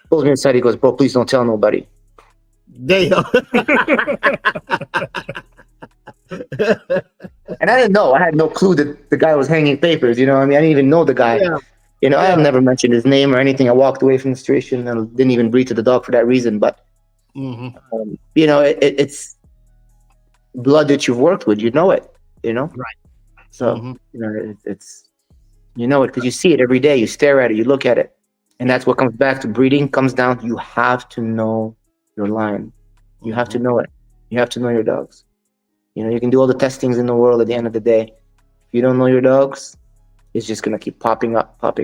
pulls me aside. He goes, bro, please don't tell nobody. Damn. And I didn't know. I had no clue that the guy was hanging papers. I didn't even know the guy. I have never mentioned his name or anything. I walked away from the situation and didn't even breathe to the dog for that reason. But, it's blood that you've worked with. You know it, Right. So, it's, it because you see it every day. You stare at it. You look at it. And that's what comes back to breeding. Comes down, you have to know your line. You have to know it. You have to know your dogs. You know, you can do all the testings in the world. At the end of the day, if you don't know your dogs, it's just gonna keep popping up. And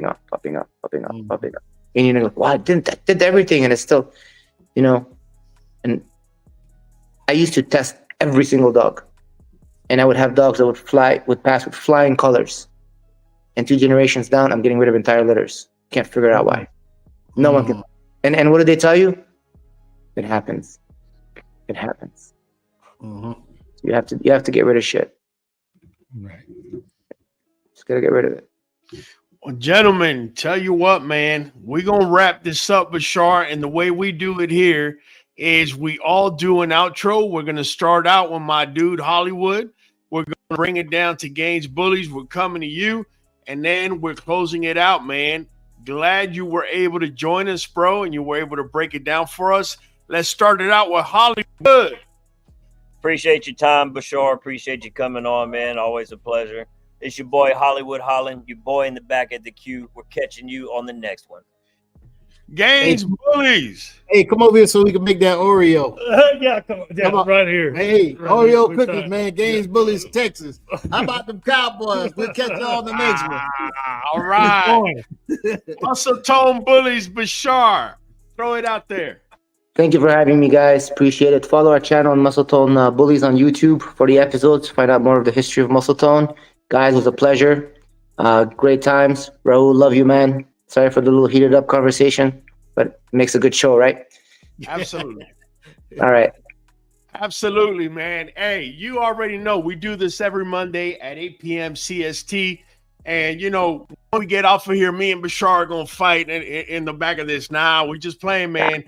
you're gonna go, wow, I did everything, and it's still, you know. And I used to test every single dog, and I would have dogs that would pass with flying colors. And 2 generations down, I'm getting rid of entire litters. Can't figure out why. No one can. And what do they tell you? It happens. It happens. You have to get rid of shit. Right. Just gotta get rid of it. Well, gentlemen, tell you what, man, we're gonna wrap this up, Bashar, and the way we do it here is we all do an outro. We're gonna start out with my dude Hollywood. We're gonna bring it down to Gaines Bullies. We're coming to you, and then we're closing it out, man. Glad you were able to join us, bro, and you were able to break it down for us. Let's start it out with Hollywood. Appreciate your time, Bashar. Appreciate you coming on, man. Always a pleasure. It's your boy, Hollywood Holland, your boy in the back at the queue. We're catching you on the next one. Gaines Bullies. Hey, come over here so we can make that Oreo. Yeah, come on, right here. Hey, Right Oreo here. cookies, man. Gaines Bullies, Texas. How about them Cowboys? We'll catch you on the next one. All right. MuscletoneBullys, Bashar. Throw it out there. Thank you for having me, guys. Appreciate it. Follow our channel on Muscletone Bullies on YouTube for the episodes. Find out more of the history of Muscletone. Guys, it was a pleasure. Great times. Raul, love you, man. Sorry for the little heated up conversation, but it makes a good show, right? Absolutely. All right. Absolutely, man. Hey, you already know we do this every Monday at 8 p.m. CST. And, you know, when we get off of here, me and Bashar are going to fight in the back of this. Nah, we're just playing, man.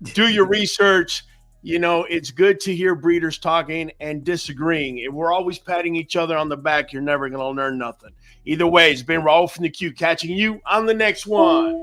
Do your research. You know, it's good to hear breeders talking and disagreeing. If we're always patting each other on the back, you're never going to learn nothing. Either way, it's been Raul from the Q catching you on the next one.